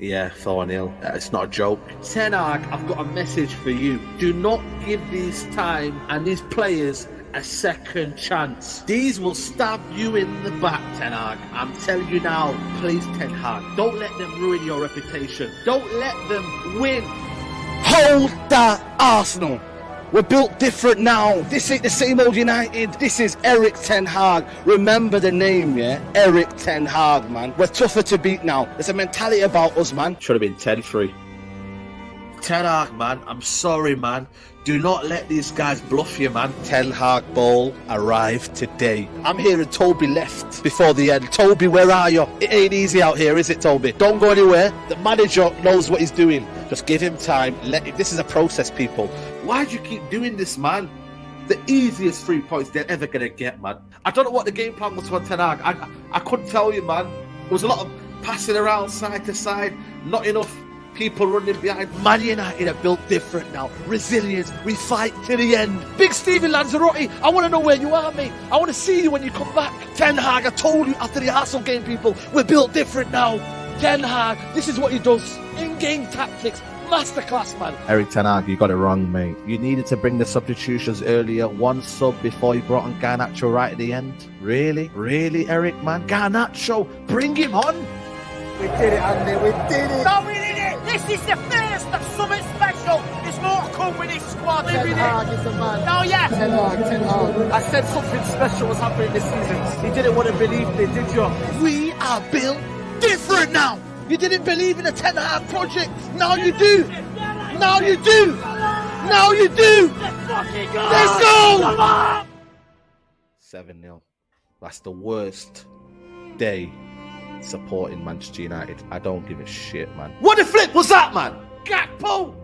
Yeah, 4-0. It's not a joke. Ten Hag, I've got a message for you. Do not give these time and these players a second chance. These will stab you in the back, Ten Hag. I'm telling you now, please, Ten Hag, don't let them ruin your reputation. Don't let them win. Hold that, Arsenal. We're built different now. This ain't the same old United. This is Erik Ten Hag. Remember the name, yeah? Erik Ten Hag, man. We're tougher to beat now. There's a mentality about us, man. Should have been 10-3. Ten Hag, man, I'm sorry, man. Do not let these guys bluff you, man. Ten Hag ball arrived today. I'm hearing Toby left before the end. Toby, where are you? It ain't easy out here, is it, Toby? Don't go anywhere. The manager knows what he's doing. Just give him time. This is a process, people. Why do you keep doing this, man? The easiest 3 points they're ever going to get, man. I don't know what the game plan was for Ten Hag. I couldn't tell you, man. There was a lot of passing around side to side. Not enough people running behind. Man United are built different now. Resilience. We fight to the end. Big Steven Lanzarote, I want to know where you are, mate. I want to see you when you come back. Ten Hag, I told you after the Arsenal game, people, we're built different now. Ten Hag, this is what he does. In-game tactics. Masterclass, man. Erik Ten Hag, you got it wrong, mate. You needed to bring the substitutions earlier. One sub before you brought on Garnacho right at the end. Really? Really, Eric, man? Garnacho, bring him on. We did it, Andy. We did it. No, we did it. This is the first of something special. There's more to come with this squad. Ten Hag is the man. Oh, yeah. Ten Hag. I said something special was happening this season. He didn't want to believe me, did you? We are built different now. You didn't believe in the Ten Hag project. Now you do. Now you do. Now you do. Let's go. 7-0. That's the worst day supporting Manchester United. I don't give a shit, man. What the flip was that, man? Gakpo!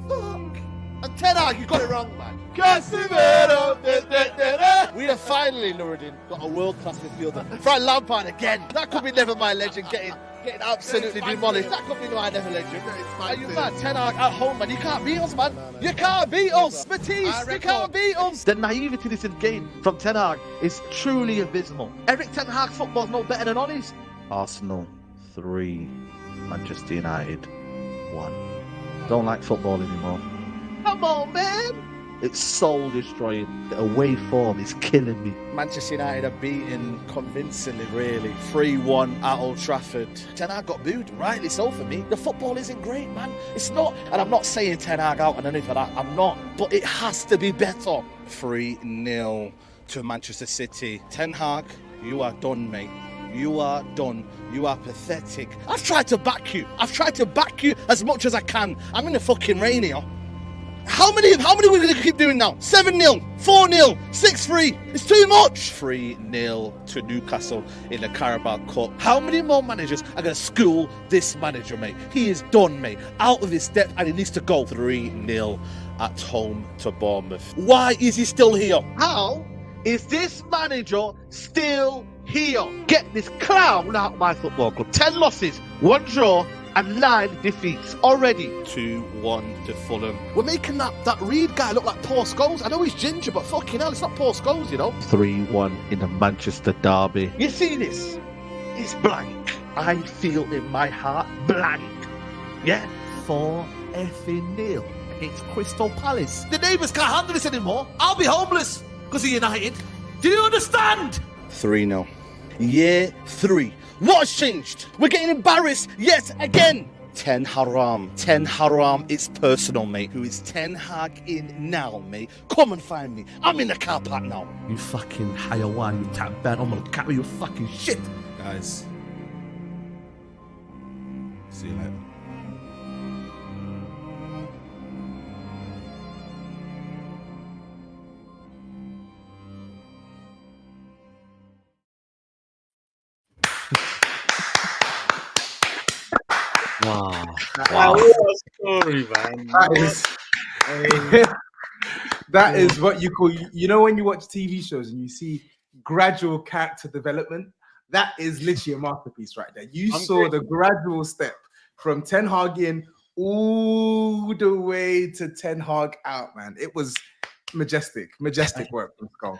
Fuck! And Ten Hag, you got it wrong, man. Casemiro! We have finally, Nuruddin, got a world-class midfielder. Frank Lampard again. That could be never my legend getting absolutely demolished. That could be my never legend. Are you mad? Ten Hag at home, man. You can't beat us, man. You can't beat us. Matisse, you can't beat us. The naivety this game from Ten Hag is truly abysmal. Erik Ten Hag football's no better than honest. Arsenal 3, Manchester United 1. Don't like football anymore. Come on, man. It's soul destroying. The away form is killing me. Manchester United are beaten convincingly, really. 3-1 at Old Trafford. Ten Hag got booed, rightly so for me. The football isn't great, man. It's not, and I'm not saying Ten Hag out and anything like that. I'm not, but it has to be better. 3-0 to Manchester City. Ten Hag, you are done, mate. You are done. You are pathetic. I've tried to back you. I've tried to back you as much as I can. I'm in the fucking rain here. How many are we going to keep doing now? 7-0, 4-0, 6-3. It's too much. 3-0 to Newcastle in the Carabao Cup. How many more managers are going to school this manager, mate? He is done, mate. Out of his depth and he needs to go. 3-0 at home to Bournemouth. Why is he still here? How is this manager still here? Get this clown out of my football club. 10 losses, 1 draw, and 9 defeats already. 2-1 to Fulham. We're making that Reed guy look like Paul Scholes. I know he's ginger, but fucking hell, it's not Paul Scholes, you know. 3-1 in the Manchester derby. You see this? It's blank. I feel in my heart blank. Yeah? 4-0 against Crystal Palace. The neighbours can't handle this anymore. I'll be homeless because of United. Do you understand? 3-0. Year 3. What has changed? We're getting embarrassed yet again. Ten haram. It's personal, mate. Who is Ten Hag in now, mate? Come and find me. I'm in the car park now. You fucking hayawan, you tap bad. I'm gonna carry your fucking shit. Guys, see you later. Wow. What a story, man. That is what you call, you know, when you watch TV shows and you see gradual character development, that is literally a masterpiece right there. You saw the gradual step from Ten Hag in all the way to Ten Hag out, man. It was majestic work. Let's go.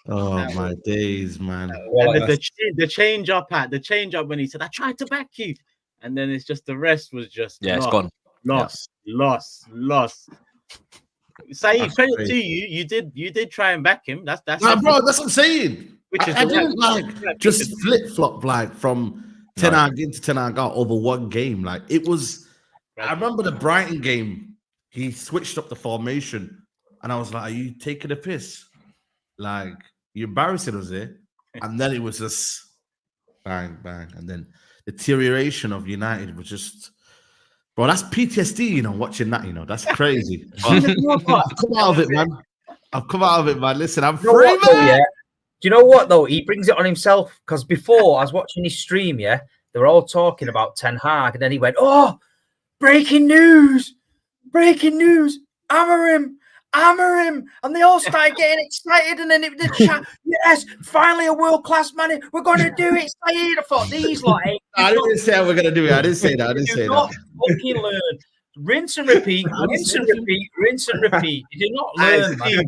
Oh my days, man. And the change up when he said, I tried to back you. and then it's just the rest was just Yeah, it's gone. Lost. Saeed, That's credit crazy. to you. You did try and back him. That's Nah, bro, that's what I'm saying. Which is I the didn't right- like just flip flop like from Ten Hag into Ten Hag out over one game. Like it was. I remember the Brighton game. He switched up the formation, and I was like, "Are you taking a piss? Like you're embarrassing us here." And then it was just bang, bang, and then the deterioration of United was just. Bro, that's PTSD, you know, watching that, you know, that's crazy. But I've come out of it, man. I've come out of it, man. Listen, I'm You know free, what, though, man. yeah? Do you know what though? He brings it on himself because before I was watching his stream, yeah, they were all talking about Ten Hag, and then he went, "Oh, breaking news, Amorim," and they all started getting excited, and then it did chat. Yes, finally a world class man. We're going to do it, Saeed. I thought these like I didn't say we're gonna do it. I didn't say that. I didn't say not that. fucking learn. Rinse and repeat, rinse and repeat, rinse and repeat. You did not learn, man.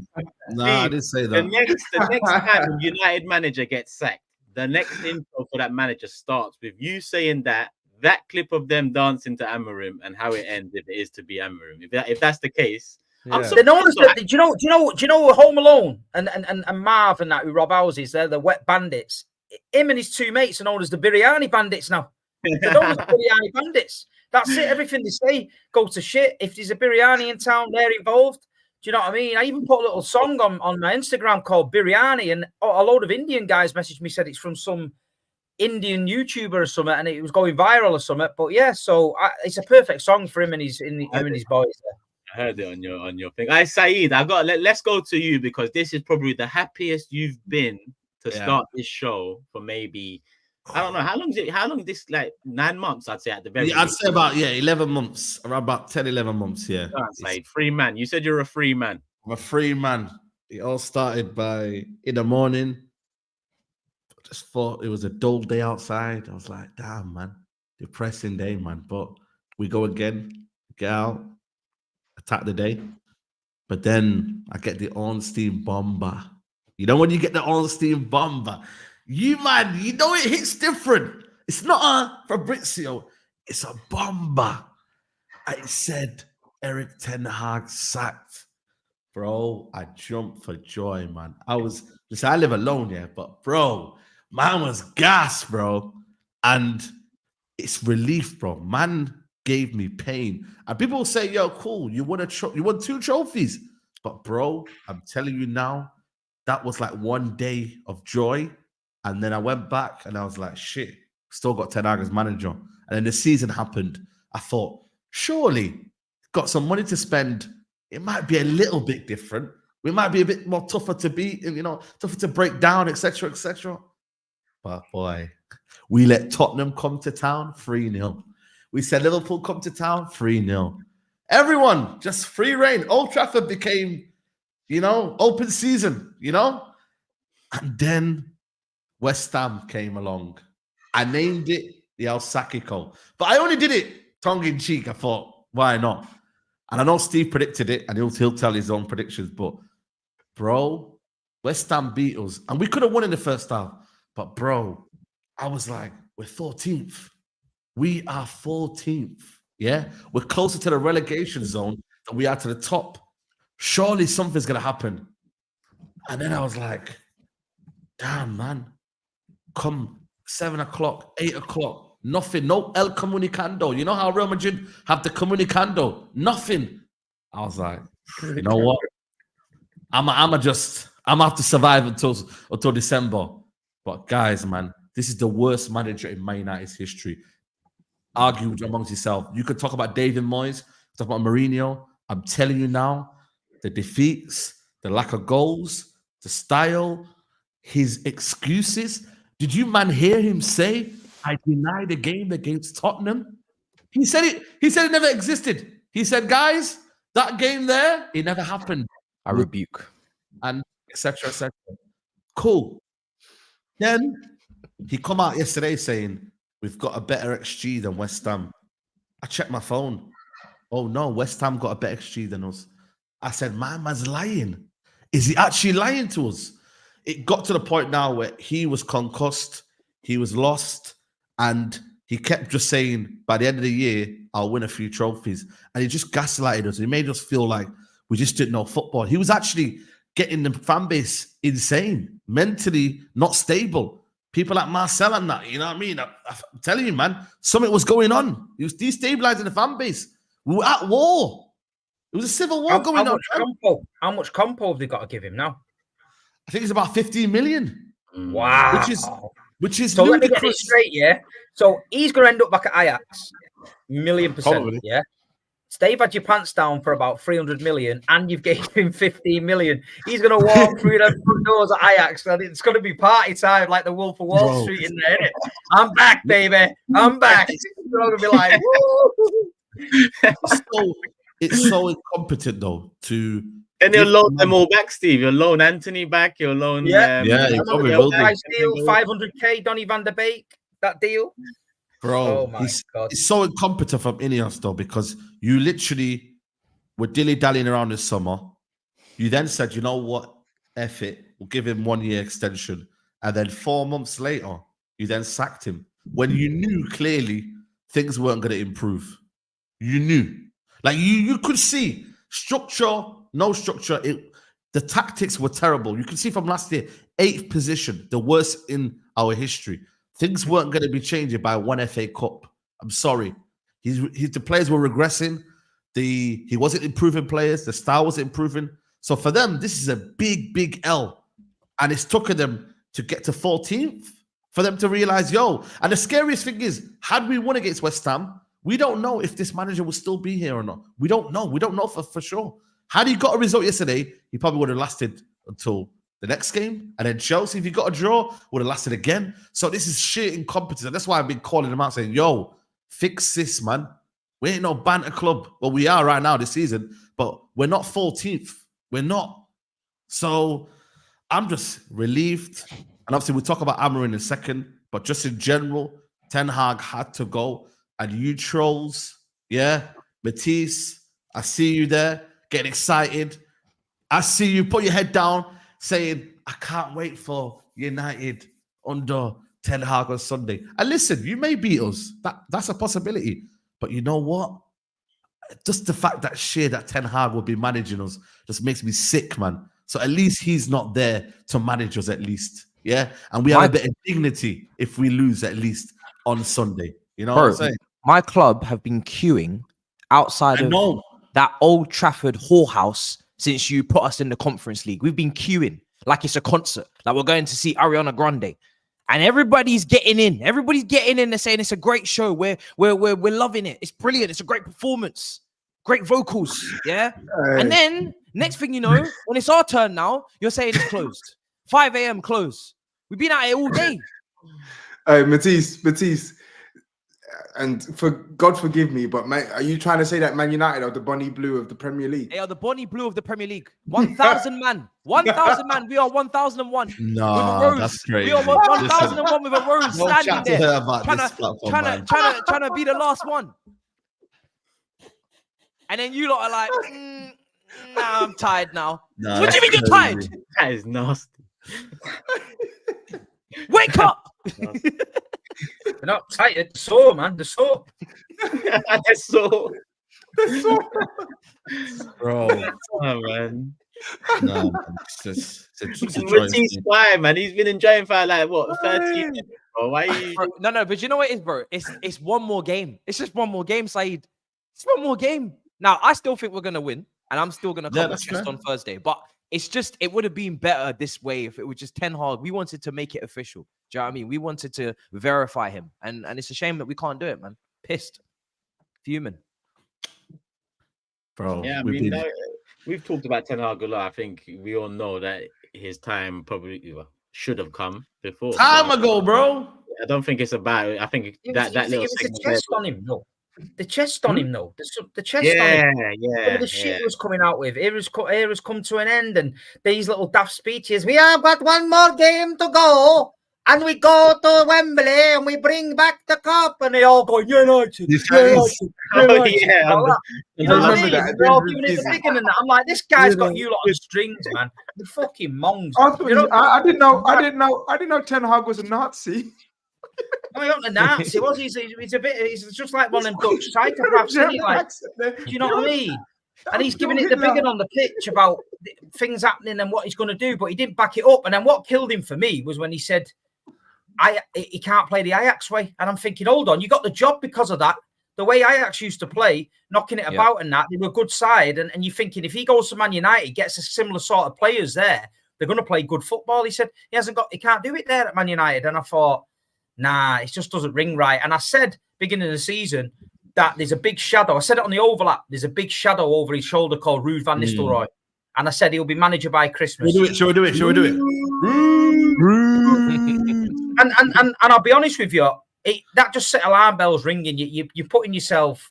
No, I didn't say The that. next time United manager gets sacked, the next intro for that manager starts with you saying that clip of them dancing to Amorim and how it ends if it is to be Amorim. If that's the case, I'm They noticed that. Do you know Home Alone and Marv and that who rob houses? They're the wet bandits. Him and his two mates are known as the Biryani Bandits now. They're known as the Biryani Bandits. That's it. Everything they say goes to shit. If there's a biryani in town, they're involved. Do you know what I mean? I even put a little song on my Instagram called Biryani, and a load of Indian guys messaged me, said it's from some Indian YouTuber or something, and it was going viral or something. But yeah, so it's a perfect song for him and his boys. I heard it on your thing. Saeed, let's go to you because this is probably the happiest you've been to start this show for maybe. I don't know how long this like 9 months, I'd say at the very Yeah, I'd say about 11 months, around about 10, 11 months, yeah. Like free man. You said you're a free man. I'm a free man. It all started by in the morning. Just thought it was a dull day outside. I was like, damn, man, depressing day, man. But we go again, get out, attack the day. But then I get the on-steam bomber. You know when you get the on-steam bomber, you know it hits different. It's not a Fabrizio, it's a bomber. I said Erik Ten Hag sacked. Bro, I jumped for joy, man. I live alone, yeah, but bro, man was gas, bro. And it's relief, bro. Man gave me pain. And people will say, yo, cool, you won 2 trophies. But bro, I'm telling you now, that was like one day of joy. And then I went back and I was like, shit, still got Ten Hag as manager. And then the season happened. I thought, surely got some money to spend. It might be a little bit different. We might be a bit more tougher to beat, tougher to break down, etc., etc. But boy, we let Tottenham come to town 3-0. We said Liverpool come to town 3-0. Everyone just free reign. Old Trafford became, open season, And then West Ham came along. I named it the El Sacico. But I only did it tongue-in-cheek. I thought, why not? And I know Steve predicted it, and he'll tell his own predictions. But, bro, West Ham beat us. And we could have won in the first half. But, bro, I was like, we're 14th. We are 14th. Yeah? We're closer to the relegation zone than we are to the top. Surely something's going to happen. And then I was like, damn, man. Come 7 o'clock, 8 o'clock, nothing. No El Comunicando. You know how Real Madrid have the Comunicando? Nothing. I was like, you know what? I'm gonna have to survive until December. But guys, man, this is the worst manager in Man United's history. Argue amongst yourself. You could talk about David Moyes, talk about Mourinho. I'm telling you now, the defeats, the lack of goals, the style, his excuses. Did you hear him say, I denied the game against Tottenham? He said it never existed. He said, guys, that game there, it never happened. I rebuke. And etc. etc. Cool. Then he come out yesterday saying, we've got a better XG than West Ham. I checked my phone. Oh no, West Ham got a better XG than us. I said, man's lying. Is he actually lying to us? It got to the point now where he was concussed, he was lost, and he kept just saying, by the end of the year, I'll win a few trophies. And he just gaslighted us. He made us feel like we just didn't know football. He was actually getting the fan base insane, mentally not stable. People like Marcel and that, you know what I mean? I'm telling you, man, something was going on. He was destabilizing the fan base. We were at war. It was a civil war going on. How much compo have they got to give him now? I think it's about 15 million. Wow. Which is so ludicrous. Let me get this straight, yeah? So he's going to end up back at Ajax, 1,000,000%, Probably. yeah? Steve had your pants down for about 300 million and you've gave him 15 million. He's going to walk through the front doors at Ajax and it's going to be party time like the Wolf of Wall Street in there, innit? I'm back, baby. I'm back. We're all going to be like, woo! It's so incompetent, though, to... And you'll loan them all back, Steve. You'll loan Anthony back. You'll loan... you probably will do. Nice deal, 500k, Donny van der Beek, that deal. Bro, oh my God. It's so incompetent from Ineos, though, because you literally were dilly-dallying around this summer. You then said, you know what, F it, we'll give him 1 year extension. And then 4 months later, you then sacked him. When you knew clearly things weren't going to improve. You knew. Like, you could see structure, no structure. The tactics were terrible. You can see from last year, 8th position, the worst in our history. Things weren't going to be changing by one FA Cup. I'm sorry. The players were regressing. He wasn't improving players. The style wasn't improving. So for them, this is a big, big L. And it's took them to get to 14th for them to realize, yo. And the scariest thing is, had we won against West Ham, we don't know if this manager will still be here or not. We don't know. We don't know for sure. Had he got a result yesterday, he probably would have lasted until the next game. And then Chelsea, if he got a draw, would have lasted again. So this is sheer incompetence. And that's why I've been calling him out saying, yo, fix this, man. We ain't no banter club. Well, we are right now this season, but we're not 14th. We're not. So I'm just relieved. And obviously we'll talk about Amorim in a second, but just in general, Ten Hag had to go. And you trolls, yeah, Matisse, I see you there, getting excited. I see you put your head down, saying, I can't wait for United under Ten Hag on Sunday. And listen, you may beat us. That's a possibility. But you know what? Just the fact that Ten Hag will be managing us just makes me sick, man. So at least he's not there to manage us, at least. Yeah? And we have a bit of dignity if we lose, at least on Sunday. You know what I'm saying? My club have been queuing outside of that Old Trafford whorehouse since you put us in the Conference League. We've been queuing like it's a concert, like we're going to see Ariana Grande, and everybody's getting in. Everybody's getting in. They're saying it's a great show. We're loving it. It's brilliant. It's a great performance. Great vocals. Yeah. And then next thing you know, when it's our turn now, you're saying it's closed. 5 a.m. close. We've been at it all day. Matisse. And God forgive me, but man, are you trying to say that Man United are the Bonnie Blue of the Premier League? They are the Bonnie Blue of the Premier League. 1,000 man. 1,000 man. We are 1,001. No, that's great. We are 1,001 with a rose standing there. Trying to be the last one. And then you lot are like, nah, I'm tired now. No, what do you mean you're tired? That is nasty. Wake up! They're not tired. Sore, man. They're sore. They're sore. Bro. Oh, man. No, it's Matisse fine, man. He's been enjoying for like what 30 years, bro. Why are you? No, but you know what it is, bro? It's one more game. It's just one more game, Saeed. It's one more game. Now, I still think we're gonna win, and I'm still gonna come just on Thursday. But it's just it would have been better this way if it was just Ten Hag. We wanted to make it official. Do you know what I mean? We wanted to verify him, and it's a shame that we can't do it, man. Pissed, fuming, bro. Yeah, I mean, we've talked about Ten Hag a lot. I think we all know that his time probably should have come before. Time ago, bro. I don't think it's about. I think that little the chest on him, no. The chest on him, though. The chest on him. Yeah. The shit he was coming out with. Era's come to an end, and these little daft speeches. We have got one more game to go, and we go to Wembley, and we bring back the cup, and they all go United. Yeah, you know what I mean? They're all giving it the big one, and I'm like, this guy's got you lot on strings, man. The fucking mongs. I didn't know Ten Hag was a Nazi. No, he wasn't a Nazi. Was he? He's a bit. He's just like one of them Dutch psychopaths. Isn't he? Like, do you know what I mean? And he's giving it the big one on the pitch about things happening and what he's going to do, but he didn't back it up. And then what killed him for me was when he said, he can't play the Ajax way. And I'm thinking, hold on, you got the job because of that. The way Ajax used to play, knocking it about and that, they were a good side. And you're thinking, if he goes to Man United, gets a similar sort of players there, they're going to play good football. He said he can't do it there at Man United. And I thought, nah, it just doesn't ring right. And I said, beginning of the season, that there's a big shadow. I said it on the overlap. There's a big shadow over his shoulder called Ruud van Nistelrooy. And I said he'll be manager by Christmas. Shall we do it? And I'll be honest with you, that just set alarm bells ringing. You're putting yourself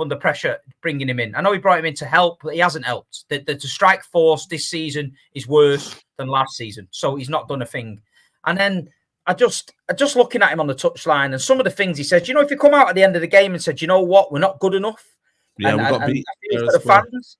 under pressure bringing him in. I know he brought him in to help, but he hasn't helped. The strike force this season is worse than last season, so he's not done a thing. And then I just looking at him on the touchline and some of the things he said. You know, if you come out at the end of the game and said, you know what, we're not good enough. Yeah, we got beat. For the fans.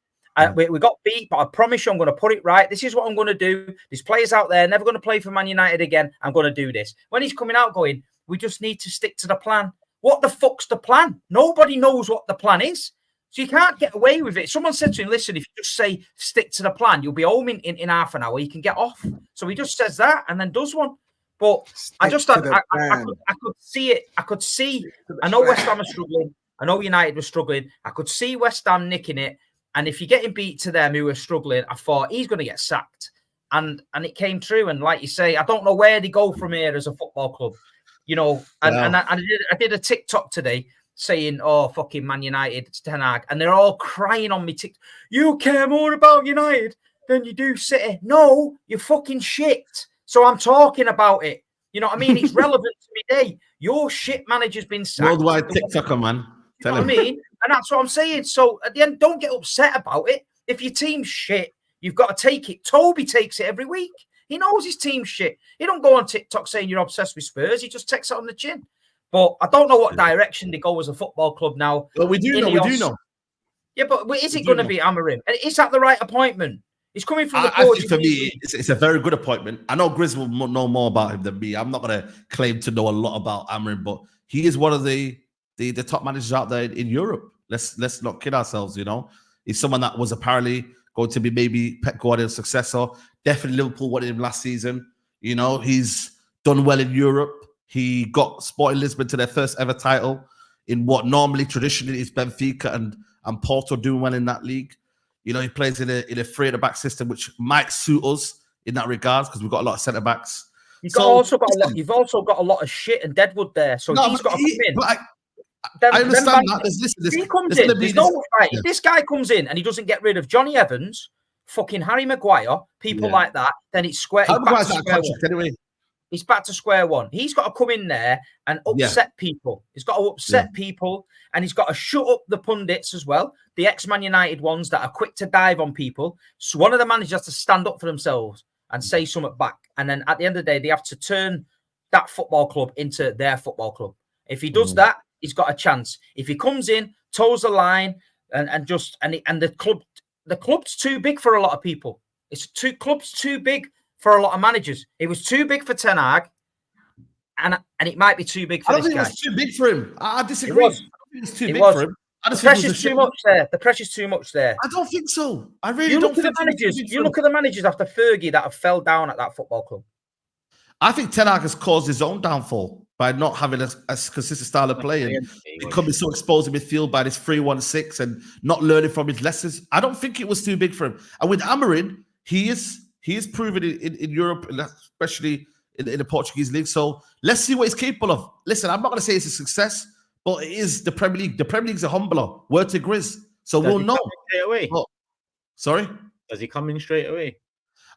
We got beat, but I promise you I'm going to put it right. This is what I'm going to do. There's players out there never going to play for Man United again. I'm going to do this. When he's coming out going, we just need to stick to the plan. What the fuck's the plan? Nobody knows what the plan is. So you can't get away with it. Someone said to him, listen, if you just say stick to the plan, you'll be home in half an hour. You can get off. So he just says that and then does one. But I could see it. I could see. I know West Ham are struggling. I know United were struggling. I could see West Ham nicking it. And if you're getting beat to them who are struggling, I thought he's going to get sacked. And it came true. And like you say, I don't know where they go from here as a football club. You know, and I did a TikTok today saying, oh, fucking Man United, it's Ten Hag. And they're all crying on me. You care more about United than you do City. No, you're fucking shit. So I'm talking about it. You know what I mean? It's relevant to me day. Your shit manager's been sacked. Worldwide TikToker, man. You know what I mean? And that's what I'm saying. So at the end, don't get upset about it. If your team's shit, you've got to take it. Toby takes it every week. He knows his team's shit. He don't go on TikTok saying you're obsessed with Spurs. He just takes it on the chin. But I don't know what direction they go as a football club now. Well, we do know. Yeah, but is it going to be Memoriam? And is that the right appointment? He's coming from the coach. I think for me, it's a very good appointment. I know GRIZZ will know more about him than me. I'm not going to claim to know a lot about Memoriam, but he is one of the top managers out there in Europe. Let's not kid ourselves, you know. He's someone that was apparently going to be maybe Pep Guardiola's successor. Definitely Liverpool wanted him last season. You know, he's done well in Europe. He got Sporting Lisbon to their first ever title in what normally traditionally is Benfica and Porto doing well in that league. You know, he plays in a three at the back system, which might suit us in that regards because we've got a lot of centre backs. You've also got a lot of shit and Deadwood there, so he's got to come in. I understand that. He comes in. If this guy comes in and he doesn't get rid of Johnny Evans, fucking Harry Maguire, people like that, then it's square. He's back to square one. He's got to come in there and upset people. He's got to upset people, and he's got to shut up the pundits as well, the ex-Man United ones that are quick to dive on people. So one of the managers has to stand up for themselves and say something back. And then at the end of the day, they have to turn that football club into their football club. If he does that, he's got a chance. If he comes in, toes the line, and the club's too big for a lot of people. Club's too big for a lot of managers. It was too big for Ten Hag, and it might be too big for this guy. I don't think it was too big for him. I disagree. I don't think it was too big for him. The pressure's too much there. The pressure's too much there. I don't think so. I really don't think so. You look at the managers after Fergie that have fell down at that football club. I think Ten Hag has caused his own downfall by not having a consistent style of play and becoming so exposed in midfield by this 3-1-6 and not learning from his lessons. I don't think it was too big for him. And with Memoriam, he is proven in Europe, especially in the Portuguese league. So let's see what he's capable of. Listen, I'm not going to say it's a success, but it is the Premier League. The Premier League's a humbler. Word to GRIZZ. So we'll know. Straight away? Sorry? Does he come in straight away?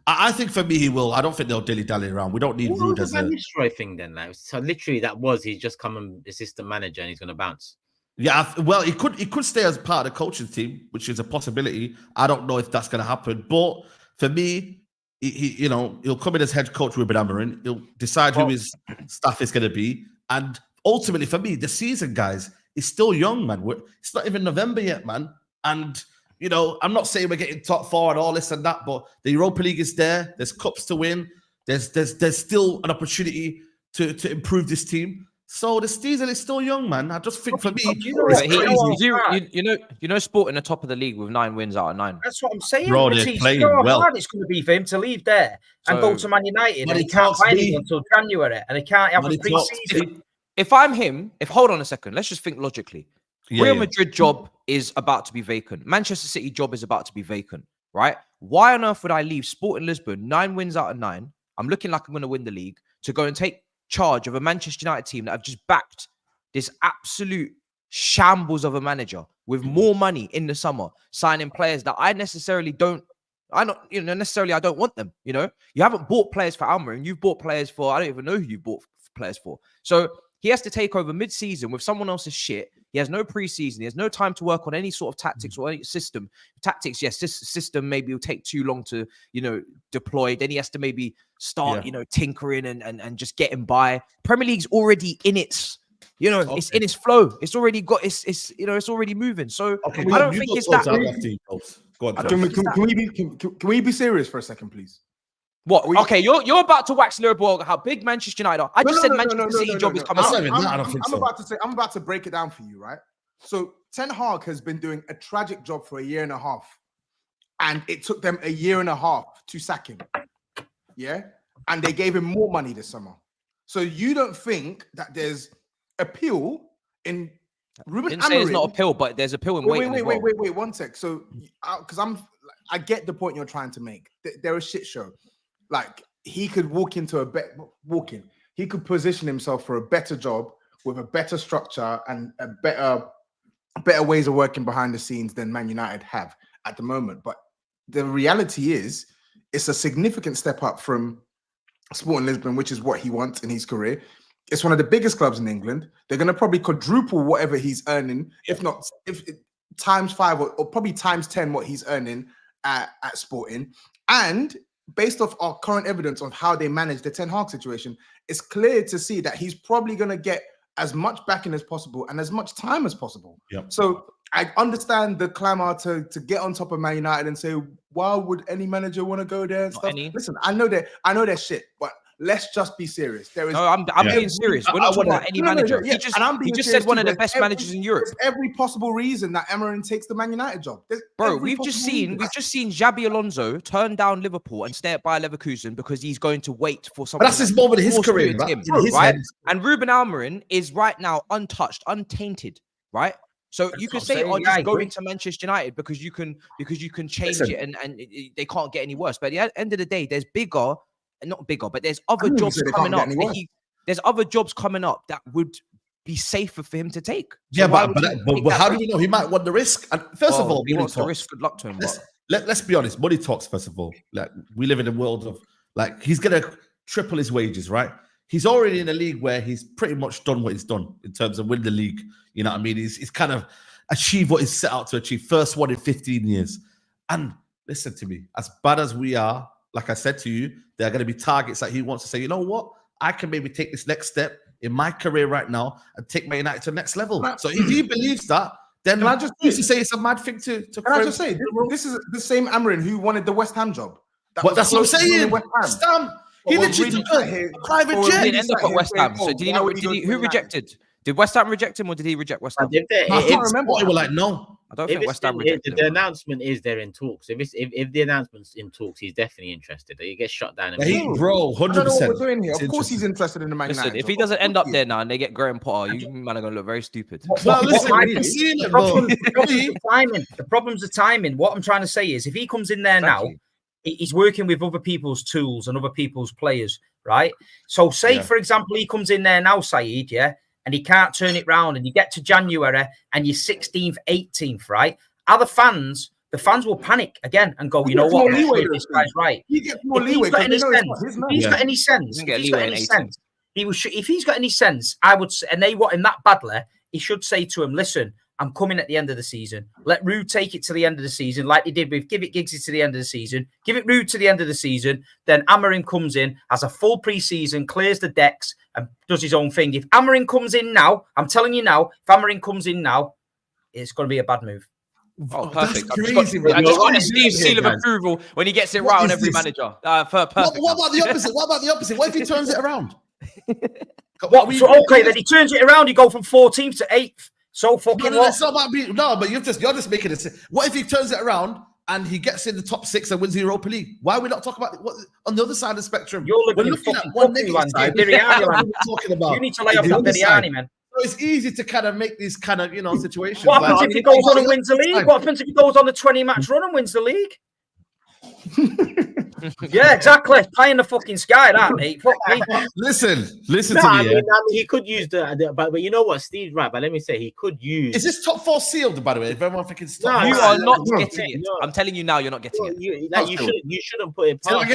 I think for me he will. I don't think they'll dilly-dally around. We don't need Ruud as a destroy thing then. Like, so literally he's just come and assistant manager and he's going to bounce. Yeah, well, he could stay as part of the coaching team, which is a possibility. I don't know if that's going to happen. But for me, he'll come in as head coach with Memoriam. He'll decide who his staff is going to be. And ultimately, for me, the season, guys, is still young, man. It's not even November yet, man. And I'm not saying we're getting top four and all this and that, but the Europa League is there. There's cups to win. There's still an opportunity to improve this team. So the season is still young, man. I just think for me, you know, Sporting the top of the league with 9 wins out of 9. That's what I'm saying. Bro, they're playing you know how well. hard it's going to be for him to leave there and go to Man United, and he can't find it until January, and he can't have a pre-season. If I'm him, hold on a second, let's just think logically. Real Madrid job is about to be vacant. Manchester City job is about to be vacant, right? Why on earth would I leave Sporting Lisbon, 9 wins out of 9? I'm looking like I'm going to win the league, to go and take charge of a Manchester United team that have just backed this absolute shambles of a manager with more money in the summer, signing players that I necessarily don't want them. You know, you haven't bought players for Almiron, you've bought players for, I don't even know who you've bought players for. So he has to take over mid-season with someone else's shit. He has no preseason. He has no time to work on any sort of tactics or any system. Tactics, yes, this system maybe will take too long to, deploy. Then he has to maybe start, tinkering and just getting by. Premier League's already in its, it's in its flow. It's already got, it's already moving. So I don't think it's that. Can we be serious for a second, please? What? Okay, you're about to wax Liverpool how big Manchester United are. I just said Manchester City job is coming. I'm about to break it down for you, right? So Ten Hag has been doing a tragic job for a year and a half, and it took them a year and a half to sack him. Yeah, and they gave him more money this summer. So you don't think that there's appeal in Ruben Amorim? Say it's not appeal, but there's appeal in waiting. Wait, 1 sec. So, because I get the point you're trying to make. They're a shit show. Like, he could he could position himself for a better job with a better structure and a better ways of working behind the scenes than Man United have at the moment. But the reality is, it's a significant step up from Sporting Lisbon, which is what he wants in his career. It's one of the biggest clubs in England. They're going to probably quadruple whatever he's earning, if times 5 or probably times 10 what he's earning at Sporting. And based off our current evidence of how they manage the Ten Hag situation, it's clear to see that he's probably going to get as much backing as possible and as much time as possible. Yep. So I understand the clamor to get on top of Man United and say, why would any manager want to go there and stuff? Listen, I know they're shit, but let's just be serious. There is. No, I'm being serious. We're not talking about any manager. He just said one of the best managers in Europe. There's every possible reason that Emirates takes the Man United job. Bro, we've just seen Xabi Alonso turn down Liverpool and stay at Bayer Leverkusen because he's going to wait for someone. But that's his moment in his career, right? And Ruben Amorim is right now untouched, untainted, right? So you could say, just go into Manchester United because you can change it and they can't get any worse. But at the end of the day, there's not bigger, but there's other jobs coming up. There's other jobs coming up that would be safer for him to take. So but how do we know? He might want the risk. And first of all, he wants the risk. Good luck to him. Let's be honest. Money talks. First of all, like we live in a world of he's gonna triple his wages, right? He's already in a league where he's pretty much done what he's done in terms of win the league. You know what I mean? He's kind of achieved what he's set out to achieve. First one in 15 years. And listen to me. As bad as we are, like I said to you, there are going to be targets that he wants to say, you know what? I can maybe take this next step in my career right now and take Man United to the next level. So if he believes that, then I just used to say it's a mad thing to Can I just say, this is the same Amorim who wanted the West Ham job. That's what I'm saying. West Ham. He literally took a private jet. He ended up at West Ham. So did he know? Who rejected? Did West Ham reject him or did he reject West Ham? I can't remember. They were like, no. I don't think West Ham rejected him. The announcement is they're in talks. If the announcement's in talks, he's definitely interested. He gets shut down. Bro, 100%. I don't know what we're doing here. Of course he's interested in the Man United. Listen, if he doesn't end up there now and they get Graham Potter, you man are going to look very stupid. The problem's the timing. What I'm trying to say is if he comes in there now, he's working with other people's tools and other people's players, right? So say, for example, he comes in there now, SAEED, and he can't turn it round, and you get to January and you're 16th, 18th, right? The fans will panic again and go, you know what? This guy's right. He gets more leeway. If he's got any sense, if he's got any sense, I would say, and they want him that badly, he should say to him, listen, I'm coming at the end of the season. Let Ruud take it to the end of the season, like they did with Give It Giggsy to the end of the season. Give it Ruud to the end of the season. Then Amorim comes in, has a full pre-season, clears the decks, and does his own thing. If Amorim comes in now, I'm telling you now, if Amorim comes in now, it's going to be a bad move. Oh, perfect. I just got a Steve seal of approval when he gets it right on every manager. Perfect. What about the opposite? What if he turns it around? What? So, okay, then he turns it around. You go from 14th to 8th. So fucking no, it's not about being, no, but you're just making it. What if he turns it around and he gets in the top 6 and wins the Europa League? Why are we not talking about what on the other side of the spectrum? You're looking at one negative side. Talking about. You need to lay off that Biryani, man. So it's easy to kind of make these kind of situations. What happens if he goes on and wins the league? What happens if he goes on a 20-match run and wins the league? Yeah, exactly. Pie in the fucking sky, that mate. Fuck me. Listen to me. I mean, he could use but you know what, Steve's right. But let me say, he could use. Is this top 4 sealed? By the way, if everyone thinking no, you are not getting it. I'm telling you now, you're not getting it. You shouldn't put it past.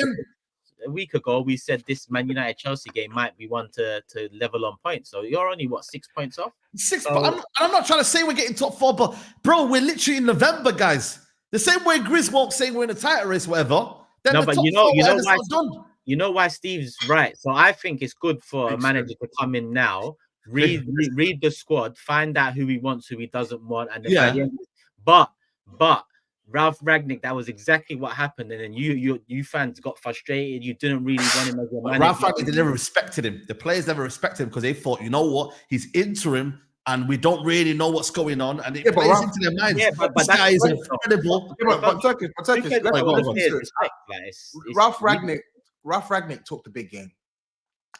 A week ago, we said this Man United Chelsea game might be one to level on points. So you're only what 6 points off. 6. So, I'm not trying to say we're getting top 4, but bro, we're literally in November, guys. The same way GRIZZ won't say we're in a title race, whatever. No, but you know why Steve's right. So I think it's good for a manager to come in now, read the squad, find out who he wants, who he doesn't want, and then but Ralph Rangnick, that was exactly what happened, and then you fans got frustrated. You didn't really want him as a manager. Ralph Rangnick, they never respected him. The players never respected him because they thought, you know what, he's interim. And we don't really know what's going on, and it plays into their minds. Yeah, but this guy is incredible. But Turkish, Ralph Rangnick took the big game,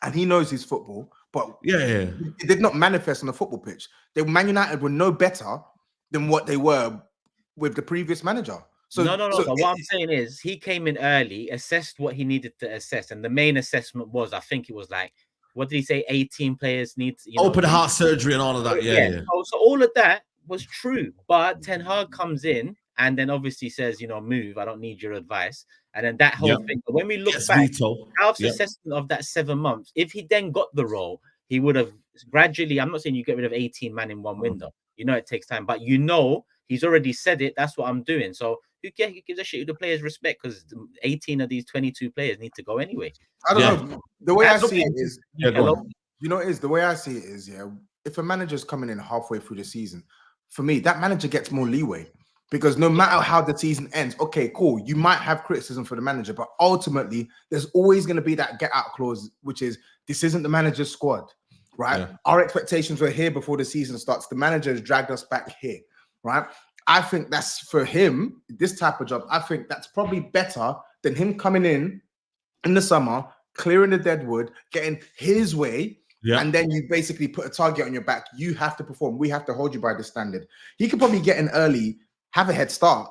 and he knows his football. But it did not manifest on the football pitch. Man United were no better than what they were with the previous manager. So no. But what I'm saying is, he came in early, assessed what he needed to assess, and the main assessment was, I think it was like, what did he say? 18 players need open heart surgery and all of that. Yeah. So all of that was true. But Ten Hag comes in and then obviously says, move. I don't need your advice. And then that whole thing. But when we look back, Alf's assessment of that 7 months, if he then got the role, he would have gradually. I'm not saying you get rid of 18 men in one window. It takes time, but he's already said it. That's what I'm doing. So who gives a shit who the players respect? Because 18 of these 22 players need to go anyway. I don't know. The way I see it is, the way I see it is, if a manager's coming in halfway through the season, for me, that manager gets more leeway because no matter how the season ends, okay, cool, you might have criticism for the manager, but ultimately, there's always going to be that get out clause, which is this isn't the manager's squad, right? Yeah. Our expectations were here before the season starts. The manager has dragged us back here, right? I think that's for him, this type of job. I think that's probably better than him coming in the summer, clearing the deadwood, getting his way, and then you basically put a target on your back. You have to perform. We have to hold you by the standard. He could probably get in early, have a head start,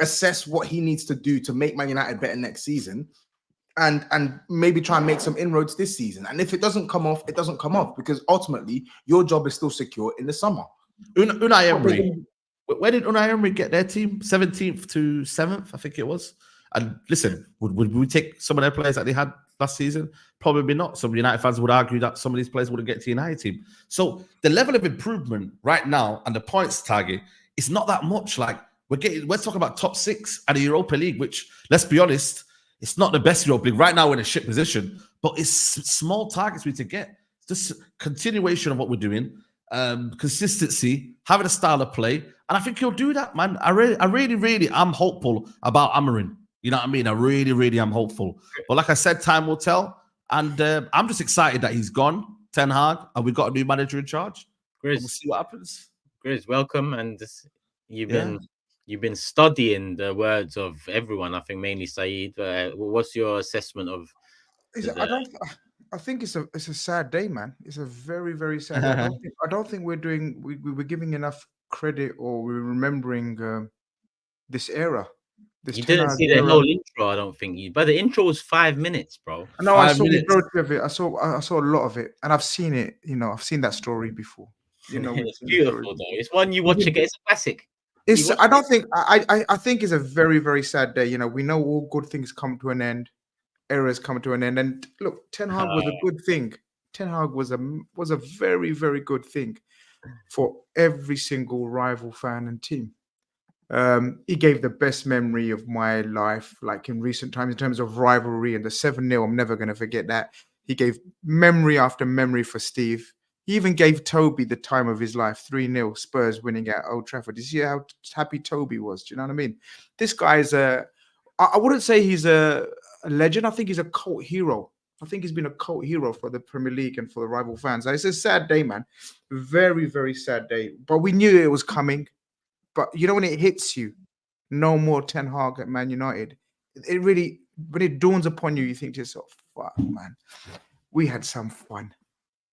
assess what he needs to do to make Man United better next season, and maybe try and make some inroads this season. And if it doesn't come off, it doesn't come off because ultimately your job is still secure in the summer. Unai Emery. Where did Unai Emery get their team? 17th to 7th, I think it was. And listen, would we take some of their players that they had last season? Probably not. Some United fans would argue that some of these players wouldn't get to the United team. So the level of improvement right now and the points target is not that much. Like we're talking about top 6 at the Europa League, which, let's be honest, it's not the best Europa League. Right now we're in a shit position, but it's small targets we need to get. It's just continuation of what we're doing, consistency, having a style of play. And I think he'll do that, man. I really am hopeful about Amorim. You know what I mean? I really am hopeful. But like I said, time will tell. And I'm just excited that he's gone, Ten Hag, and we've got a new manager in charge. GRIZZ, we'll see what happens. GRIZZ, welcome. And you've been studying the words of everyone. I think mainly Saeed. What's your assessment of? I think it's a sad day, man. It's a very sad day. I don't think we're giving enough credit or we're remembering this era. You didn't see the whole intro, I don't think. But the intro was 5 minutes, bro. No, I saw the majority of it. I saw a lot of it, and I've seen it. I've seen that story before. It's beautiful though. It's one you watch again. It's a classic. I think it's a very sad day. We know all good things come to an end. Eras come to an end. And look, Ten Hag was a good thing. Ten Hag was a very good thing for every single rival fan and team. He gave the best memory of my life, like in recent times, in terms of rivalry and the 7-0. I'm never going to forget that. He gave memory after memory for Steve. He even gave Toby the time of his life, 3-0, Spurs winning at Old Trafford. You see how happy Toby was? Do you know what I mean? This guy's I wouldn't say he's a legend. I think he's a cult hero. I think he's been a cult hero for the Premier League and for the rival fans. It's a sad day, man. Very, very sad day. But we knew it was coming. But you know when it hits you, no more Ten Hag at Man United. It really, when it dawns upon you, you think to yourself, "Fuck, man, we had some fun.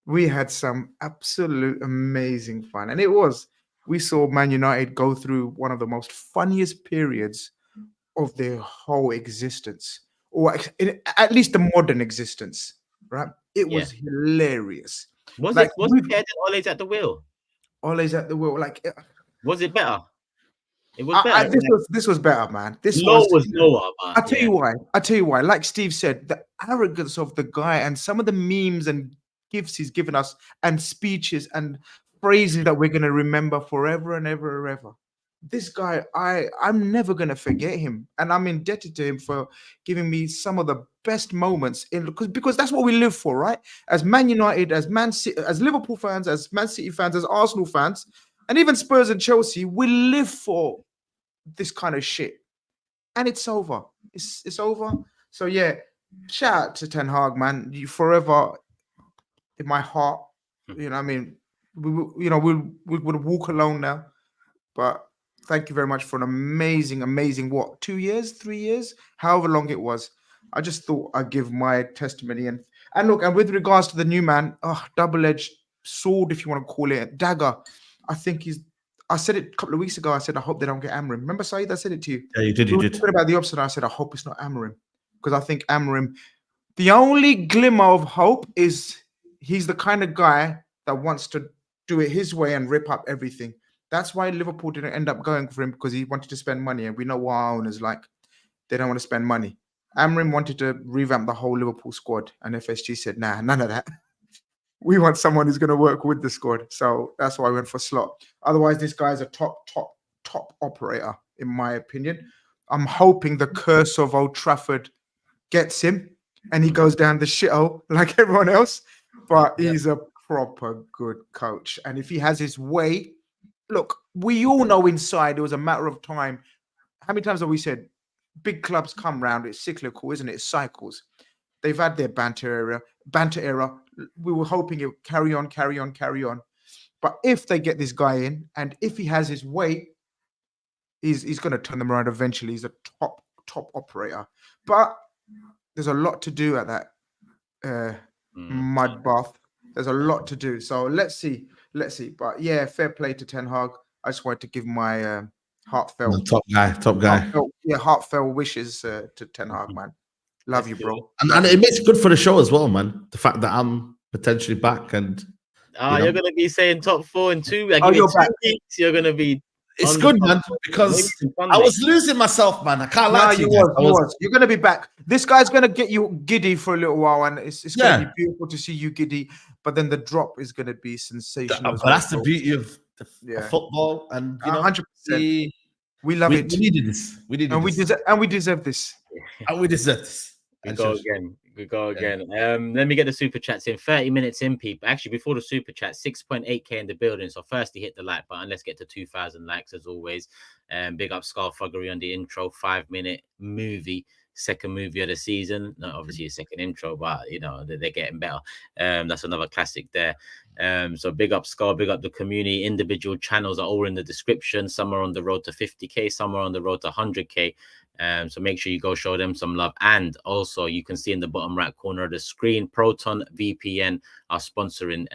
We had some absolute amazing fun." And it was. We saw Man United go through one of the most funniest periods of their whole existence, or at least the modern existence, right? It was hilarious. Was like, it better than Ole's at the wheel? Ole's at the wheel. Like, was it better? It was better. This was better, man. This was lower. I'll tell you why. I'll tell you why. Like Steve said, the arrogance of the guy and some of the memes and gifts he's given us and speeches and phrases that we're going to remember forever and ever and ever. This guy, I'm never going to forget him. And I'm indebted to him for giving me some of the best moments because that's what we live for, right? As Man United, as Man City, as Liverpool fans, as Man City fans, as Arsenal fans, and even Spurs and Chelsea, we live for this kind of shit. And it's over. It's over. So yeah, shout out to Ten Hag, man. You forever in my heart. You know what I mean? We would walk alone now. But thank you very much for an amazing, 2 years, 3 years, however long it was. I just thought I'd give my testimony. And look, and with regards to the new man, double-edged sword, if you want to call it, dagger. I said it a couple of weeks ago. I said, I hope they don't get Amorim. Remember, Saeed? I said it to you. Yeah, you did. We were talking about the opposite. I said, I hope it's not Amorim. Because I think Amorim, the only glimmer of hope is he's the kind of guy that wants to do it his way and rip up everything. That's why Liverpool didn't end up going for him, because he wanted to spend money. And we know what our owners like. They don't want to spend money. Amorim wanted to revamp the whole Liverpool squad. And FSG said, nah, none of that. We want someone who's going to work with the squad. So that's why I went for Slot. Otherwise, this guy's a top operator, in my opinion. I'm hoping the curse of Old Trafford gets him and he goes down the shithole like everyone else. But he's a proper good coach. And if he has his way, look, we all know inside it was a matter of time. How many times have we said big clubs come round? It's cyclical, isn't it? It cycles. They've had their banter era. We were hoping it would carry on. But if they get this guy in, and if he has his way, he's going to turn them around eventually. He's a top operator. But there's a lot to do at that mud bath. There's a lot to do. So let's see. But yeah, fair play to Ten Hag. I just wanted to give my heartfelt top guy. Heartfelt wishes to Ten Hag, man. Love you, bro. And it makes it good for the show as well, man. The fact that I'm potentially back and you're gonna be saying top 4 in 2. You're back. You're gonna be. It's good, man, because I was losing myself, man. I can't lie to you. You're gonna be back. This guy's gonna get you giddy for a little while, and it's gonna be beautiful to see you giddy. But then the drop is gonna be sensational. But that's the beauty of football, and 100%. We love it. We needed this. We deserve this. And we deserve this. We go again. Let me get the super chats in. 30 minutes in, people. Actually, before the super chat, 6.8k in the building. So firstly, hit the like button. Let's get to 2,000 likes as always. Big up Thuggery on the intro. 5-minute movie. Second movie of the season. Not obviously a second intro, but they're getting better. That's another classic there. So big up Scar, big up the community. Individual channels are all in the description. Some are on the road to 50k, some are on the road to 100k. So make sure you go show them some love. And also you can see in the bottom right corner of the screen, Proton VPN are sponsoring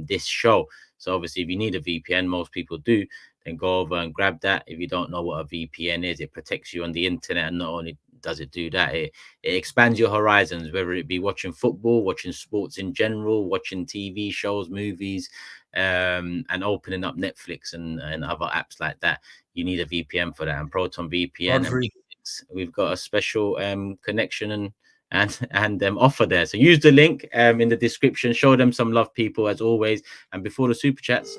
this show. So obviously if you need a VPN, most people do, then go over and grab that. If you don't know what a VPN is, it protects you on the internet, and not only does it do that, it expands your horizons, whether it be watching football, watching sports in general, watching TV shows, movies, and opening up Netflix and other apps like that. You need a VPN for that. And Proton VPN, we've got a special connection and offer there. So use the link in the description. Show them some love, people, as always. And before the super chats.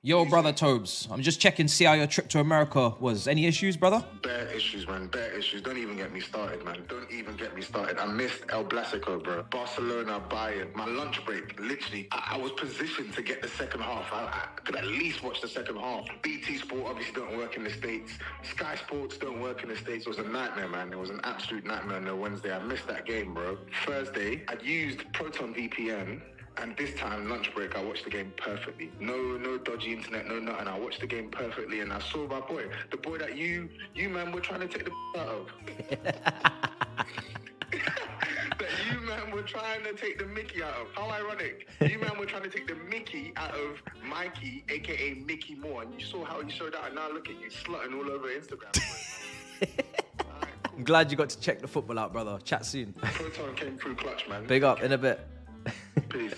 Yo, brother Tobs, I'm just checking, see how your trip to America was. Any issues, brother? Bare issues, man. Bare issues. Don't even get me started, man. Don't even get me started. I missed El Blásico, bro. Barcelona, Bayern. My lunch break, literally, I was positioned to get the second half. I could at least watch the second half. BT Sport obviously don't work in the States. Sky Sports don't work in the States. It was a nightmare, man. It was an absolute nightmare on the Wednesday. I missed that game, bro. Thursday, I used Proton VPN. And this time, lunch break, I watched the game perfectly. No dodgy internet, no nothing. I watched the game perfectly, and I saw my boy, the boy that you man were trying to take the out of. That you man were trying to take the Mickey out of. How ironic. You man were trying to take the Mickey out of Mikey, aka Mickey Moore, and you saw how he showed out, and now look at you slutting all over Instagram. I'm glad you got to check the football out, brother. Chat soon. Proton came through clutch, man. Big up in a bit. Peace.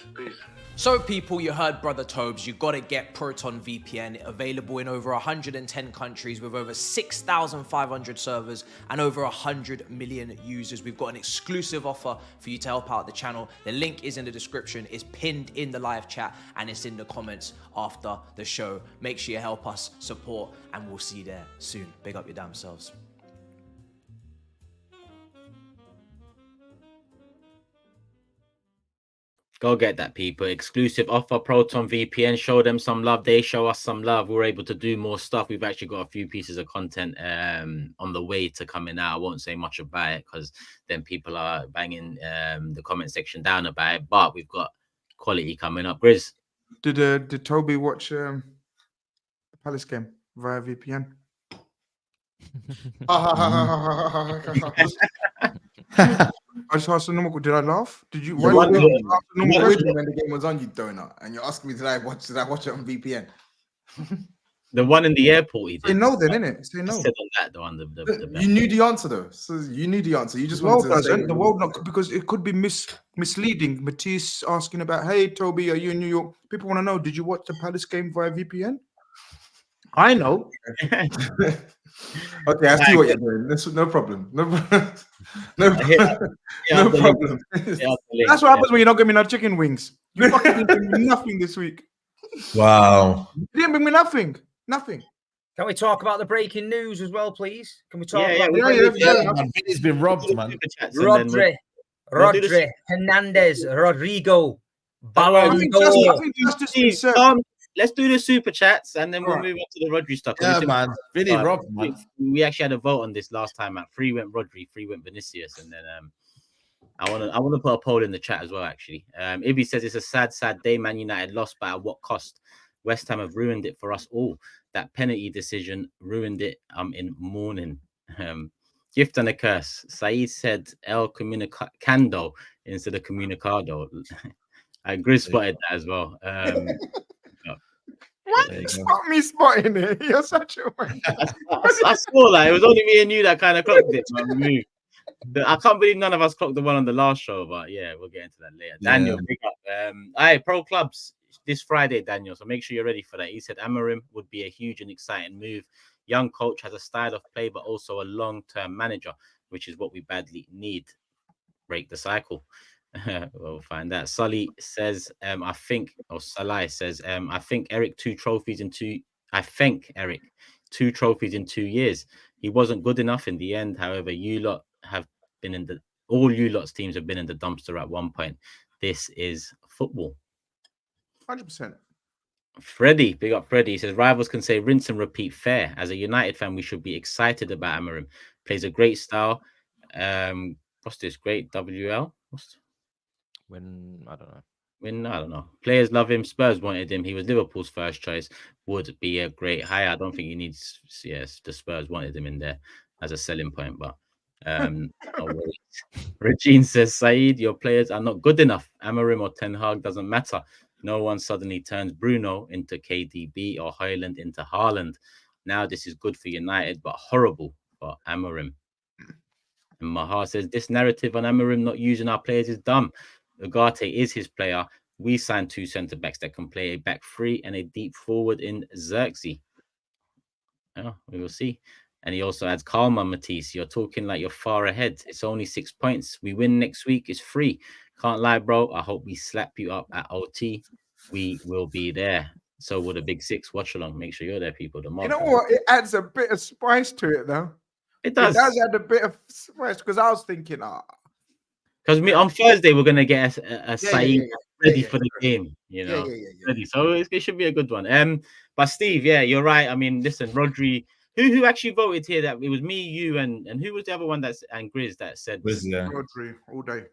So people, you heard brother Tobs, you got to get Proton VPN, available in over 110 countries with over 6,500 servers and over 100 million users. We've got an exclusive offer for you to help out the channel. The link is in the description, it's pinned in the live chat, and it's in the comments after the show. Make sure you help us support, and we'll see you there soon. Big up your damn selves. Go get that, people. Exclusive offer, Proton VPN. Show them some love. They show us some love. We're able to do more stuff. We've actually got a few pieces of content on the way to coming out. I won't say much about it because then people are banging the comment section down about it. But we've got quality coming up. Grizz. Did Toby watch the Palace game via VPN? I just asked the normal. Did I laugh? Did you? Why did you ask the normal question when the game was on, you donut? And you're asking me, did I watch it on VPN? The one in the airport. He did. Say no, then innit? Say no. Said on that, the one. You knew the answer though. So you knew the answer. You just wanted to say the world not, because it could be misleading. Matisse asking about, hey Toby, are you in New York? People want to know. Did you watch the Palace game via VPN? I know. Okay, I see what you're doing. No problem. No problem. No problem. That's what happens when you don't give me no chicken wings. You fucking didn't bring me nothing this week. Wow. You didn't bring me nothing. Nothing. Can we talk about the breaking news as well, please? Can we talk about man. Vinny's been robbed, man. Rodri, Hernandez, Rodrigo, Ballon. Let's do the super chats and then we'll move on to the Rodri stuff. Yeah, man. Vinny robbed, man. We actually had a vote on this last time. 3 went Rodri, 3 went Vinicius, and then I want to put a poll in the chat as well. Actually, Ibby says it's a sad day. Man United lost, but at what cost? West Ham have ruined it for us all. That penalty decision ruined it. I'm in mourning. Gift and a curse. Saeed said El Comunicando instead of Comunicado. Grizz spotted that as well. What? Spot me spotting it. You're such a man. I saw that. It was only me and you that kind of clocked it. Man. I can't believe none of us clocked the one on the last show, but yeah, we'll get into that later. Daniel, pick up. Pro clubs this Friday, Daniel. So make sure you're ready for that. He said Memoriam would be a huge and exciting move. Young coach has a style of play, but also a long-term manager, which is what we badly need. Break the cycle. We'll find that. Salah says, I think Eric 2 trophies in 2. I think Eric 2 trophies in 2 years. He wasn't good enough in the end. However, you lot have been all you lot's teams have been in the dumpster at one point. This is football. 100%. Freddie, big up Freddie. He says rivals can say rinse and repeat fair. As a United fan, we should be excited about Memoriam. Plays a great style. What's this? Great WL? I don't know. Players love him. Spurs wanted him. He was Liverpool's first choice. Would be a great hire. I don't think he needs. Yes, the Spurs wanted him in there as a selling point. But Regine says, Saeed, your players are not good enough. Memoriam or Ten Hag doesn't matter. No one suddenly turns Bruno into KDB or Højlund into Haaland. Now this is good for United, but horrible for Memoriam. And Mahar says this narrative on Memoriam not using our players is dumb. Ugarte is his player. We signed 2 centre-backs that can play a back 3 and a deep forward in Xerxes. Oh, we will see. And he also adds, calma, Matisse. You're talking like you're far ahead. It's only 6 points. We win next week. It's free. Can't lie, bro. I hope we slap you up at OT. We will be there. So would a Big Six watch along. Make sure you're there, people. The You know what? It adds a bit of spice to it, though. It does. It does add a bit of spice because I was thinking, because on Thursday we're gonna get a SAEED ready for the game. You know, ready. So it should be a good one. But Steve, yeah, you're right. I mean, listen, Rodri. Who actually voted here? That it was me, you, and who was the other one and GRIZZ that said Rodri all day.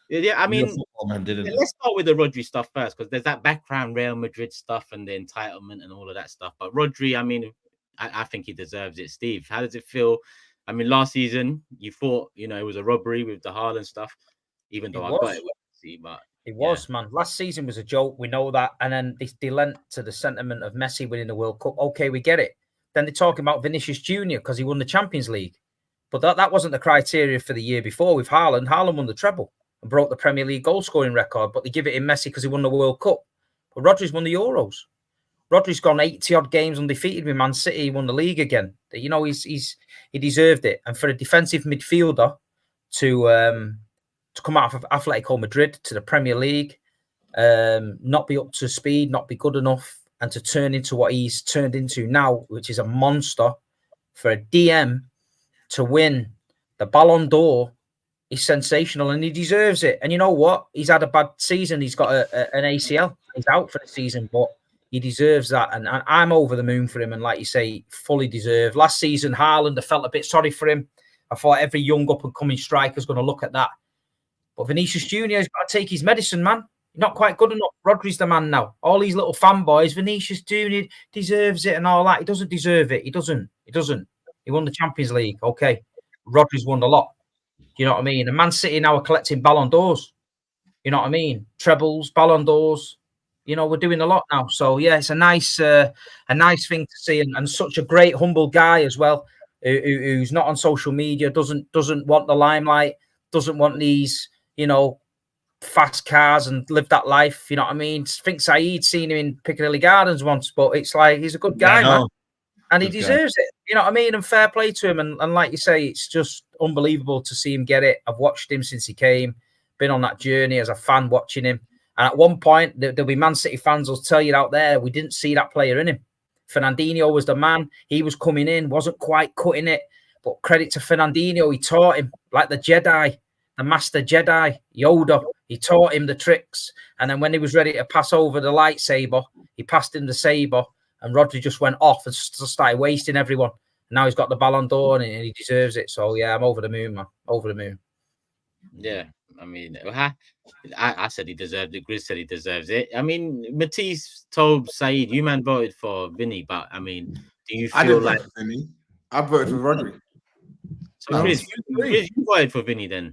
Yeah, I mean, man, let's start with the Rodri stuff first because there's that background Real Madrid stuff and the entitlement and all of that stuff. But Rodri, I mean, I think he deserves it. Steve, how does it feel? I mean, last season you thought, you know, it was a robbery with the Haaland stuff, even though I got it. But it was, man. Last season was a joke. We know that. And then they lent to the sentiment of Messi winning the World Cup. Okay, we get it. Then they're talking about Vinicius Jr. because he won the Champions League. But that wasn't the criteria for the year before with Haaland. Haaland won the treble and broke the Premier League goal-scoring record, but they give it in Messi because he won the World Cup. But Rodri's won the Euros. Rodri's gone 80-odd games undefeated with Man City. He won the league again. You know, he deserved it. And for a defensive midfielder to come out of Atletico Madrid to the Premier League, not be up to speed, not be good enough, and to turn into what he's turned into now, which is a monster, for a DM to win the Ballon d'Or is sensational, and he deserves it. And you know what? He's had a bad season. He's got an ACL. He's out for the season, but he deserves that. And I'm over the moon for him. And like you say, fully deserved. Last season, Haaland, I felt a bit sorry for him. I thought every young up-and-coming striker is going to look at that. But Vinicius Jr. has got to take his medicine, man. Not quite good enough. Rodri's the man now. All these little fanboys, Vinicius Jr. deserves it and all that. He doesn't deserve it. He doesn't. He won the Champions League. Okay. Rodri's won a lot. You know what I mean? And Man City now are collecting Ballon d'Ors. You know what I mean? Trebles, Ballon d'Ors. You know, we're doing a lot now. So yeah, it's a nice thing to see, and such a great, humble guy as well, who's not on social media, doesn't want the limelight, doesn't want these, you know, fast cars and live that life. You know what I mean? I think SAEED seen him in Piccadilly Gardens once, but it's like he's a good guy, man. And he deserves it. You know what I mean? And fair play to him. And like you say, it's just unbelievable to see him get it. I've watched him since he came, been on that journey as a fan watching him. And at one point, there'll be Man City fans will tell you out there, we didn't see that player in him. Fernandinho was the man. He was coming in, wasn't quite cutting it. But credit to Fernandinho, he taught him like the Jedi, the master Jedi, Yoda. He taught him the tricks. And then when he was ready to pass over the lightsaber, he passed him the saber. And Rodri just went off and started wasting everyone. Now he's got the Ballon d'Or and he deserves it. So, yeah, I'm over the moon, man. Over the moon. Yeah, I mean, I said he deserved it. GRIZZ said he deserves it. I mean, Matisse, Tobs, SAEED, you man voted for Vinny, but, I mean, do you feel like... Vinny. I voted for Rodri. So, GRIZZ, you voted for Vinny then?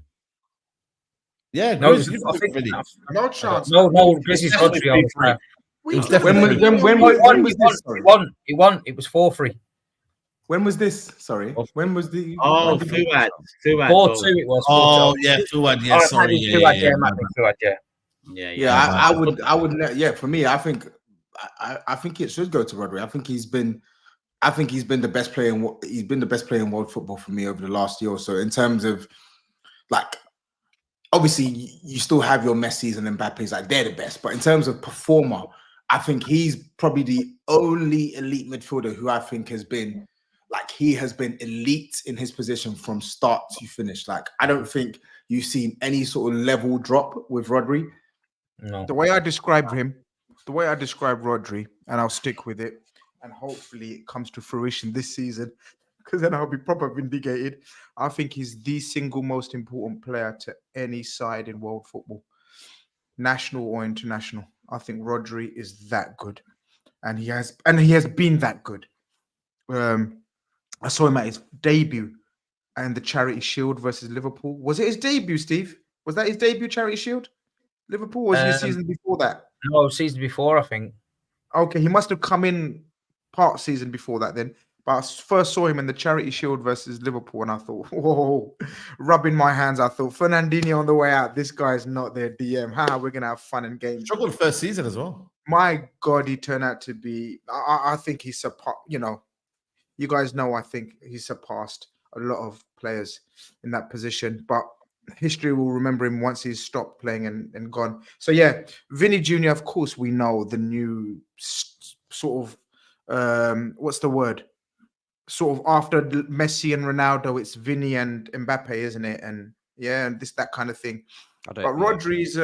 Yeah, no, GRIZZ, you voted for Vinny. No chance. No, GRIZZ is Rodri. When was this? He won. It was 4-3. When was this? Sorry. When was the? Oh, Fuad. 4-2 it was. Oh, yeah, Fuad. Yeah, sorry. Yeah. I would. Yeah, for me, I think it should go to Rodri. I think he's been the best player. He's been the best player in world football for me over the last year or so. In terms of, like, obviously you still have your Messis and Mbappes, like they're the best. But in terms of performer, I think he's probably the only elite midfielder who I think has been, like, he has been elite in his position from start to finish. Like, I don't think you've seen any sort of level drop with Rodri. No. The way I describe Rodri, and I'll stick with it, and hopefully it comes to fruition this season, because then I'll be proper vindicated. I think he's the single most important player to any side in world football, national or international. I think Rodri is that good, and he has been that good. I saw him at his debut and the Charity Shield versus Liverpool. Was it his debut, Steve? Was that his debut, Charity Shield? Liverpool, or was it the season before that? No, season before, I think. Okay, he must have come in part season before that then. But I first saw him in the Charity Shield versus Liverpool, and I thought, whoa, rubbing my hands. I thought, Fernandinho on the way out. This guy's not their DM. We're going to have fun and games. Struggled first season as well. My God, he turned out to be, I think he's surpassed, you know, you guys know, I think he's surpassed a lot of players in that position. But history will remember him once he's stopped playing and gone. So, yeah, Vinny Jr., of course, we know the new sort of what's the word? Sort of after Messi and Ronaldo, it's Vinny and Mbappe, isn't it? And yeah, and that kind of thing. But Rodri's,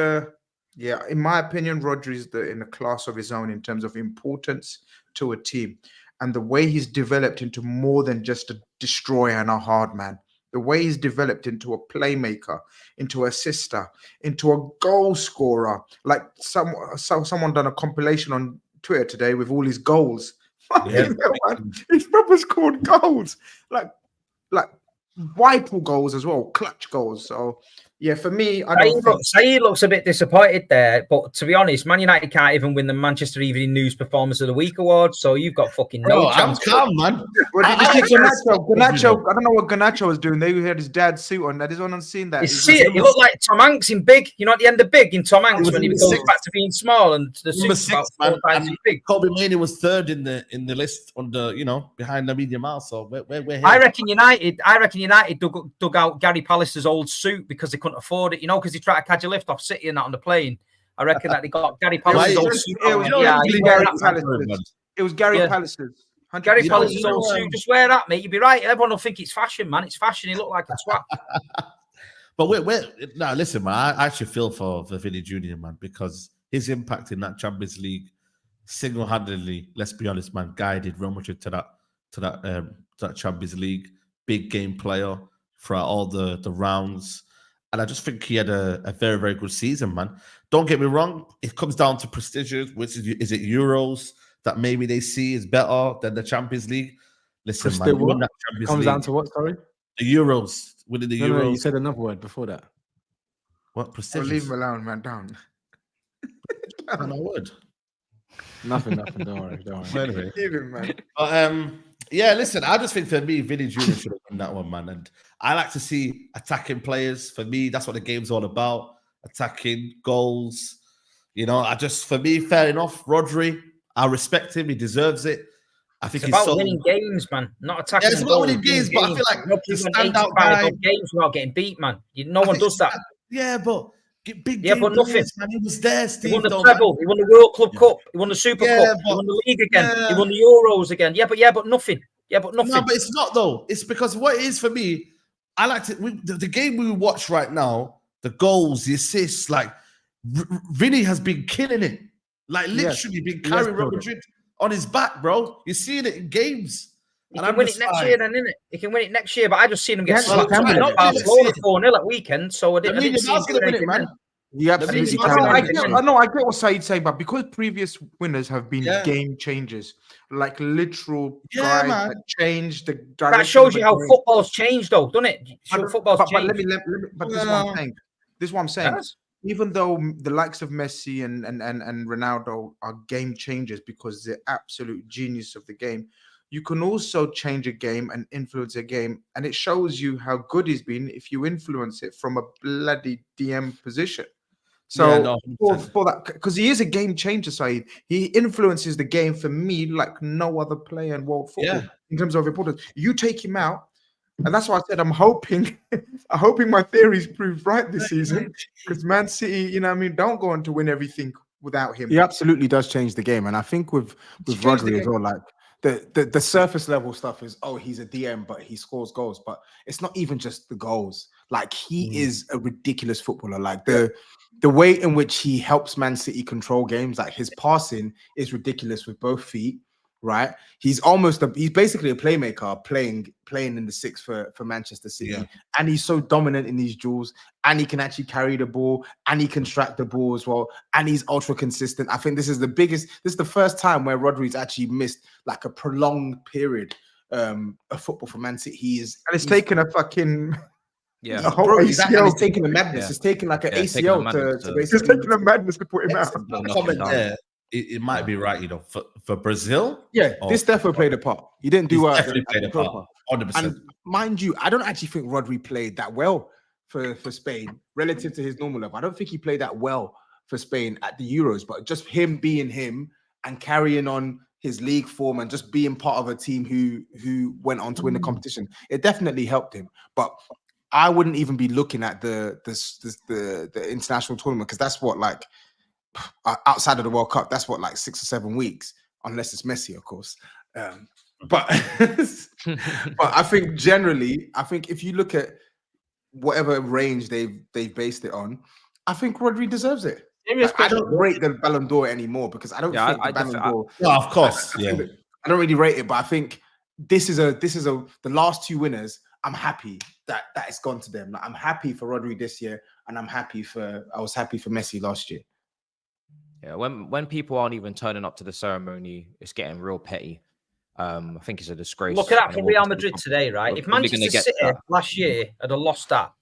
yeah, in my opinion, Rodri's in a class of his own in terms of importance to a team, and the way he's developed into more than just a destroyer and a hard man. The way he's developed into a playmaker, into an assister, into a goal scorer. Like someone done a compilation on Twitter today with all his goals. Yeah. His brother's scored goals, like vital goals as well, clutch goals. So yeah, for me, SAEED looks a bit disappointed there, but to be honest, Man United can't even win the Manchester Evening News Performance of the Week award, so you've got fucking no chance. I'm calm, man. Well, did you see Garnacho? I don't know what Garnacho was doing. They had his dad's suit on. That is one on seen that. He looked like Tom Hanks in Big. You know, at the end of Big in Tom Hanks when he goes back to being small and the suit's about 4 times as big. Kobe Mainoo was third in the list on the behind the media mile. So we're here. I reckon United dug out Gary Pallister's old suit because they couldn't afford it. You know, because he tried to catch a lift off City and that on the plane. I reckon that they got Gary Pallister's old suit. It was Gary Pallister's. Gary Pallister's old suit. Just wear that, mate. You'd be right. Everyone will think it's fashion, man. It's fashion. He looked like a twat. But now listen, man. I actually feel for Vinny Jr., man, because his impact in that Champions League single-handedly, let's be honest, man, guided Real Madrid to that Champions League. Big game player throughout all the rounds. And I just think he had a very, very good season, man. Don't get me wrong. It comes down to prestigious, which is it Euros that maybe they see is better than the Champions League. Listen, man. It comes down to what, sorry? The Euros. Winning the Euros. No, you said another word before that. What? Prestigious? Leave him alone, man. Down. No word. Nothing. Don't worry. Anyway. Leave him, man. But, yeah, listen, I just think for me, Vinny Jr. should have won that one, man. And I like to see attacking players. For me, that's what the game's all about. Attacking, goals. For me, fair enough. Rodri, I respect him. He deserves it. I think it's about winning games, man. Not attacking. Yeah, it's about winning games, but I feel like the standout guy. Games without getting beat, man. No one does that. Yeah, but big but nothing. Man, he was there, Steve. He won the treble. He won the World Club Cup. He won the Super Cup. He won the league again. He won the Euros again. Yeah, but nothing. No, but it's not though. It's because what it is for me, I like to the game we watch right now, the goals, the assists, like Vinny has been killing it. Like literally been carrying Real Madrid on his back, bro. You're seeing it in games. He can win it next year, then, innit? He can win it next year, but I just seen him get slapped. Not Barcelona 4-0 at weekend, so I didn't see him win it, man. Yeah, absolutely. I get what Saeed's saying, but because previous winners have been game changers, like literal guys that changed the direction. That shows you how football's changed, though, doesn't it? Football's changed. But this is what I'm saying. This is what I'm saying. Even though the likes of Messi and Ronaldo are game changers because they're absolute genius of the game, you can also change a game and influence a game, and it shows you how good he's been if you influence it from a bloody DM position. So for that, because he is a game changer, Saeed. He influences the game for me like no other player in world football in terms of importance. You take him out, and that's why I said I'm hoping my theories prove right this season. Because Man City, don't go on to win everything without him. He absolutely does change the game, and I think with Rodri as well, like. The surface level stuff is, he's a DM, but he scores goals. But it's not even just the goals. Like, he is a ridiculous footballer. Like, the way in which he helps Man City control games, like his passing is ridiculous with both feet, right? He's basically a playmaker playing in the six for Manchester City. Yeah. And he's so dominant in these duels, and he can actually carry the ball, and he can track the ball as well, and he's ultra consistent. I think this is the first time where Rodri's actually missed like a prolonged period of football for Man City. And it's taken a fucking a whole ACL. It's taken a madness. It's taken like an ACL to basically. It's taken a madness to put him out. It might be right, for Brazil. Yeah, this definitely played a part. He didn't do definitely played a part. 100%. And mind you, I don't actually think Rodri played that well for Spain relative to his normal level. I don't think he played that well for Spain at the Euros, but just him being him and carrying on his league form and just being part of a team who went on to win the competition, it definitely helped him. But I wouldn't even be looking at the international tournament, because that's what, like, outside of the World Cup, that's what, like 6 or 7 weeks. unless it's Messi, of course. But but I think generally, I think if you look at whatever range they've based it on, I think Rodri deserves it. I don't rate the Ballon d'Or anymore because I don't think the Ballon d'Or. No, of course, I don't really rate it, but I think this is the last two winners. I'm happy that it's gone to them. Like, I'm happy for Rodri this year, and I was happy for Messi last year. Yeah, when people aren't even turning up to the ceremony, it's getting real petty. I think it's a disgrace. Look at that for Real Madrid today, right? If Manchester City last year had lost that,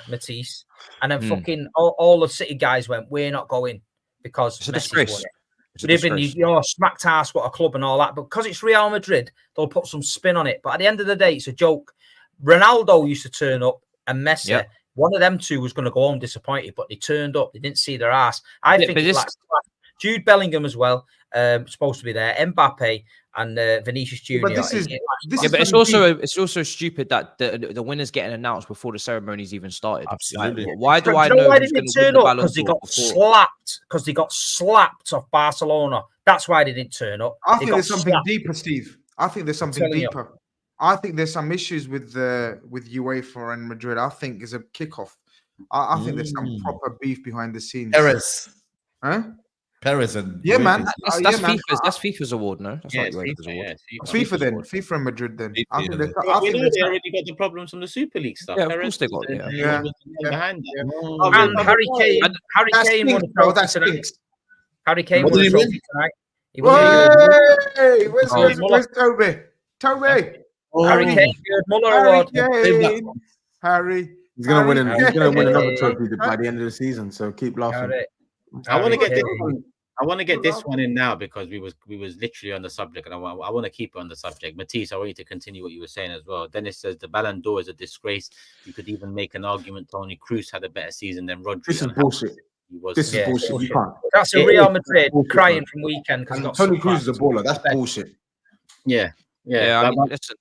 Matisse, and then fucking all the City guys went, we're not going because it's a Messi's disgrace. won it. They've been, smacked ass, what a club and all that. But because it's Real Madrid, they'll put some spin on it. But at the end of the day, it's a joke. Ronaldo used to turn up, and Messi, one of them two was going to go home disappointed, but they turned up. They didn't see their ass. I think like Jude Bellingham as well, supposed to be there. Mbappe and Vinicius Junior. But but it's also stupid that the winners getting announced before the ceremonies even started. Absolutely. Like, why do I know know why they didn't turn up? Because they got slapped. Because they got slapped off Barcelona. That's why they didn't turn up. I think there's something deeper, Steve. I think there's something deeper. I think there's some issues with UEFA and Madrid. I think is a kickoff. I think there's some proper beef behind the scenes. Perez. Huh? Perez and man. That's FIFA's award, no? That's not UEFA's award. FIFA then. FIFA and Madrid then. I think they already got the problems from the Super League stuff. Yeah, of course they got it. And Harry Kane won the trophy tonight. Harry Kane won the trophy tonight. Hey, where's Toby? Harry Kane, Muller Award. Harry. He's gonna win another trophy by the end of the season. So keep laughing. I want to get this one. I want to get this one in now because we was literally on the subject, and I want to keep it on the subject. Matisse, I want you to continue what you were saying as well. Dennis says the Ballon d'Or is a disgrace. You could even make an argument Toni Kroos had a better season than Rodri. This is bullshit. This is bullshit. You can't. That's a Real Madrid crying from weekend because Toni Kroos is a baller. That's bullshit. Yeah. I mean, listen.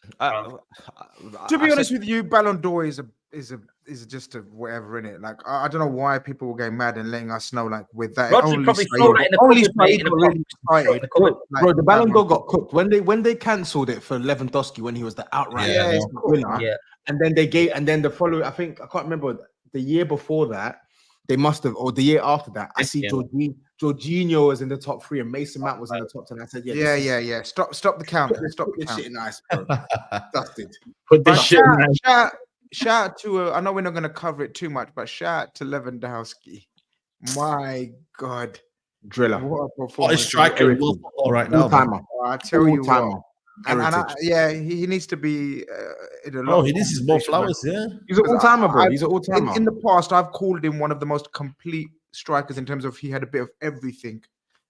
To be honest with you, Ballon d'Or is just a whatever in it. Like I don't know why people were getting mad and letting us know like with that. Rodri probably thrown it in the cupboard. Bro, the Ballon d'Or got cooked when they cancelled it for Lewandowski when he was the outright winner. Yeah. And then the following, I can't remember the year before that. They must have, or the year after that. I see Jorginho was in the top 3 and Mason Mount was in the top 10. I said, yeah. Stop the count. Stop the count. Shit nice, bro. Dusted. Put this shit. Shout out to I know we're not going to cover it too much, but shout out to Lewandowski. My God, driller. What a striker all right now. I tell you what. He needs to be. He needs his more flowers. Yeah, he's an all-timer, bro. He's an all-timer. In the past, I've called him one of the most complete strikers in terms of he had a bit of everything.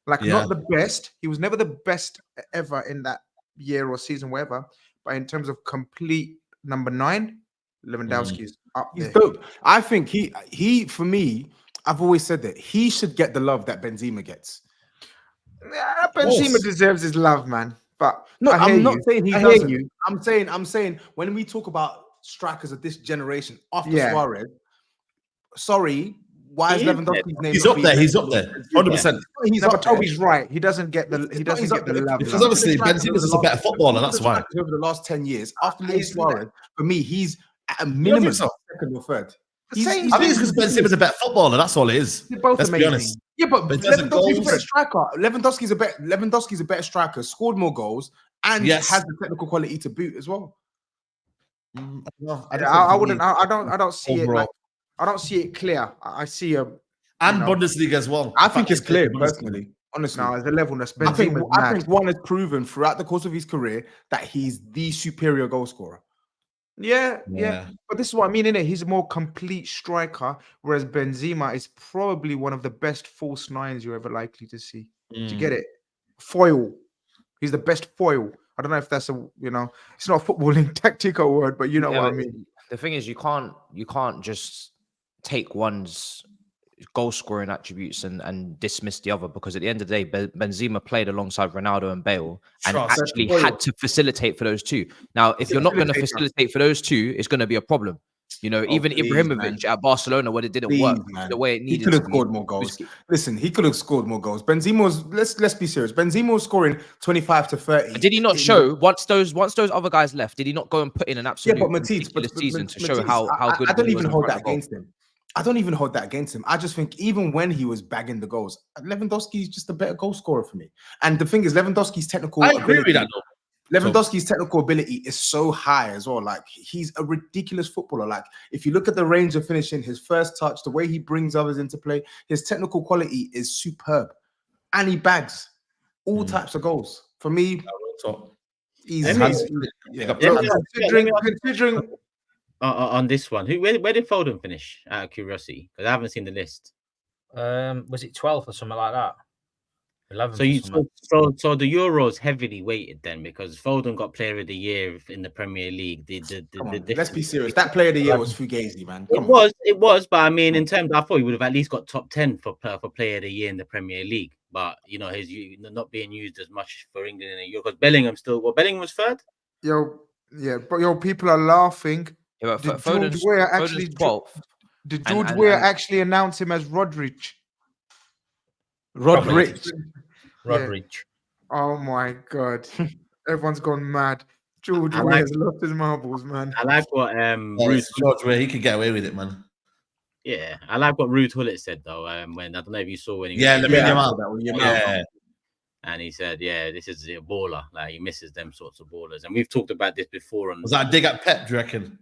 Like not the best. He was never the best ever in that year or season, whatever. But in terms of complete number 9, Lewandowski is up there. He's dope. I think he for me, I've always said that he should get the love that Benzema gets. Benzema deserves his love, man. But no, I'm not saying he doesn't. I'm saying when we talk about strikers of this generation after Suarez, why is Lewandowski's name? He's up there. He's up there. 100%. Toby's right. He doesn't get the love. Because obviously Benzema's just a better footballer. That's why. Over the last 10 years, after Luis Suarez, for me, he's at a minimum second or third. I think it's because Benzema's a better footballer. That's all it is. Let's be honest. Yeah, but Lewandowski's a better striker. Lewandowski's a better striker. Scored more goals and has the technical quality to boot as well. I don't see it. Like, I don't see it clear. I see Bundesliga as well. I think it's clear personally. Honestly, no, the levelness. I think one has proven throughout the course of his career that he's the superior goal scorer. Yeah. But this is what I mean, innit? He's a more complete striker, whereas Benzema is probably one of the best false nines you're ever likely to see. Do you get it? Foil. He's the best foil. I don't know if that's it's not a footballing tactical word, but you know what I mean. The thing is, you can't just take one's goal scoring attributes and dismiss the other, because at the end of the day, Benzema played alongside Ronaldo and Bale and actually had to facilitate for those two. Now, if you're not going to facilitate for those two, it's going to be a problem. You know, Oh, even please, Ibrahimovic man. at Barcelona, where it didn't Please, work man. the way it He needed could to have be. scored more goals. Listen, he could have scored more goals. Benzema's let's be serious. Benzema was scoring 25 to 30. Did he not show once those other guys left? Did he not go and put in an absolute Matisse, ridiculous season to show Matisse, how good I don't he even was hold in that front of goal? against him. I don't even hold that against him. I just think even when he was bagging the goals, Lewandowski is just a better goal scorer for me. And the thing is, Lewandowski's technical I agree ability, with that, though. Lewandowski's technical ability is so high as well. Like, he's a ridiculous footballer. Like, if you look at the range of finishing, his first touch, the way he brings others into play, his technical quality is superb. And he bags all types of goals. For me, considering on this one, where did Foden finish? Out of curiosity, because I haven't seen the list. Was it 12th or something like that? 11th. So the Euros heavily weighted then, because Foden got Player of the Year in the Premier League. Let's be serious. That Player of the Year was Fugazi, man. It was, but I mean, in terms, I thought he would have at least got top 10 for Player of the Year in the Premier League. But you know, he's not being used as much for England in the Euro, because Bellingham Bellingham was third. But people are laughing. Yeah, did George Weah actually 12th. Did George Weah actually announce him as Rodrich? Rodrich. Oh my God. Everyone's gone mad. George Weah has lost his marbles, man. I like what George Weah, he could get away with it, man. Yeah, I like what Ruud Gullit said though. When I don't know if you saw when he and he said, "Yeah, this is a baller. Like, he misses them sorts of ballers." And we've talked about this before. Was that a dig at Pep? Do you reckon?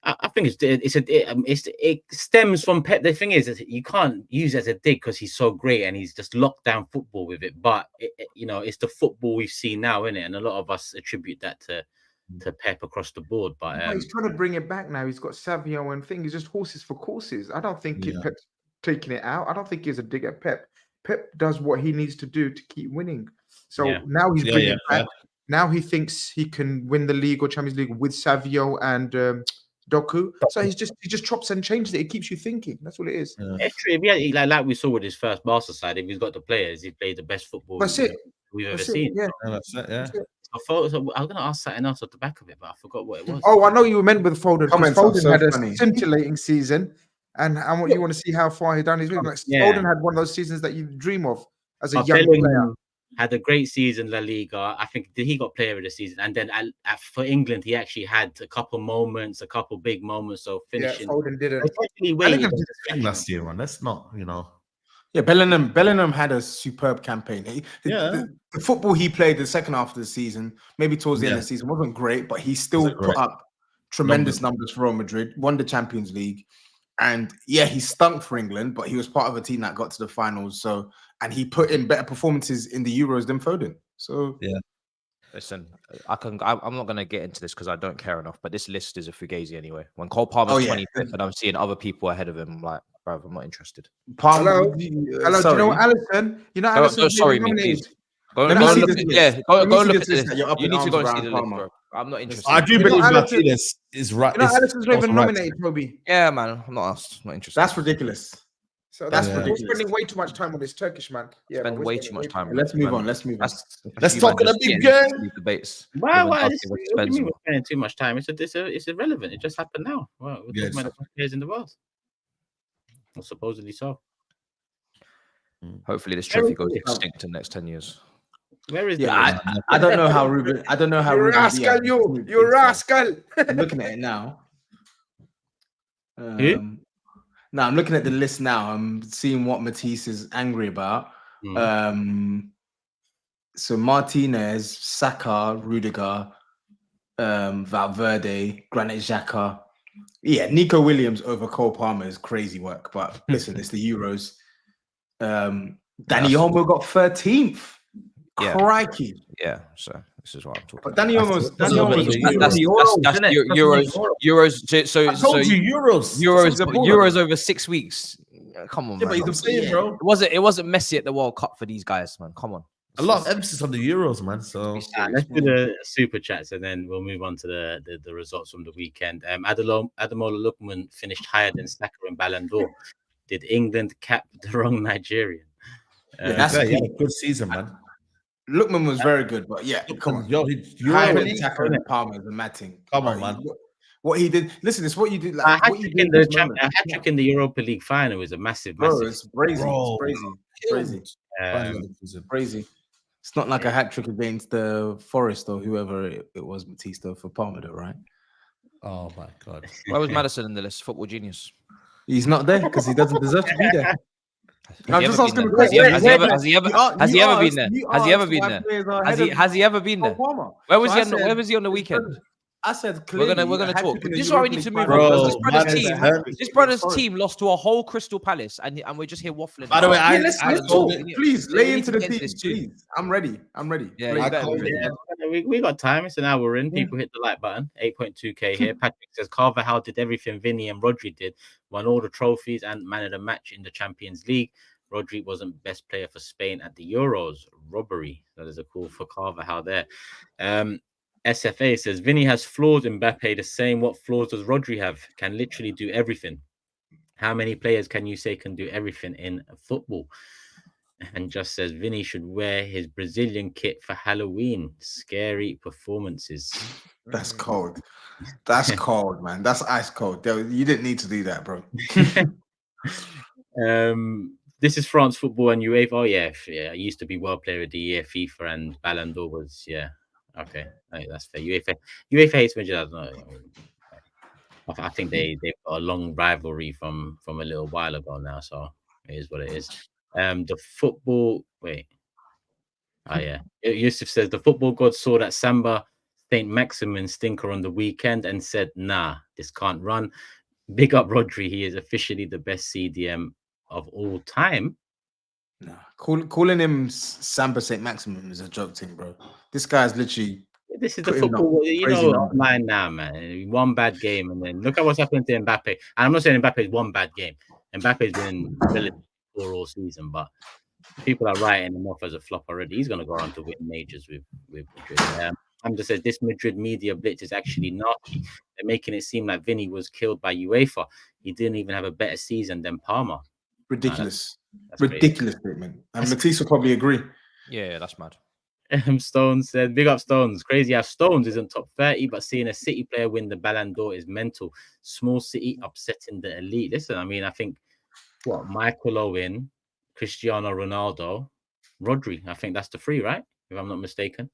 I think it stems from Pep. The thing is you can't use it as a dig because he's so great and he's just locked down football with it. But you know, it's the football we've seen now, isn't it? And a lot of us attribute that to Pep across the board. But he's trying to bring it back now. He's got Savio and thing. He's just horses for courses. I don't think Pep's taking it out. I don't think he's a dig at Pep. Pep does what he needs to do to keep winning. So now he's bringing it back. Now he thinks he can win the league or Champions League with Savio and Doku. So he just chops and changes it. It keeps you thinking. That's what it is. It's true. Like we saw with his first Barca side, if he's got the players, he played the best football we've ever seen. Yeah, that's it. Yeah. So I was going to ask something else at the back of it, but I forgot what it was. Oh, I know you meant with Foden. Foden had funny. a scintillating season, and what you want to see how far he down his league. Like, Foden had one of those seasons that you dream of as a young player. Had a great season, La Liga. I think he got Player of the Season, and then for England, he actually had a couple big moments. So finishing, Foden didn't. Bellingham did the thing last year, man. That's not, you know. Yeah, Bellingham had a superb campaign. The football he played the second half of the season, maybe towards the end of the season, wasn't great, but he still put up tremendous numbers for Real Madrid, won the Champions League. And he stunk for England, but he was part of a team that got to the finals. So, and he put in better performances in the Euros than Foden. So, listen, I'm not going to get into this because I don't care enough, but this list is a fugazi anyway. When Cole Palmer's 25th and I'm seeing other people ahead of him, I'm like, bro, I'm not interested. Hello. Do you know Alisson? You know Alisson? Sorry, me, please. Go and look at this. You need to go and see the list, bro. I'm not interested. I do believe Martinez is right. You know, Alisson's not even nominated, Toby. Yeah, man. I'm not asked. Not interested. That's ridiculous. So that's ridiculous. We're spending way too much time on this Turkish man. Yeah, spend way too much time. Let's move on. Let's talk a big game. Debates. Why? We're spending too much time. It's irrelevant. It just happened now. Well, we're talking about the best players in the world. Well, supposedly so. Hopefully, this trophy goes extinct in the next 10 years. Where is I don't know how Ruben. I don't know how You're rascal. You're rascal. I'm looking at it now. No, I'm looking at the list now. I'm seeing what Matisse is angry about. So Martinez, Saka, Rudiger, Valverde, Granit Xhaka. Yeah, Nico Williams over Cole Palmer is crazy work. But listen, it's the Euros. Danny Olmo got 13th. Crikey. Yeah, so this is what I'm talking about. But Danny Olmo's that's Euros. So I told you Euros over 6 weeks. Come on, man. But he's saying, bro. It wasn't Messi at the World Cup for these guys, man. Come on. A lot of emphasis on the Euros, man. So let's do the super chats and then we'll move on to the results from the weekend. Ademola Lookman finished higher than Saka and Ballon d'Or. Did England cap the wrong Nigerian? That's a good season, man. Lookman was very good, but come on. Yo, higher than Saka and Palmer is a mad thing. Come on, man. What he did. Listen, it's what you did. A Like hat what you trick do in in the this champ, moment. a hat trick in the Europa League final is a massive, Bro, massive. it's crazy. Bro, It's crazy. It's crazy. Crazy. It's not like a hat trick against the Forest or whoever it was, Batista for Palmer, though, right? Oh my God. Where was Madison in the list? Football genius. He's not there because he doesn't deserve to be there. I'm just asking a Has he question. ever been there? Has he ever been there? Has he ever been there? Where was he on? Where was he on the weekend? I said clearly. We're gonna talk. But This is why we need to move on. This brother's team lost to a whole Crystal Palace, and we're just here waffling. By the way, let's talk. Please lay into the team. Please, I'm ready. Yeah, we got time. It's an hour in. People hit the like button. 8.2k here. Patrick says Carvajal did everything Vinny and Rodri did. Won all the trophies and man of the match in the Champions League. Rodri wasn't best player for Spain at the Euros. Robbery. That is a call for Carvajal there. SFA says Vinny has flaws. Mbappe the same. What flaws does Rodri have? Can literally do everything. How many players can you say can do everything in football? And just says Vinny should wear his Brazilian kit for Halloween. Scary performances. That's cold. That's cold, man. That's ice cold. You didn't need to do that, bro. This is France football and UEFA. Oh yeah. I used to be World Player of the Year. FIFA and Ballon d'Or was Okay, that's fair. UEFA hates Madrid. I don't know. I think they've got a long rivalry from a little while ago now, so it is what it is. The football. Wait. Oh yeah. Yusuf says the football god saw that Samba Saint Maximin stinker on the weekend and said, "Nah, this can't run." Big up Rodri. He is officially the best CDM of all time. No, calling him Samba Saint Maximum is a joke thing, bro. This guy's literally. This is the football, online now, man. One bad game, and then look at what's happening to Mbappe. And I'm not saying Mbappe's one bad game. Mbappe's been relatively poor all season, but people are writing him off as a flop already. He's going to go on to win majors with Madrid. I'm just saying this Madrid media blitz is actually nasty. They're making it seem like Vinny was killed by UEFA. He didn't even have a better season than Palmer. Ridiculous. That's ridiculous statement. And Matisse will probably agree. Yeah, that's mad. Stones said, big up Stones. Crazy how Stones isn't top 30, but seeing a City player win the Ballon d'Or is mental. Small City upsetting the elite. Listen, I mean, I think Michael Owen, Cristiano Ronaldo, Rodri. I think that's the three, right? If I'm not mistaken.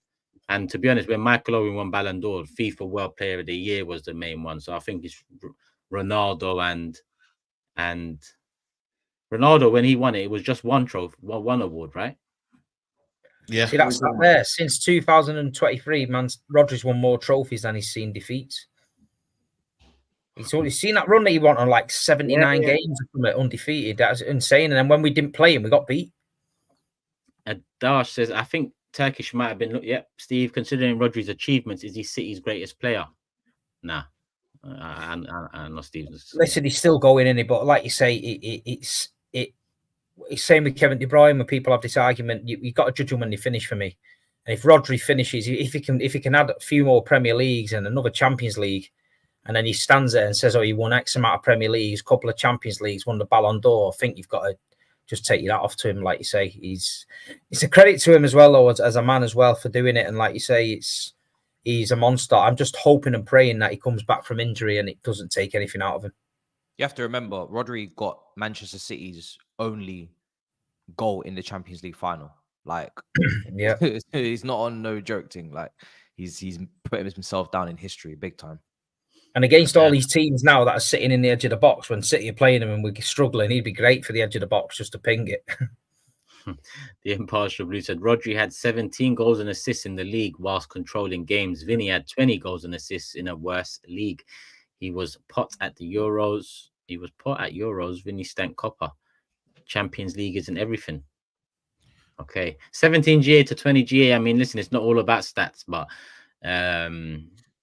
And to be honest, when Michael Owen won Ballon d'Or, FIFA World Player of the Year was the main one. So I think it's Ronaldo and Ronaldo, when he won it, it was just one trophy, one award, right? Yeah. See, that's not there. Since 2023, man, Rodri's won more trophies than he's seen defeats. He's only seen that run that he won on like 79 games from it undefeated. That's insane. And then when we didn't play him, we got beat. Dash says, I think Turkish might have been. Yep, Steve, considering Rodri's achievements, is he City's greatest player? Nah. I'm not Steve's. Listen, he's still going in it, but like you say, it's same with Kevin De Bruyne. When people have this argument, you've got to judge him when they finish. For me, and if Rodri finishes, if he can add a few more Premier Leagues and another Champions League, and then he stands there and says, "Oh, he won X amount of Premier Leagues, couple of Champions Leagues, won the Ballon d'Or," I think you've got to just take that off to him. Like you say, it's a credit to him as well, though, as a man as well for doing it. And like you say, he's a monster. I'm just hoping and praying that he comes back from injury and it doesn't take anything out of him. You have to remember, Rodri got Manchester City's only goal in the Champions League final. Like, yeah, he's not on no joke thing. Like, he's putting himself down in history big time. And against all these teams now that are sitting in the edge of the box, when City are playing him and we're struggling, he'd be great for the edge of the box just to ping it. The Impartial Blue said Rodri had 17 goals and assists in the league whilst controlling games. Vinny had 20 goals and assists in a worse league. He was pot at the Euros. Vinny stank copper. Champions League isn't everything. Okay. 17 GA to 20 GA. I mean, listen, it's not all about stats, but I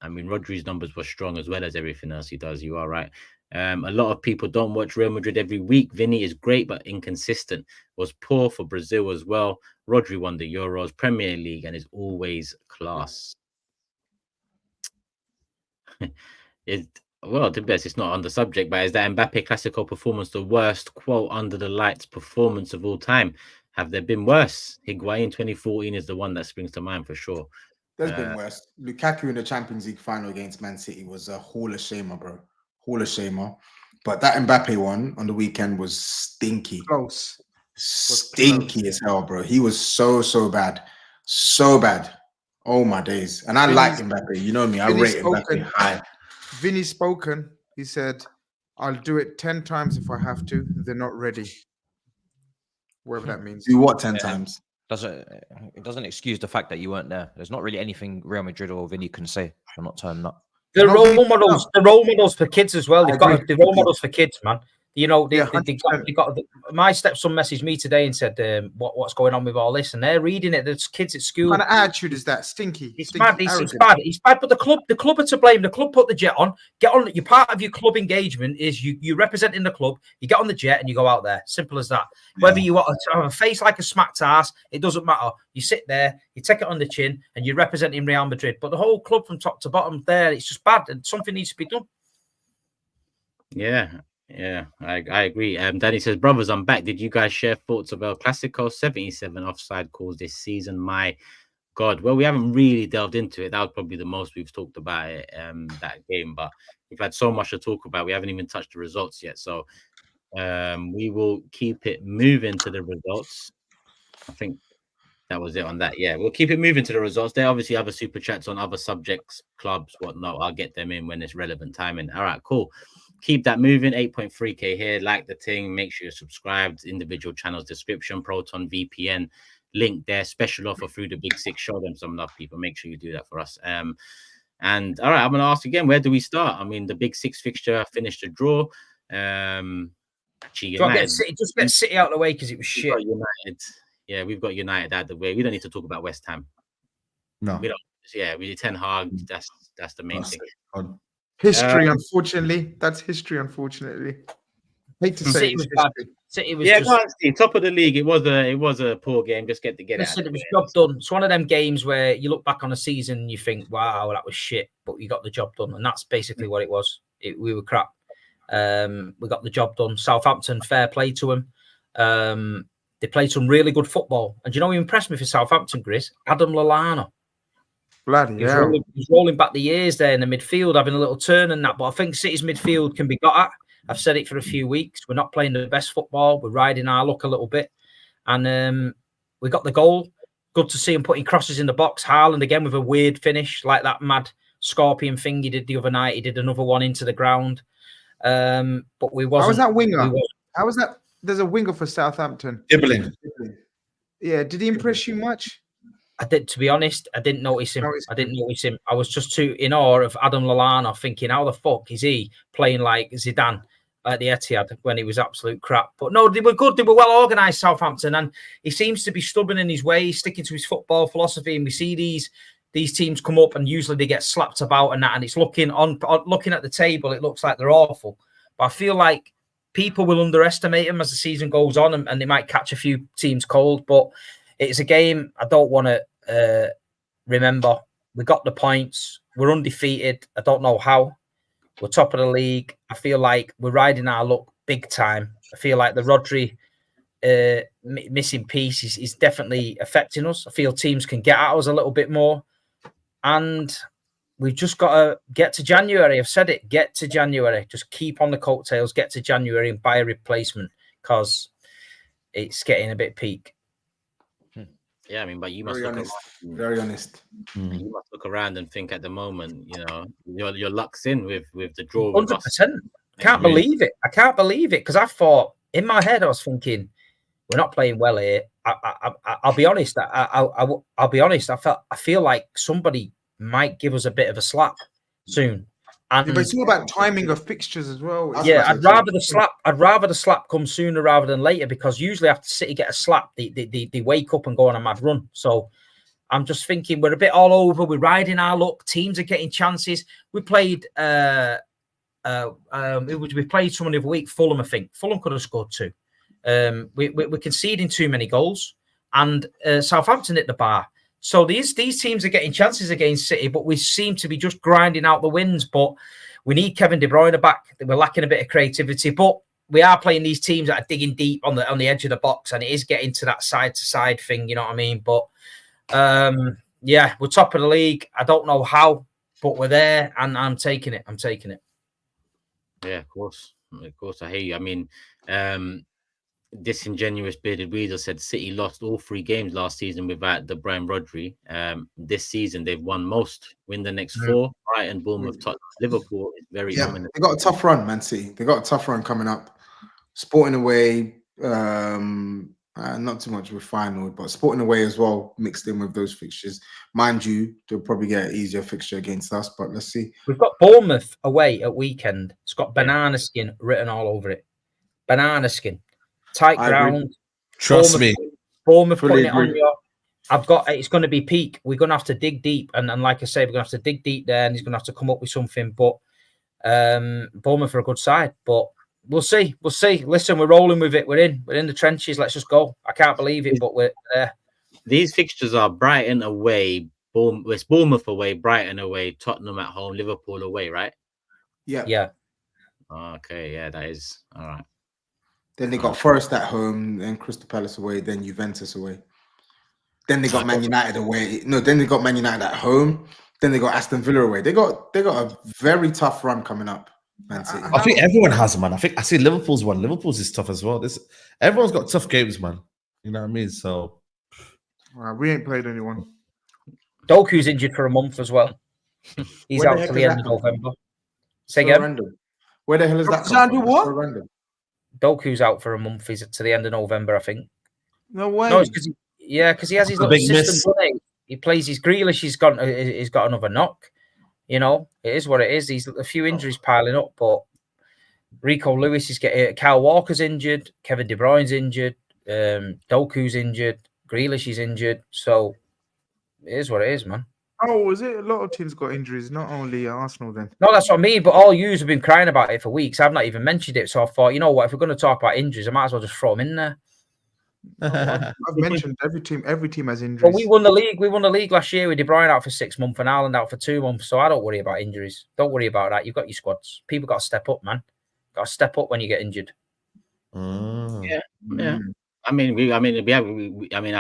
mean, Rodri's numbers were strong as well as everything else he does. You are right. A lot of people don't watch Real Madrid every week. Vinny is great, but inconsistent. Was poor for Brazil as well. Rodri won the Euros, Premier League, and is always class. Well, the best, it's not on the subject, but is that Mbappe Classico performance the worst, quote, under the lights performance of all time? Have there been worse? Higuain 2014 is the one that springs to mind for sure. There's been worse. Lukaku in the Champions League final against Man City was a Hall of Shamer, bro. Hall of Shamer. But that Mbappe one on the weekend was stinky. Close. Stinky as hell, bro. He was so bad. So bad. Oh my days. And I like Mbappe. You know me. I rate Mbappe high. Vinny spoken. He said, I'll do it 10 times if I have to. They're not ready. Whatever that means. Do what 10 times? It doesn't excuse the fact that you weren't there. There's not really anything Real Madrid or Vinny can say for not turning up. The role models for kids as well. They've got the role models for kids, man. You know, they got my stepson messaged me today and said, what's going on with all this? And they're reading it. There's kids at school. What kind of attitude is that? Stinky. It's bad. It's bad. It's bad. But the club are to blame. The club put the jet on. Get on. You're part of your club engagement is you representing the club. You get on the jet and you go out there. Simple as that. Whether you want to have a face like a smacked ass, it doesn't matter. You sit there, you take it on the chin, and you're representing Real Madrid. But the whole club from top to bottom there, it's just bad, and something needs to be done. Yeah, I agree. Danny says, brothers, I'm back. Did you guys share thoughts of El Clasico? 77 offside calls this season. My God. Well, we haven't really delved into it. That was probably the most we've talked about it, that game. But we've had so much to talk about. We haven't even touched the results yet. So we will keep it moving to the results. I think that was it on that. Yeah, we'll keep it moving to the results. They obviously have a super chats on other subjects, clubs, whatnot. I'll get them in when it's relevant timing. All right, cool. Keep that moving. 8.3k here. Like the thing. Make sure you're subscribed. Individual channels description. Proton VPN link there. Special offer through the Big Six. Show them some love, people. Make sure you do that for us. And all right, I'm gonna ask again. Where do we start? I mean, the Big Six fixture finished a draw. Just get City out of the way because it was shit. United. Yeah, we've got United out of the way. We don't need to talk about West Ham. No. We don't. Yeah, we did Ten Hag. That's the main thing. History, unfortunately. That's history, unfortunately. Hate to say City was top of the league. It was a poor game. Just get it out. It was job done. It's one of them games where you look back on a season and you think, wow, that was shit, but you got the job done. And that's basically what it was. We were crap. We got the job done. Southampton, fair play to them. They played some really good football. And you know who impressed me for Southampton, Grizz? Adam Lallana. Bloody hell. He's rolling back the years there in the midfield, having a little turn and that. But I think City's midfield can be got at. I've said it for a few weeks. We're not playing the best football. We're riding our luck a little bit. And we got the goal. Good to see him putting crosses in the box. Haaland again with a weird finish, like that mad scorpion thing he did the other night. He did another one into the ground. But we wasn't. How was that winger? How was that? There's a winger for Southampton. Dribbling. Yeah. Did he impress you much? To be honest, I didn't notice him. I was just too in awe of Adam Lallana, thinking, how the fuck is he playing like Zidane at the Etihad when he was absolute crap? But no, they were good. They were well organised, Southampton, and he seems to be stubborn in his ways, sticking to his football philosophy. And we see these teams come up, and usually they get slapped about and that. And it's looking at the table, it looks like they're awful. But I feel like people will underestimate them as the season goes on, and they might catch a few teams cold. But it's a game I don't want to remember. We got the points. We're undefeated. I don't know how. We're top of the league. I feel like we're riding our luck big time. I feel like the Rodri missing piece is definitely affecting us. I feel teams can get at us a little bit more. And we've just got to get to January. I've said it. Get to January. Just keep on the coattails. Get to January and buy a replacement because it's getting a bit peak. Yeah, I mean, but you must very honest. You must look around and think at the moment, you know, your luck's in with the draw. 100%. Can't believe it. I can't believe it because I thought in my head I was thinking we're not playing well here. I'll be honest. I'll be honest. I feel like somebody might give us a bit of a slap soon. And but it's all about timing of fixtures as well. Yeah, I'd rather the slap come sooner rather than later because usually after City get a slap, they wake up and go on a mad run. So I'm just thinking we're a bit all over. We're riding our luck. Teams are getting chances. We played we played someone the other week. Fulham, I think. Fulham could have scored 2. We're conceding too many goals, and Southampton hit the bar. So these teams are getting chances against City, but we seem to be just grinding out the wins. But we need Kevin De Bruyne back. We're lacking a bit of creativity, but we are playing these teams that are digging deep on the edge of the box, and it is getting to that side-to-side thing. You know what I mean? But yeah, we're top of the league. I don't know how, but we're there, and I'm taking it. I'm taking it. Yeah, of course. I hear you. I mean, disingenuous bearded weasel said City lost all 3 games last season without De Bruyne, Rodri. This season they've won most. Win the next 4. Brighton, Bournemouth, Tottenham, Liverpool is very ominous. They got a tough run, Man City. They got a tough run coming up. Sporting away, not too much with final, but Sporting away as well, mixed in with those fixtures. Mind you, they'll probably get an easier fixture against us, but let's see. We've got Bournemouth away at weekend. It's got banana skin written all over it. Banana skin. Tight ground. Trust me. Bournemouth putting it on you. It's going to be peak. We're going to have to dig deep. And like I say, we're going to have to dig deep there, and he's going to have to come up with something. But Bournemouth are a good side. But we'll see. We'll see. Listen, we're rolling with it. We're in the trenches. Let's just go. I can't believe it, but we're there. These fixtures are Brighton away, Bournemouth away, Brighton away, Tottenham at home, Liverpool away, right? Yeah. Yeah. Okay, yeah, that is all right. Then they got Forest at home, then Crystal Palace away, then Juventus away. Then they got Man United away. No, then they got Man United at home. Then they got Aston Villa away. They got a very tough run coming up. Man City. I think everyone has, man. I see Liverpool's one. Liverpool's is tough as well. Everyone's got tough games, man. You know what I mean? So we ain't played anyone. Doku's injured for a month as well. He's out till the end of November. Say again. Random. Where the hell is that? Doku's out for a month. He's to the end of November, I think. No way. No, it's because he has his little system. He plays his Grealish. He's got another knock. You know, it is what it is. He's a few injuries piling up, but Rico Lewis is getting. Kyle Walker's injured. Kevin De Bruyne's injured. Doku's injured. Grealish is injured. So it is what it is, man. Oh, is it? A lot of teams got injuries, not only Arsenal then. No, that's what I mean. But all yous have been crying about it for weeks. I've not even mentioned it. So I thought, you know what? If we're going to talk about injuries, I might as well just throw them in there. I've mentioned every team has injuries. But we won the league. We won the league last year with De Bruyne out for 6 months and Haaland out for 2 months. So I don't worry about injuries. Don't worry about that. You've got your squads. People got to step up, man. Got to step up when you get injured. Yeah. I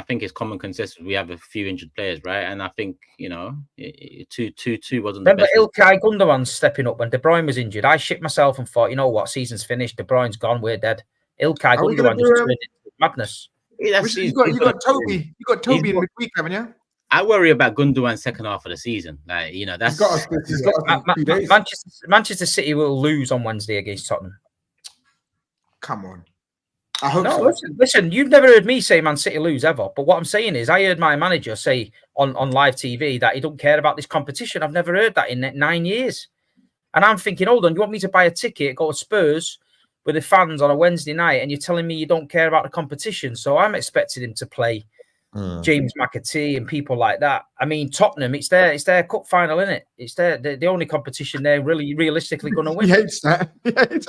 think it's common consensus. We have a few injured players, right? And I think 2-2 wasn't. Remember, the best. Ilkay Gundogan's stepping up when De Bruyne was injured. I shit myself and thought, you know what? Season's finished. De Bruyne's gone. We're dead. Ilkay Gundogan just turned into madness. You got Toby. You got Toby in midweek, haven't you? I worry about Gundogan's second half of the season. Like, that's Manchester City will lose on Wednesday against Tottenham. Come on. I hope so. Listen, you've never heard me say Man City lose ever. But what I'm saying is I heard my manager say on live TV that he don't care about this competition. I've never heard that in 9 years. And I'm thinking, hold on, you want me to buy a ticket, go to Spurs with the fans on a Wednesday night, and you're telling me you don't care about the competition? So I'm expecting him to play James McAtee and people like that. I mean, Tottenham, it's their cup final, isn't it? It's the only competition they're really realistically going to win. He hates that. It's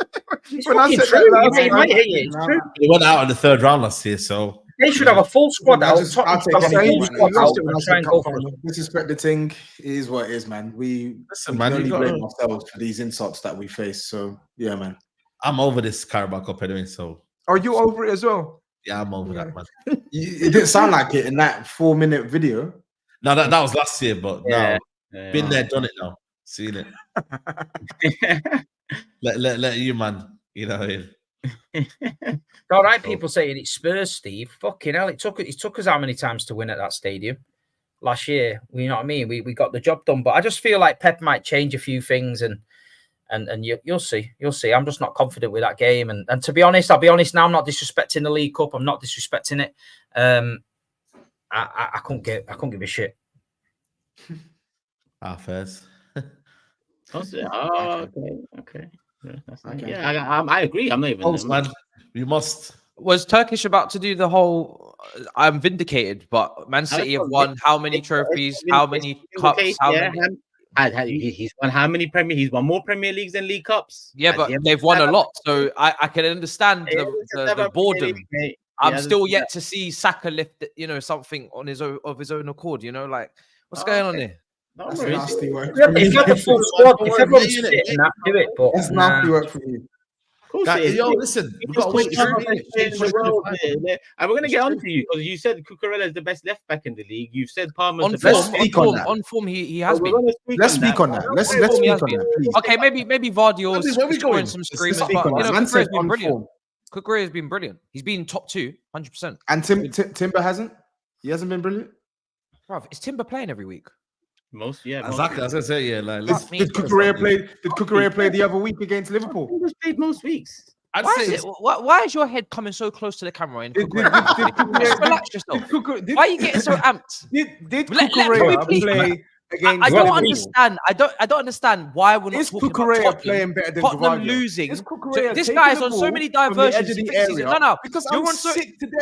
fucking true. They went out in the 3rd round last year, so they should have a full squad out. Disrespect the thing is what it is, man. We can only blame ourselves for these insults that we face. So yeah, man. I'm over this Carabao Cup anyway. So are you over it as well? Yeah, I'm over that, man. It didn't sound like it in that 4-minute video. No, that was last year, but been there, done it now. Seen it. let you, man. You know. All right, people saying it's Spurs, Steve. Fucking hell, it took us how many times to win at that stadium last year? You know what I mean? We got the job done, but I just feel like Pep might change a few things, and you'll see. I'm just not confident with that game. And to be honest, I'll be honest now. I'm not disrespecting the League Cup. I'm not disrespecting it. I couldn't give a shit. Fairs. Okay. Yeah, I agree. I'm not even. Man, you must. Was Turkish about to do the whole? I'm vindicated, but Man City have won how many trophies? How many cups? How many? He's won how many Premier? He's won more Premier Leagues than League Cups. Yeah, but they've won a lot, so I can understand the boredom. I'm still yet to see Saka lift, something on his own accord. Like what's going on here? That's nasty work. If you have the full squad, if everyone's fit in that, do it. But that's nasty work for you. Yo, listen, we've got to wait. And we're going to get on to you because you said Cucurella is the best left back in the league. You said Palmer's the best. On form, he has been. Let's speak on that. Let's speak on that, please. Okay, maybe Vardy's scoring some screamers, but Cucurella's been brilliant. Cucurella's been brilliant. He's been top 2, 100%. And Timber hasn't? He hasn't been brilliant? Bruv, is Timber playing every week? Exactly. I was gonna say, yeah. Like, did Cucurella play the other week against Liverpool? He was played most weeks. Why is your head coming so close to the camera? And just relax yourself. Why are you getting so amped? Did Cucurella play against? I don't understand. I don't understand why we're not talking about Tottenham playing better than Tottenham losing. This guy is on so many diversions. No, because you're on so.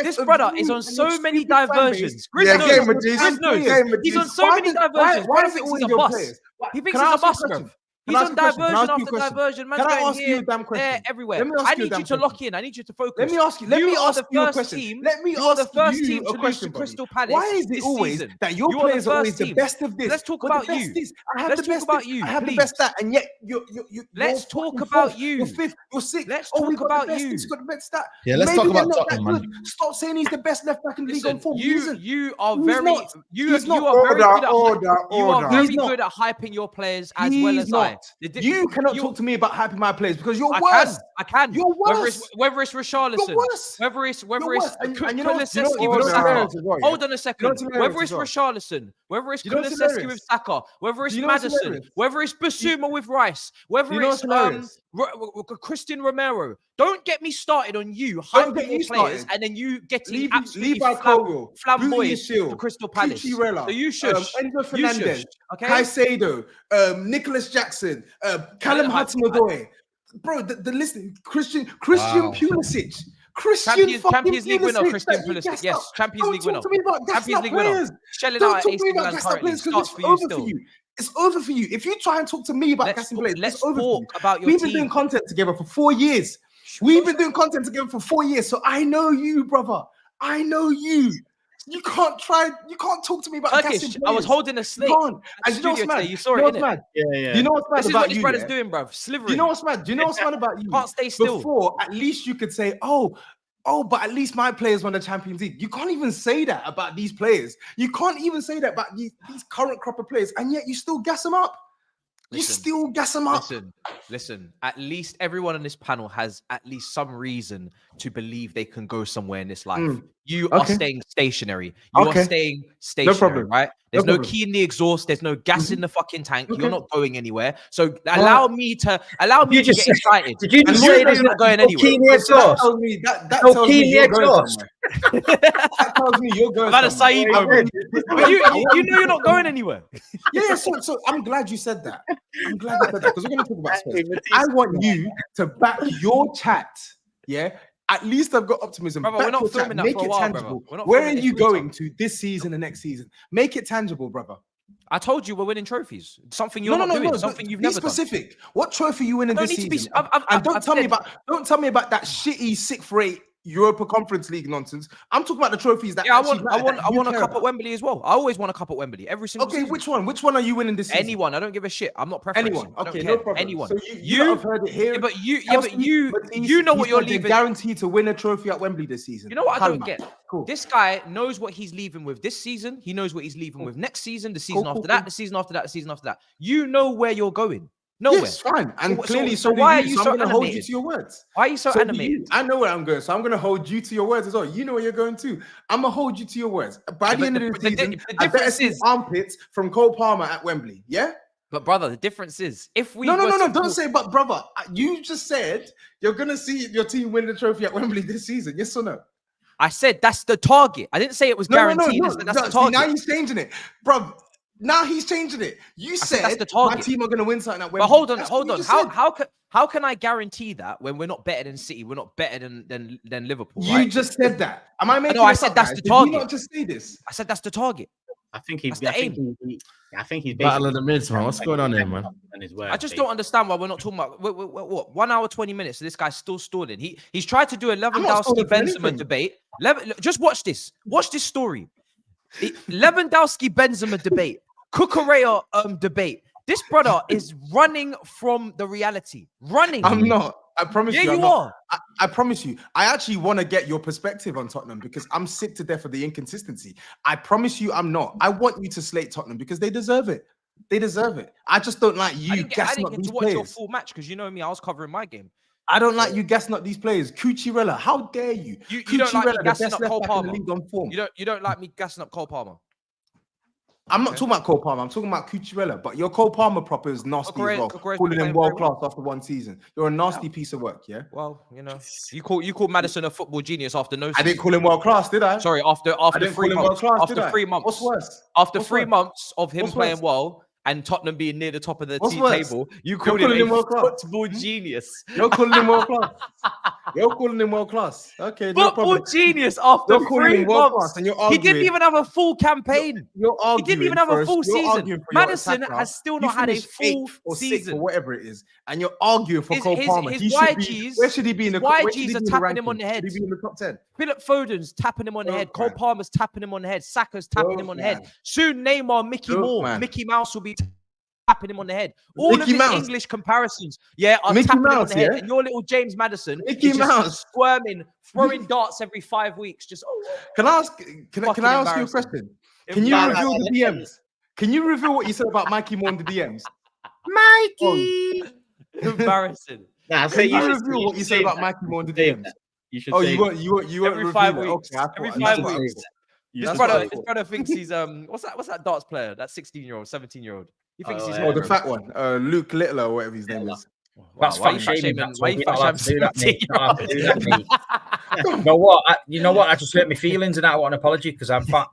This brother is on so many diversions. GRIZZ knows. He's on so many diversions. Why is it always your players? He thinks he's a bus, bro. He's on diversion after diversion. Man's going here, there, everywhere. I need you to lock in. I need you to focus. Let me ask you a question. Let me ask you a question, Crystal Palace. Why is it always that your players are always the best of this? Let's talk about you. Let's talk about you. I have the best stat, and yet you. Let's talk about you. You're fifth. You're sixth. Let's talk about you. He's got the best stat. Yeah, let's talk about Tottenham, man. Stop saying he's the best left back in the league on form. You are very good at hyping your players as well as I. You cannot talk to me about hyping my players because you're worse. I can. You're worse. Whether it's Richarlison, whether it's Kulusevski with Saka. Hold on a second. Whether it's Richarlison, whether it's Kulusevski with Saka, whether it's Maddison, whether it's Basuma with Rice, whether it's Christian Romero. Don't get me started on you hyping your players and then you getting absolutely flamboyant for Crystal Palace. So you shush. Enzo Fernandez, okay? Caicedo, Nicholas Jackson, Callum Hudson-Odoi. Bro, the list, Christian Pulisic. Champions League winner, Christian Pulisic. Yes, Champions League winner. Champions League winner. Shelling out at AC Milan currently. Starts for you still. It's over for you. If you try and talk to me about gassing players, let's talk about your We've been doing content together for 4 years. We've been doing content together for 4 years. So I know you, brother. I know you. You can't talk to me about gassing players. I was holding a snake. And you know what's mad? You saw it, innit? Yeah. You know what's mad about you? This is what this brother's doing, bruv. Slivering. You know what's mad? Do you know what's mad about you? Can't stay still. Before, at least you could say, oh, but at least my players won the Champions League. You can't even say that about these players. You can't even say that about these current crop of players, and yet you still gas them up. You still gas them up. Listen. At least everyone on this panel has at least some reason to believe they can go somewhere in this life. You are staying stationary. You are staying stationary, right? There's no key in the exhaust. There's no gas in the fucking tank. You're not going anywhere. So allow me to get excited. Did you just say you're not going anywhere? Key in the exhaust. That tells me you're going somewhere. That tells me you're going somewhere. SAEED moment. But you know you're not going anywhere. Yeah. So I'm glad you said that. I'm glad you said that because we're going to talk about Spurs. I want you to back your chat. Yeah. At least I've got optimism. Brother, we're not filming that for a while, tangible. Where are you going to this season and next season? Make it tangible, brother. I told you we're winning trophies. Something you're not doing. Something you've never done. Be specific. What trophy are you winning this season? And don't tell me about that shitty 6th-rate Europa Conference League nonsense. I'm talking about the trophies that I want a cup at Wembley as well. I always want a cup at Wembley every single season. Which one are you winning this season? Anyone. I don't give a shit. I'm not preferring. Anyone. Okay, no problem. Anyone. So you have heard it here. Yeah, but you know what you're leaving. Guaranteed to win a trophy at Wembley this season. You know what I don't get? Cool. This guy knows what he's leaving with this season. He knows what he's leaving with next season, the season after that, the season after that, the season after that. You know where you're going. Nowhere. Yes, fine. And clearly, why are you so I'm going to hold you to your words. Why are you so animated? I know where I'm going, so I'm going to hold you to your words as well. You know where you're going to. I'm going to hold you to your words. By the end of the season, I better see armpits from Cole Palmer at Wembley. Yeah? But brother, the difference is if we no, don't say but brother. You just said you're going to see your team win the trophy at Wembley this season. Yes or no? I said that's the target. I didn't say it was guaranteed. That's the target. Now he's changing it. Bro. Now he's changing it. You said that's the target. My team are going to win something at Wembley. But hold on. How can I guarantee that when we're not better than City, we're not better than Liverpool? Right? You just said that. Am I making? No, I said that's the target. Did you not just say this? I said that's the target. I think he's battle of the mids, man. What's going on here, man? I just don't understand why we're not talking about what 1 hour 20 minutes. So this guy's still stalling. He's tried to do a Lewandowski Benzema debate. Just watch this. Watch this story. Lewandowski Benzema debate. Cucurella debate. This brother is running from the reality. Running. I'm not. I promise Yeah, you. I'm you not. are. I promise you. I actually want to get your perspective on Tottenham because I'm sick to death of the inconsistency. I promise you, I'm not. I want you to slate Tottenham because they deserve it. They deserve it. I just don't like you I didn't gassing get up these to watch your players. full match because you know me, I was covering my game. I don't like you gassing up these players. Cucurella, how dare you? You don't like me Cucurella, the gassing best up left Cole back in Palmer. the league on form. You don't like me gassing up Cole Palmer. I'm not talking about Cole Palmer. I'm talking about Cucurella. But your Cole Palmer proper is nasty as well. Calling him world class after one season. You're a nasty piece of work, yeah. Well, you know, you called Maddison a football genius after no. I didn't call him world class, did I? Sorry, after 3 months. After 3 months. What's worse? After 3 months of him playing well and Tottenham being near the top of the table, you called him a football genius. You're calling him world class. You're calling him world class. Okay, no football problem. genius after 3 months. And you're he arguing. didn't even have a full campaign. You're arguing. He didn't even have a full season. You're Madison attacker. has still not had a full or season. or whatever it is, and you're arguing for Cole Palmer. His He should be, where should he be in the? YGs are tapping him on the head. Should he be in the top 10? Philip Foden's tapping him on the head. Cole Palmer's tapping him on the head. Saka's tapping him on the head. Soon Neymar, Mickey Mouse will be tapping him on the head. All of his English comparisons, are tapping him on the head. And your little James Madison, Mickey Mouse, squirming, throwing darts every 5 weeks. Just Can I ask you a question? Can you reveal the DMs? Can you reveal what you said about Mikey Moore in the DMs? Mikey, embarrassing. Can you reveal what you said about Mikey Moore in the DMs? You should. Oh, you won't every 5 weeks. Okay, every 5 weeks. This brother thinks he's what's that darts player? That 16-year-old, 17-year-ld. He thinks he's the fat one, Luke Littler or whatever his name is. That's why you shaming. Why you do that, mate? You know what? I just hurt my feelings, and I want an apology because I'm fat.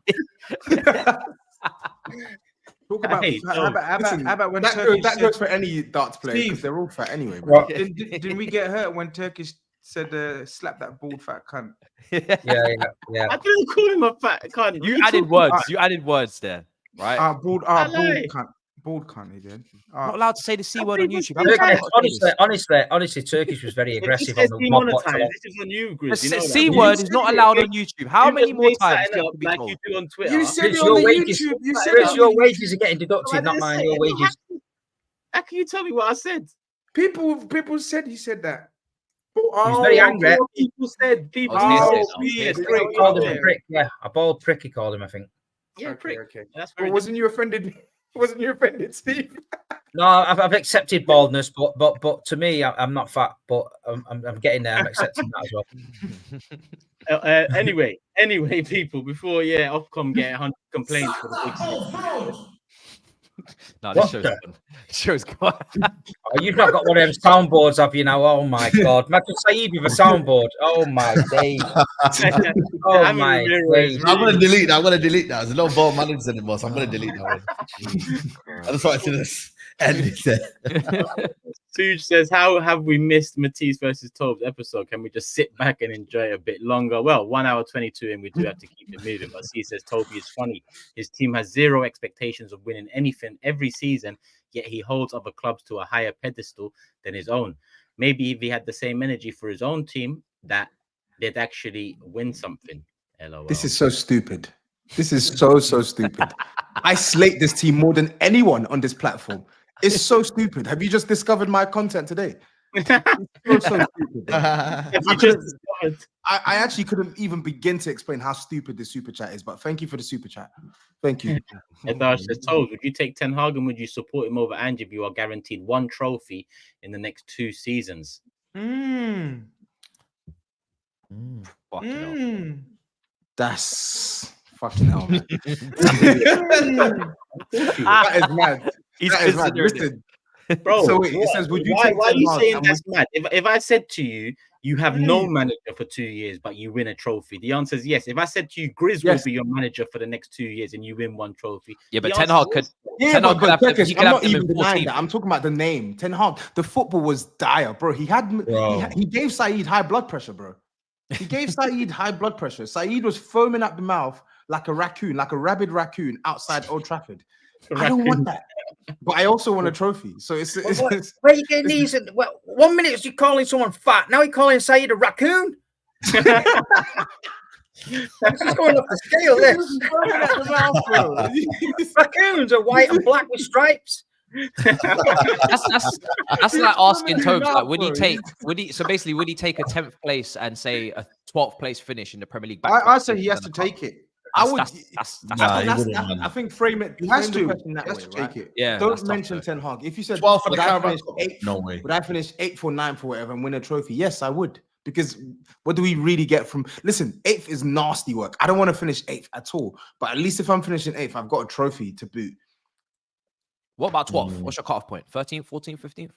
Talk about how about when that goes for any darts player because they're all fat anyway. Bro. Didn't we get hurt when Turkish said slap that bald fat cunt? Yeah. I didn't call him a fat cunt. You added words. You added words there, right? Bald cunt. Bald cunt, he did. Not allowed to say the C word on YouTube. Honestly, Turkish was very aggressive on the mob. This is on you, Grizz. The C word is not allowed on YouTube. How many more times do you have to be told? You do on Twitter. You said it on the YouTube. You said your wages are getting deducted, not mine. Your wages. How can you tell me what I said? People said he said that. He's very angry. People said. Called him a prick. Yeah, a bald prick. He called him, I think. Yeah, prick. Okay. That's very wasn't you offended? Wasn't you offended, Steve? No, I've accepted baldness, but to me, I'm not fat, but I'm getting there. I'm accepting that as well. Anyway, people, before Ofcom get 100 complaints for the big season. No, this show's gone. Oh, you've not got one of them soundboards, have you now? Oh my god. Imagine SAEED with a soundboard. Oh my days. Oh my days. I'm gonna delete that. There's no ball managers anymore, so I'm gonna delete that one. I just wanted to just end it. Suj says, how have we missed Matisse versus Tobs episode? Can we just sit back and enjoy a bit longer? Well, 1 hour 22 and we do have to keep it moving. But he says Toby is funny. His team has zero expectations of winning anything every season, yet he holds other clubs to a higher pedestal than his own. Maybe if he had the same energy for his own team, that they'd actually win something. LOL. This is so stupid. This is so stupid. I slate this team more than anyone on this platform. It's so stupid. Have you just discovered my content today? It's so stupid. I actually couldn't even begin to explain how stupid the super chat is, but thank you for the super chat. Thank you. Edash says, Tobs, would you take Ten Hag and would you support him over Ange if you are guaranteed 1 trophy in the next 2 seasons? That's fucking hell, man. That is mad. That is mad. Listen, bro. So wait, it says, would you take why are you saying and that's mad? If I said to you, you have no manager for 2 years, but you win a trophy, the answer is yes. If I said to you, GRIZZ will be your manager for the next 2 years and you win 1 trophy, yeah, but Ten Hag could. Yeah, Ten Hag could have. Turkish, He could I'm have not them even in denying 14. that. I'm talking about the name. Ten Hag. The football was dire, bro. He gave SAEED high blood pressure, bro. He gave SAEED high blood pressure. SAEED was foaming at the mouth like a raccoon, like a rabid raccoon outside Old Trafford. I don't want that, but I also want a trophy. So it's where are you getting these? Well, 1 minute you're calling someone fat, now you're calling SAEED a raccoon. This is going off the scale. This raccoons are white and black with stripes. That's like asking Tobs, like, would he take would he take a 10th place and say a 12th place finish in the Premier League? I say he has to take it. I would. I think frame it. He has frame the to. question that He has way, to right? take it. Yeah, Don't that's tough, mention though. Ten Hag. If you said 12 for the would I Carabao finish Cup? eighth, No way. would I finish 8th or 9th or whatever and win a trophy? Yes, I would. Because what do we really get from? Listen, 8th is nasty work. I don't want to finish 8th at all. But at least if I'm finishing 8th, I've got a trophy to boot. What about 12th? What's your cutoff point? 13th, 14th, 15th?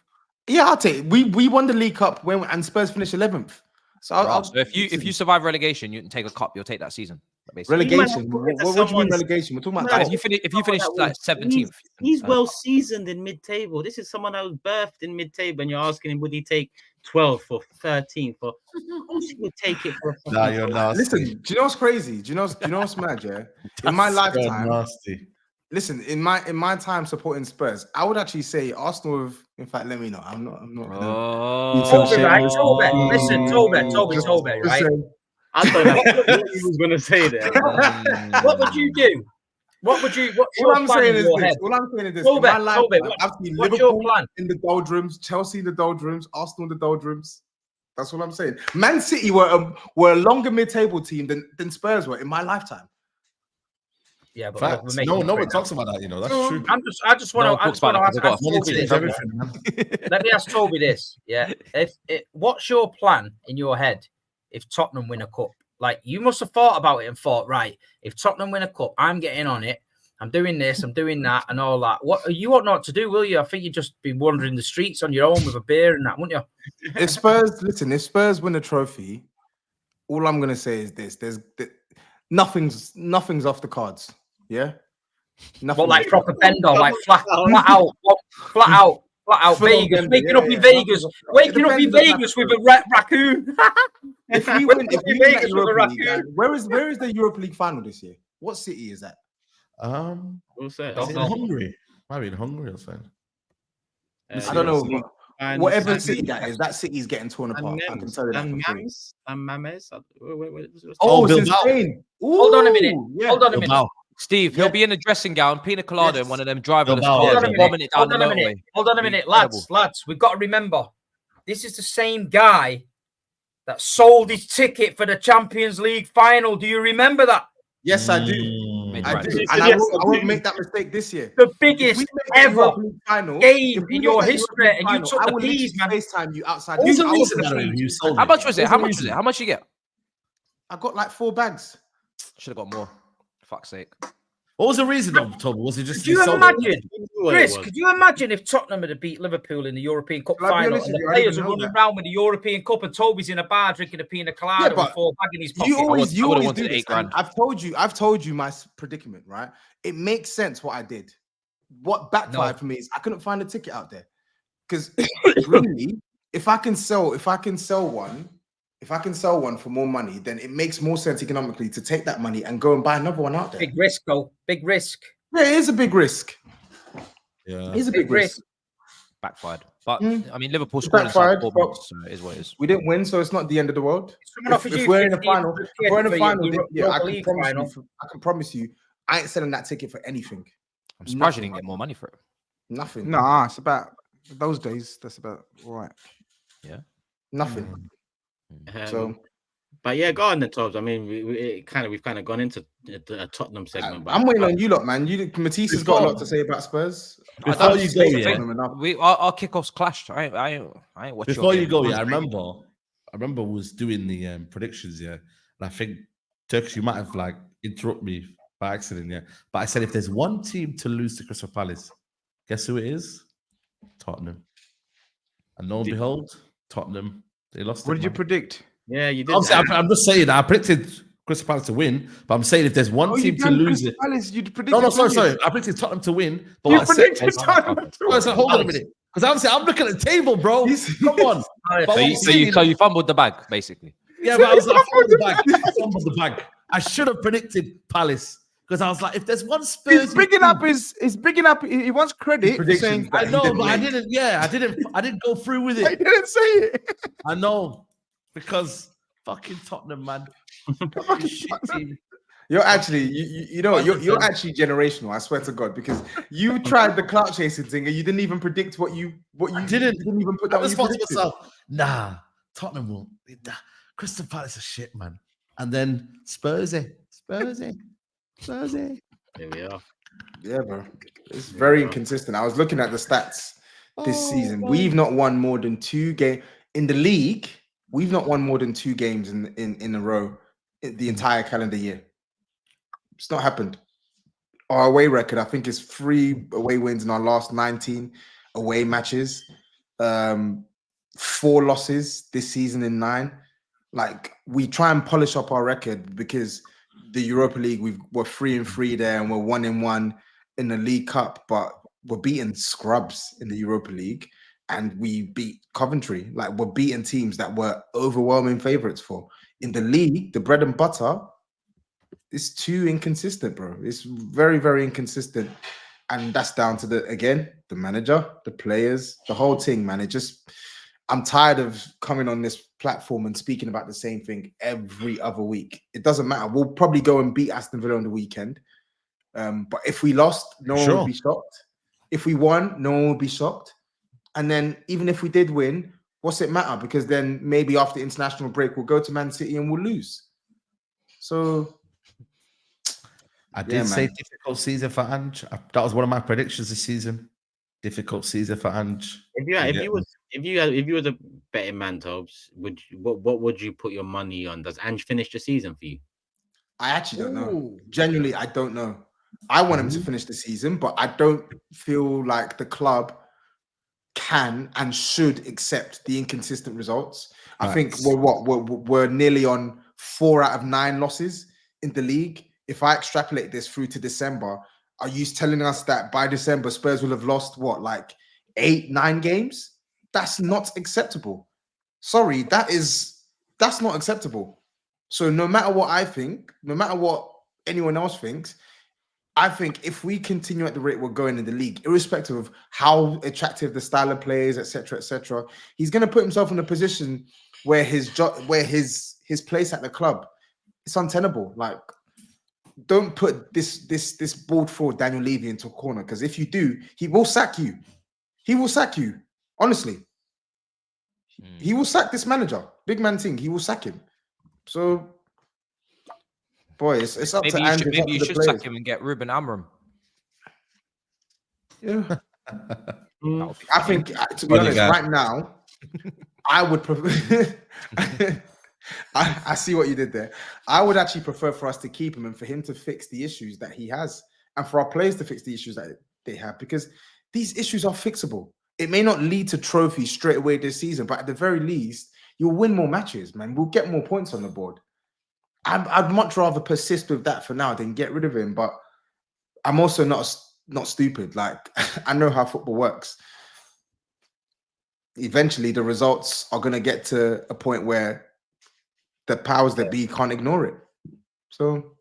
Yeah, I'll take it. We won the League Cup and Spurs finished 11th. So, So if you survive relegation, you can take a cup. You'll take that season. Basically. Relegation. What do you mean relegation? We're talking about. Like, if you finish like 17th, he's well seasoned in mid-table. This is someone that was birthed in mid-table, and you're asking him, would he take 12th or 13th? Or of course he would take it for. Nah, you're nasty. Listen, do you know what's crazy? Do you know what's mad? Yeah, in my lifetime, nasty. Listen, in my time supporting Spurs, I would actually say Arsenal have. In fact, let me know. I'm not. Toby, right? Toby, listen, Toby, right? I don't know what he was going to say there. What would you do? What's All your I'm plan saying in is your this. head? All I'm saying is this. Toby, In my life, Toby, I've seen what's your Liverpool plan? in the doldrums, Chelsea in the doldrums, Arsenal in the doldrums. That's what I'm saying. Man City were a longer mid-table team than Spurs were in my lifetime. Yeah, but Facts. No one talks about that. You know, that's true. I just want to ask Toby this. Let me ask Toby this. Yeah, what's your plan in your head if Tottenham win a cup? Like, you must have thought about it and thought, right, if Tottenham win a cup, I'm getting on it. I'm doing this, I'm doing that, and all that. What you won't know what to do, will you? I think you'd just be wandering the streets on your own with a beer and that, wouldn't you? If Spurs win a trophy, all I'm gonna say is this: nothing's off the cards. Yeah, nothing. What, like proper bender, like flat out. Vegas, waking up in Vegas with a raccoon. If we win that Europa League, where is the Europa League final this year? What city is that? What's that? Is it in Hungary? Might be in Hungary or something. I don't know. Whatever city that city's getting torn apart. I can tell you that. Oh, it's in Bilbao. Spain. Hold on a minute. Yeah. Hold on a minute. Bilbao. Steve, he'll be in a dressing gown, pina colada, in one of them driverless Bilbao. cars, and bombing it down the motorway. Hold on a minute, lads. We've got to remember, this is the same guy that sold his ticket for the Champions League final. Do you remember that? Yes, I do. I do. And I won't make that mistake this year. The biggest ever game in your history, and you took I the will peas, man. FaceTime you outside. How much was it? How much you get? I got like 4 bags. Should have got more. Fuck's sake. What was the reason of Toby? Was it just? Could you imagine, Chris? Could you imagine if Tottenham had beat Liverpool in the European Cup final and the players are running around with the European Cup and Toby's in a bar drinking a pina colada with 4 bags in his pocket? You always do this. I've told you my predicament, right? It makes sense what I did. What backfired for me is I couldn't find a ticket out there because really, if I can sell one for more money, then it makes more sense economically to take that money and go and buy another one out there. Big risk, though. Big risk. Yeah, it is a big risk. Yeah, it is a big risk. Backfired. But I mean, Liverpool scored inside 4 minutes, so it is what it is. We didn't win, so it's not the end of the world. If we're in the final, I can promise you, I ain't selling that ticket for anything. I'm surprised you didn't get more money for it. Nothing. Nah, it's about those days. That's about all right. Yeah. Nothing. So, but yeah, go on the Tobs. I mean, we've kind of gone into a Tottenham segment. I'm waiting on you lot, man. Matisse's got a lot to say about Spurs. Before you go, our kickoffs clashed. I ain't watching. Before you go, I remember was doing the predictions, and I think Turkish, you might have like interrupted me by accident, but I said if there's one team to lose to Crystal Palace, guess who it is? Tottenham. And lo and behold, Tottenham. They lost. What did you predict? Yeah, you did. I'm just saying. I predicted Crystal Palace to win, but I'm saying if there's one team to lose it. No, sorry. I predicted Tottenham to win. But you predicted Tottenham to win. Hold on a minute, because obviously I'm looking at the table, bro. Come on. So you fumbled the bag, basically. Yeah, but I fumbled the bag. I should have predicted Palace. Because I was like, if there's one Spurs, he's bigging up. He wants credit. Saying, I know, but I didn't go through with it. I didn't say it. I know, because fucking Tottenham, man. Shit team. You're actually, you know, you're actually generational. I swear to God, because you tried the clout chasing thing and you didn't even predict what you didn't even put that. I was thought to myself, nah, Tottenham will. Nah, Crystal Palace is shit, man. And then Spursy. There we are. Yeah, bro. It's very inconsistent. I was looking at the stats this season. We've not won more than 2 games in the league. We've not won more than 2 games in a row the entire calendar year. It's not happened. Our away record, I think, is 3 away wins in our last 19 away matches. 4 losses this season in 9. Like, we try and polish up our record because the Europa League, we're 3-3 there, and we're 1-1 in the League Cup, but we're beating scrubs in the Europa League, and we beat Coventry. Like, we're beating teams that we're overwhelming favourites for. In the league, the bread and butter, it's too inconsistent, bro. It's very, very inconsistent. And that's down to the manager, the players, the whole thing, man. I'm tired of coming on this platform and speaking about the same thing every other week. It doesn't matter. We'll probably go and beat Aston Villa on the weekend. But if we lost, no one would be shocked. If we won, no one would be shocked. And then even if we did win, what's it matter? Because then maybe after international break, we'll go to Man City and we'll lose. So I did say difficult season for Ange. That was one of my predictions this season. Difficult season for Ange. If you was a betting man, Tobs, what would you put your money on? Does Ange finish the season for you? I actually don't know. Genuinely, I don't know. I want him to finish the season, but I don't feel like the club can and should accept the inconsistent results. I think we're nearly on 4 out of 9 losses in the league. If I extrapolate this through to December, are you telling us that by December Spurs will have lost like 8-9 games? That's not acceptable. Sorry, that's not acceptable. So no matter what I think, no matter what anyone else thinks, I think if we continue at the rate we're going in the league, irrespective of how attractive the style of play is, etc., he's going to put himself in a position where his place at the club is untenable. Like, don't put this bald fraud Daniel Levy into a corner, because if you do, he will sack you. He will sack you. Honestly, he will sack this manager. Big man thing. He will sack him. So, boy, it's up to Andrew. Maybe you should sack him and get Ruben Amorim. Yeah. I think, to be honest, right now, I would prefer. I see what you did there. I would actually prefer for us to keep him and for him to fix the issues that he has, and for our players to fix the issues that they have, because these issues are fixable. It may not lead to trophies straight away this season, but at the very least, you'll win more matches, man. We'll get more points on the board. I'd much rather persist with that for now than get rid of him. But I'm also not stupid. Like, I know how football works. Eventually, the results are going to get to a point where the powers that be can't ignore it. So,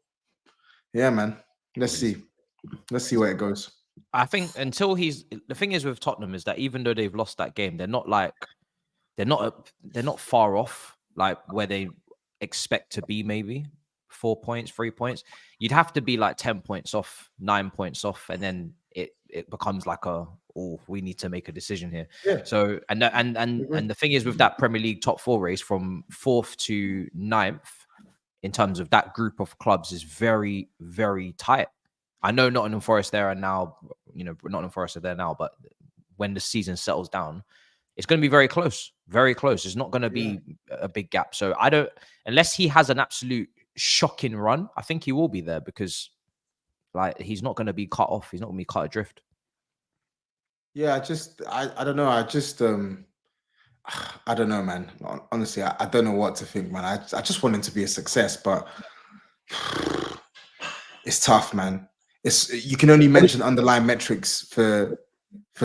yeah, man. Let's see. Let's see where it goes. I think until the thing is with Tottenham is that even though they've lost that game, they're not far off like where they expect to be. Maybe 4 points, 3 points. You'd have to be like 10 points off, 9 points off, and then it becomes like we need to make a decision here. Yeah. So and the thing is with that Premier League top 4 race from 4th to 9th in terms of that group of clubs is very, very tight. I know Nottingham Forest there and now, Nottingham Forest are there now, but when the season settles down, it's going to be very close, very close. It's not going to be a big gap. So unless he has an absolute shocking run, I think he will be there because like he's not going to be cut off. He's not going to be cut adrift. Yeah, I don't know. I don't know, man. Honestly, I don't know what to think, man. I just want him to be a success, but it's tough, man. You can only mention underlying metrics for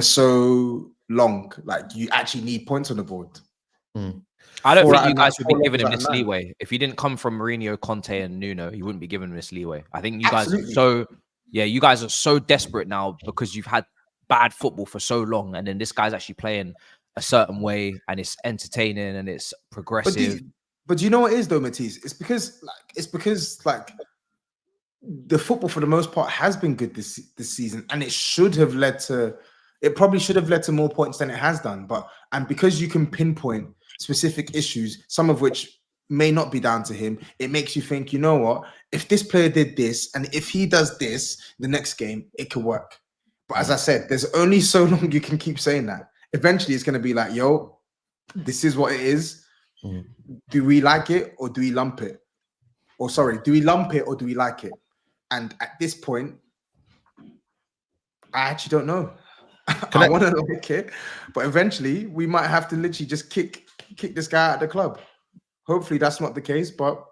so long. Like, you actually need points on the board. I don't think you guys would be giving him this leeway. If he didn't come from Mourinho, Conte, and Nuno, you wouldn't be giving him this leeway. I think you guys you guys are so desperate now because you've had bad football for so long, and then this guy's actually playing a certain way, and it's entertaining and it's progressive. But do you know what it is though, Matisse? It's because the football for the most part has been good this season, and it should have led to. It probably should have led to more points than it has done. And because you can pinpoint specific issues, some of which may not be down to him, it makes you think, you know what? If this player did this, and if he does this the next game, it could work. But as I said, there's only so long you can keep saying that. Eventually, it's going to be like, yo, this is what it is. Do we like it or do we lump it? Or sorry, do we lump it or do we like it? And at this point, I actually don't know. I want to like it, but eventually we might have to literally just kick this guy out of the club. Hopefully that's not the case, but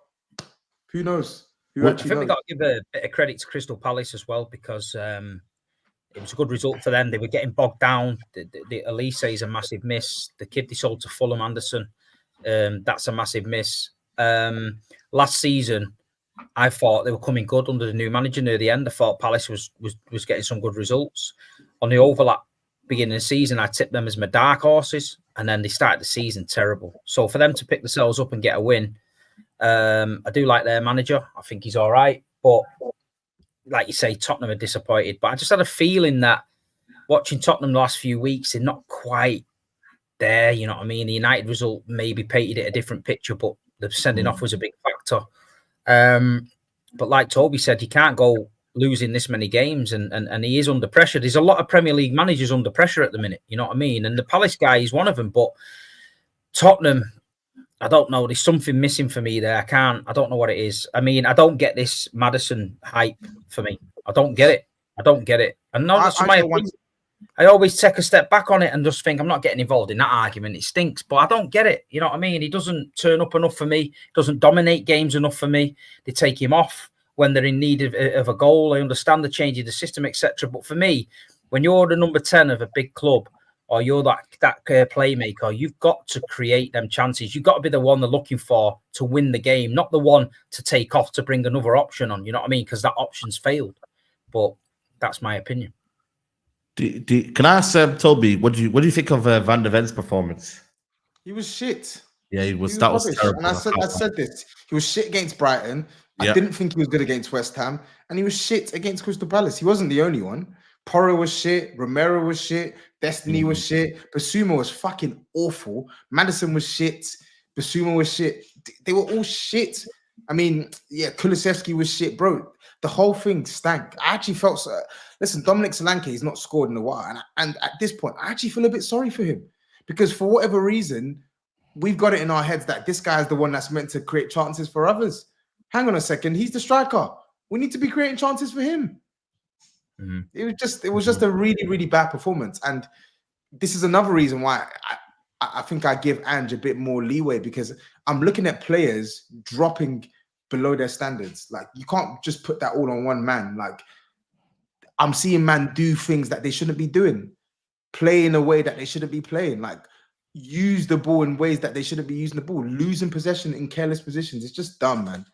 who knows? I think we got to give a bit of credit to Crystal Palace as well, because it was a good result for them. They were getting bogged down. The Elise is a massive miss. The kid they sold to Fulham, Anderson, that's a massive miss. Last season, I thought they were coming good under the new manager near the end. I thought Palace was getting some good results. On the overlap beginning of the season, I tipped them as my dark horses, and then they started the season terrible. So for them to pick themselves up and get a win, I do like their manager. I think he's all right. But like you say, Tottenham are disappointed. But I just had a feeling that watching Tottenham the last few weeks, they're not quite there. You know what I mean? The United result maybe painted it a different picture, but the sending off was a big factor. But like Toby said, you can't go losing this many games, and he is under pressure. There's a lot of Premier League managers under pressure at the minute, you know what I mean? And the Palace guy is one of them. But Tottenham, I don't know. There's something missing for me there. I don't know what it is. I mean, I don't get this Maddison hype for me. I don't get it. And no, that's my opinion. I always take a step back on it and just think I'm not getting involved in that argument. It stinks, but I don't get it. You know what I mean? He doesn't turn up enough for me. Doesn't dominate games enough for me. They take him off when they're in need of a goal. I understand the change of the system, etc. But for me, when you're the number 10 of a big club, or you're that playmaker, you've got to create them chances. You've got to be the one they're looking for to win the game, not the one to take off to bring another option on. You know what I mean? Because that option's failed. But that's my opinion. Can I ask Toby, what do you think of Van der Ven's performance? He was shit. Yeah, he was terrible. And I said this. He was shit against Brighton. I didn't think he was good against West Ham, and he was shit against Crystal Palace. He wasn't the only one. Porro was shit. Romero was shit. Destiny was shit. Basuma was fucking awful. Maddison was shit. Basuma was shit. They were all shit. I mean, yeah, Kulusevski was shit, bro. The whole thing stank. I actually felt so. Listen, Dominic Solanke, he's not scored in a while. And at this point, I actually feel a bit sorry for him. Because for whatever reason, we've got it in our heads that this guy is the one that's meant to create chances for others. Hang on a second. He's the striker. We need to be creating chances for him. It was just a really, really bad performance. And this is another reason why I think I give Ange a bit more leeway, because I'm looking at players dropping below their standards. Like, you can't just put that all on one man. Like, I'm seeing man do things that they shouldn't be doing, play in a way that they shouldn't be playing, like use the ball in ways that they shouldn't be using the ball, losing possession in careless positions. It's just dumb, man.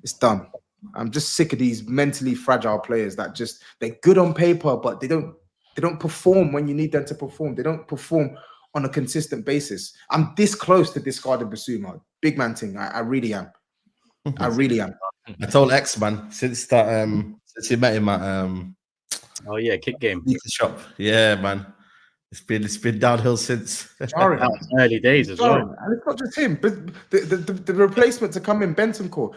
It's dumb. I'm just sick of these mentally fragile players that just, they're good on paper, but they don't perform when you need them to perform. They don't perform on a consistent basis. I'm this close to discarding Basuma. Big man thing. I really am. I really am. I told X, man, since he met him at oh yeah, kick game. Shop. Yeah, man. It's been downhill since. Early days as well. And it's not just him, but the replacement to come in, Bentancur,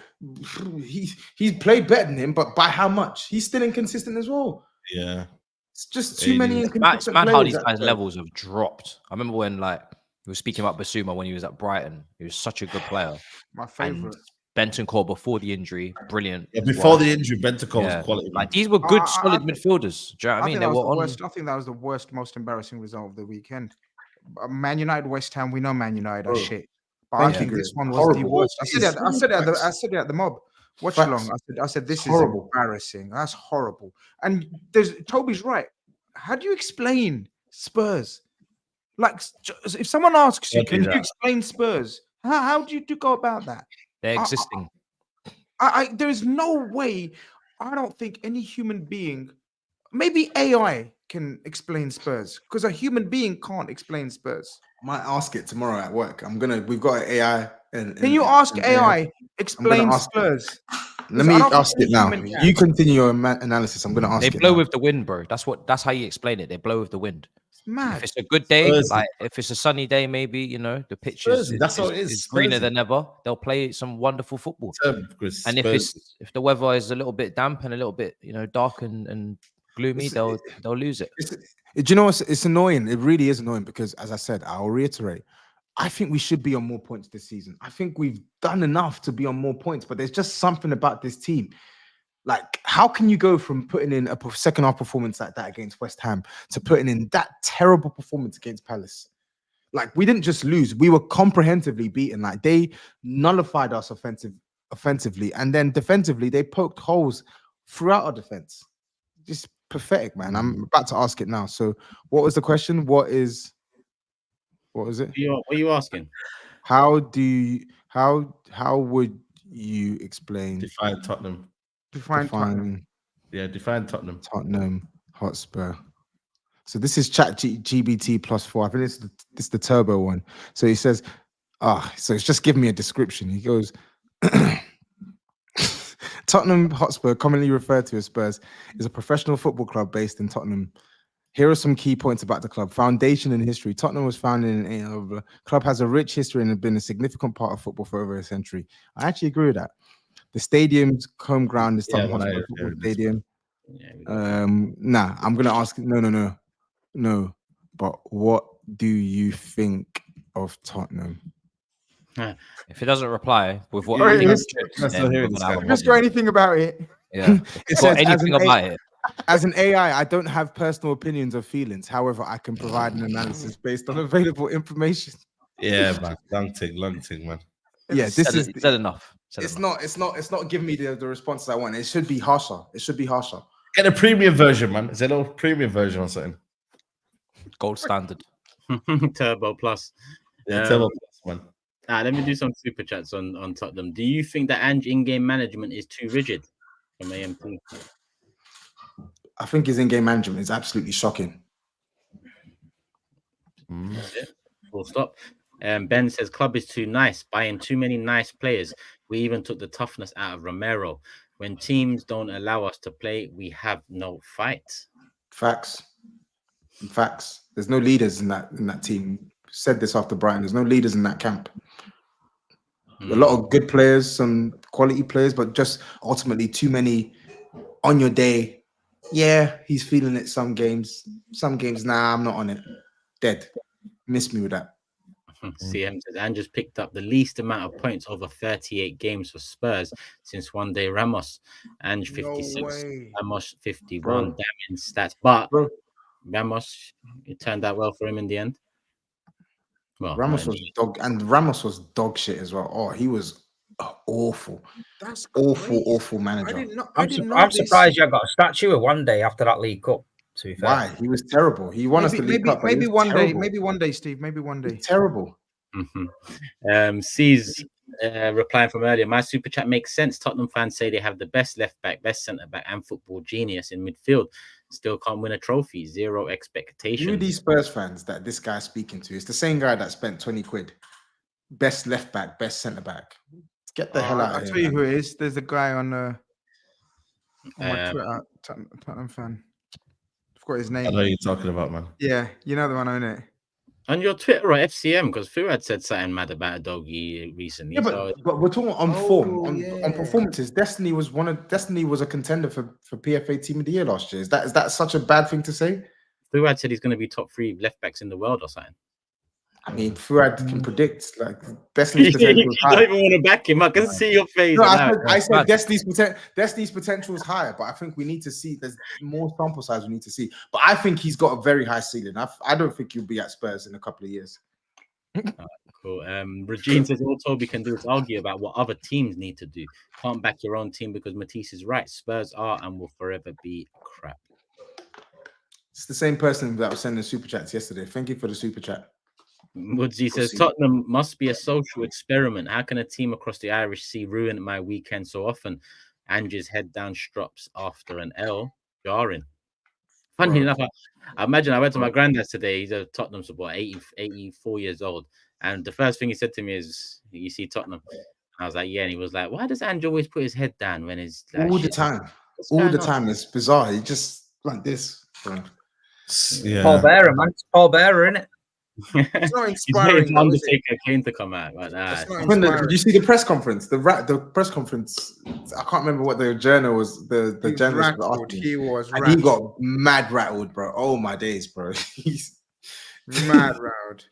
he's played better than him, but by how much? He's still inconsistent as well. Yeah. It's just too many inconsistent It's mad how these guys' levels have dropped. I remember when, like, we were speaking about Basuma when he was at Brighton. He was such a good player. My favorite. Bentancur before the injury, brilliant. Yeah, before the injury, Bentancur was quality. Like, these were good, solid midfielders. Do you know what I mean? They were on. I think that was the worst, most embarrassing result of the weekend. Man United, West Ham. We know Man United are shit, but I think this one was the worst. I said it at the mob. Watch along. I said this is embarrassing. That's horrible. And Toby's right. How do you explain Spurs? Like, if someone asks you, can you explain Spurs? How do you go about that? They're existing. There is no way. I don't think any human being maybe AI can explain Spurs because a human being can't explain Spurs. Might ask it tomorrow at work. We've got an AI. Can you ask AI explain Spurs? Let me ask it now. You continue your analysis. I'm gonna ask it. They blow with the wind, bro. That's how you explain it. They blow with the wind. It's mad. If it's a good day, like if it's a sunny day, maybe the pitch is greener than ever. They'll play some wonderful football. And if the weather is a little bit damp and a little bit dark and gloomy, they'll lose it. Do you know what? It's annoying. It really is annoying because, as I said, I'll reiterate. I think we should be on more points this season. I think we've done enough to be on more points, but there's just something about this team. Like, how can you go from putting in a second half performance like that against West Ham to putting in that terrible performance against Palace? Like, we didn't just lose; we were comprehensively beaten. Like, they nullified us offensively, and then defensively, they poked holes throughout our defense. Just pathetic, man. I'm about to ask it now. So, what was the question? What is it? What are you asking? How would you explain define Tottenham? Define Tottenham. Yeah, define Tottenham. Tottenham Hotspur. So this is Chat GBT +4. I think this is the turbo one. So he says, so it's just giving me a description. He goes, Tottenham Hotspur, commonly referred to as Spurs, is a professional football club based in Tottenham. Here are some key points about the club. Foundation and history. Tottenham was founded in the club has a rich history and has been a significant part of football for over a century. I actually agree with that. The stadium's home ground is Tottenham Hotspur Football Stadium. Nah, I'm gonna ask. No. But what do you think of Tottenham? If it doesn't reply with what just got anything about it. Yeah, it says anything about it. As an AI, I don't have personal opinions or feelings. However, I can provide an analysis based on available information. Yeah, man. Long thing, man. Yeah, this is said enough. It's not giving me the responses I want. It should be harsher. Get a premium version, man. Is there no premium version or something? Gold standard. Turbo Plus. Yeah, Turbo Plus, man. Let me do some super chats on Tottenham. Do you think that Ange in-game management is too rigid from AMT? I think his in-game management is absolutely shocking. Full stop. Ben says club is too nice, buying too many nice players. We even took the toughness out of Romero. When teams don't allow us to play, we have no fight. Facts. There's no leaders in that team. Said this after Brighton. There's no leaders in that camp. A lot of good players, some quality players, but just ultimately too many on your day. Yeah, he's feeling it some games. Some games, nah, I'm not on it. Dead. Miss me with that. CM says Andrews picked up the least amount of points over 38 games for Spurs since one day Ramos. Ange 56, Ramos 51. Damning stats. But Ramos, it turned out well for him in the end. Well, Ramos was dog shit as well. Oh, he was awful. That's awful manager. I'm surprised you got a statue of one day after that League Cup. To be fair. Why? He was terrible. He won us the League Cup. Maybe one day, Steve. Maybe one day. Terrible. C's replying from earlier. My super chat makes sense. Tottenham fans say they have the best left back, best centre back, and football genius in midfield. Still can't win a trophy. Zero expectations. Who are these Spurs fans that this guy's speaking to? It's the same guy that spent 20 quid. Best left back, best centre back. Get the hell out of here. I'll tell you who it is. There's a guy on my Twitter, Tottenham fan. I forgot his name. I know who you're talking about, man. Yeah, you know the one, isn't it? On your Twitter or FCM, because Fuad said something mad about a doggy recently. Yeah, but we're talking on form, on performances. Destiny was a contender for PFA Team of the Year last year. Is that such a bad thing to say? Fuad said he's going to be top 3 left backs in the world or something. I mean, Fuad can predict Destiny's potential. You don't even want to back him. I can see your face. No, I said Destiny's potential is higher, but I think we need to see. There's more sample size we need to see. But I think he's got a very high ceiling. I don't think he'll be at Spurs in a couple of years. Cool. Regine says all Toby can do is argue about what other teams need to do. Can't back your own team because Matisse is right. Spurs are and will forever be crap. It's the same person that was sending super chats yesterday. Thank you for the super chat. Woodsy says Tottenham must be a social experiment. How can a team across the Irish Sea ruin my weekend so often? Ange's head down strops after an L. Jarring. Funny enough, I imagine I went to my granddad's today. He's a Tottenham supporter, 84 years old. And the first thing he said to me is, "You see Tottenham?" I was like, "Yeah." And he was like, "Why does Andrew always put his head down when he's like, all the time? All the time. It's bizarre. He just like this. Yeah. Paul Bearer, man. It's Paul Bearer, isn't it? It's not inspiring. He's Undertaker Kane to come out. But did you see the press conference? The press conference. I can't remember what the journal was. The journalist was asking. He was. And he got mad rattled, bro. Oh my days, bro. He's mad rattled.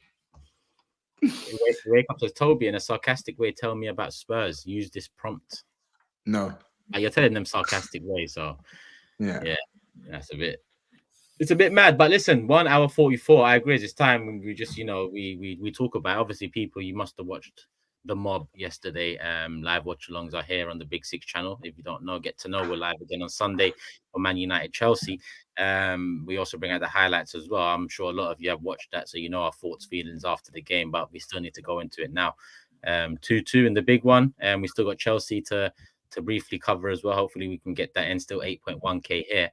Wake up to Toby in a sarcastic way. Tell me about Spurs. Use this prompt. No, you're telling them sarcastic way. So yeah, that's a bit. It's a bit mad, but listen, 1 hour 44. I agree. It's time when we just, we talk about. Obviously, people, you must have watched the mob yesterday. Live watch-alongs are here on the Big Six channel. If you don't know, get to know. We're live again on Sunday for Man United Chelsea. We also bring out the highlights as well. I'm sure a lot of you have watched that, so you know our thoughts, feelings after the game. But we still need to go into it now. 2-2 in the big one, and we still got Chelsea to briefly cover as well. Hopefully, we can get that in. Still 8.1k here.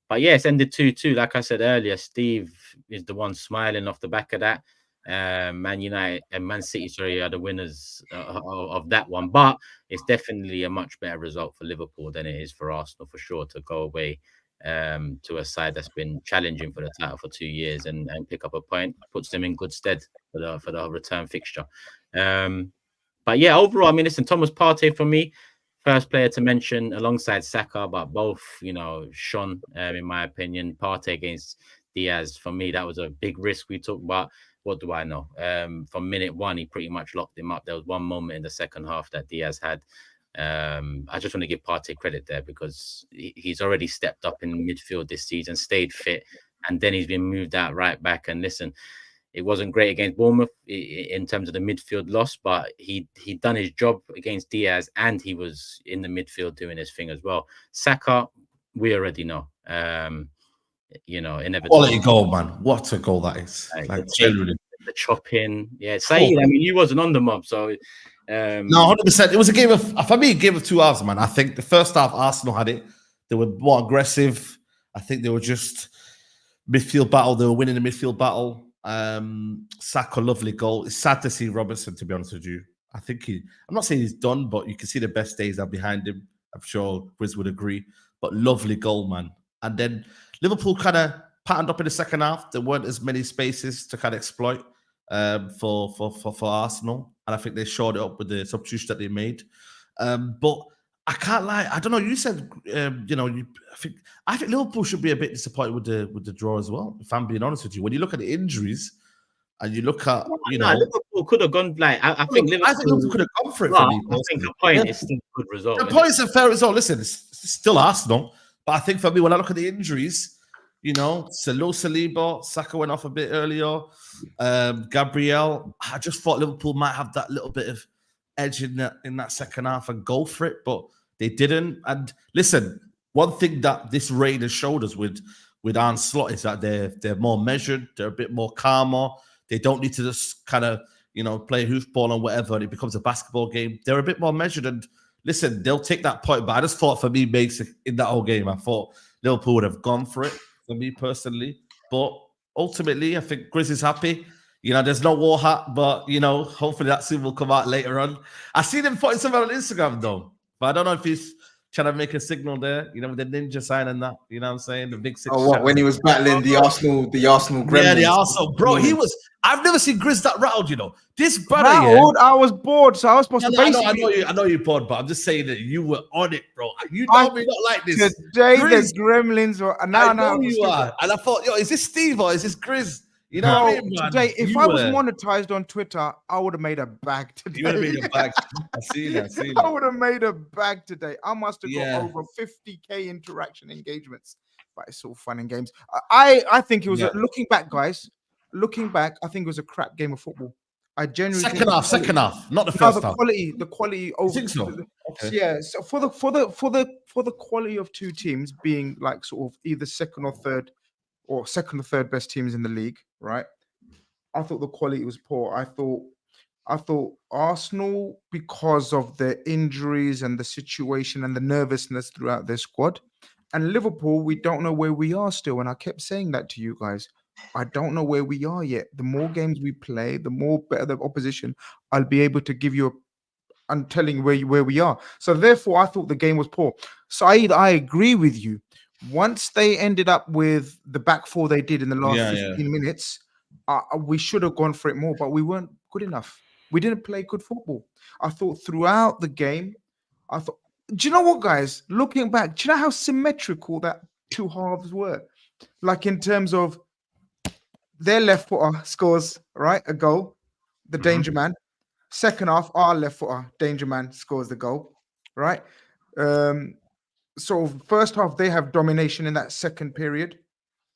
But yeah, it's ended 2-2. Like I said earlier, Steve is the one smiling off the back of that. Man United and Man City, sorry, are the winners of that one. But it's definitely a much better result for Liverpool than it is for Arsenal, for sure, to go away to a side that's been challenging for the title for 2 years and pick up a point. Puts them in good stead for the return fixture. But yeah, overall, I mean, listen, Thomas Partey for me, first player to mention alongside Saka, but both, shone, in my opinion. Partey against Diaz, for me, that was a big risk we took, but what do I know? From minute one, he pretty much locked him up. There was one moment in the second half that Diaz had. I just want to give Partey credit there because he's already stepped up in midfield this season, stayed fit, and then he's been moved out right back. And listen, it wasn't great against Bournemouth in terms of the midfield loss, but he'd done his job against Diaz, and he was in the midfield doing his thing as well. Saka, we already know. Inevitable. Quality goal, man. What a goal that is. Like the chopping. Yeah, SAEED, I mean, he wasn't on the mob, so... no, 100%. It was a game of, for me, a game of 2 halves, man. I think the first half, Arsenal had it. They were more aggressive. I think they were just midfield battle. They were winning the midfield battle. Saka, lovely goal. It's sad to see Robertson, to be honest with you. I think I'm not saying he's done, but you can see the best days are behind him. I'm sure GRIZZ would agree. But lovely goal, man. And then Liverpool kind of patterned up in the second half. There weren't as many spaces to kind of exploit for Arsenal. And I think they showed it up with the substitution that they made. But I can't lie. I don't know. You said, I think Liverpool should be a bit disappointed with the draw as well, if I'm being honest with you. When you look at the injuries and you look at, Liverpool could have gone, I think Liverpool could have gone for it. For me, I think the point is still a good result. The point is a fair result. Listen, it's still Arsenal. But I think for me, when I look at the injuries, Saliba, Saka went off a bit earlier. Gabriel, I just thought Liverpool might have that little bit of edge in that second half and go for it, but they didn't. And listen, one thing that this raid has showed us with Arne Slot is that they're more measured, they're a bit more calmer. They don't need to just kind of play hoofball and whatever, and it becomes a basketball game. They're a bit more measured, and listen, they'll take that point. But I just thought for me, basic in that whole game, I thought Liverpool would have gone for it. For me personally, but ultimately, I think GRIZZ is happy. There's no war hat, but hopefully that soon will come out later on. I seen him putting something on Instagram though, but I don't know if he's trying to make a signal there. With the ninja sign and that. You know what I'm saying? The Big Six. Oh, what? When he was battling the Arsenal gremlins. Yeah, the Arsenal, bro. He was. I've never seen GRIZZ that rattled. This brother. Rattled? I was bored, so I was supposed to. I know you're bored, but I'm just saying that you were on it, bro. You know me not like this. Today GRIZZ, the gremlins were. I know you are, and I thought, is this Steve or is this GRIZZ? You know what I mean, man? Today, if I was monetized on Twitter, I would have made a bag today. You would have made a bag. I see that. I would have made a bag today. I must have got over 50k interaction engagements. But it's all fun and games. I think it was looking back, guys. Looking back, I think it was a crap game of football. I genuinely second half, not the first half. The quality over. I think so. Okay. Yeah. So for the quality of two teams being like sort of either second or third best teams in the league, right? I thought the quality was poor. I thought Arsenal, because of the injuries and the situation and the nervousness throughout their squad, And Liverpool, we don't know where we are still. And I kept saying that to you guys. I don't know where we are yet. The more games we play, the more better the opposition, I'll be able to give you and telling where we are. So therefore, I thought the game was poor. Saeed, I agree with you. Once they ended up with the back four they did in the last 15 minutes, we should have gone for it more, but we weren't good enough. We didn't play good football. I thought throughout the game, do you know what, guys? Looking back, do you know how symmetrical that two halves were? Like in terms of their left footer scores, right, a goal, the danger man. Second half, our left footer, danger man, scores the goal, right? So first half, they have domination in that second period.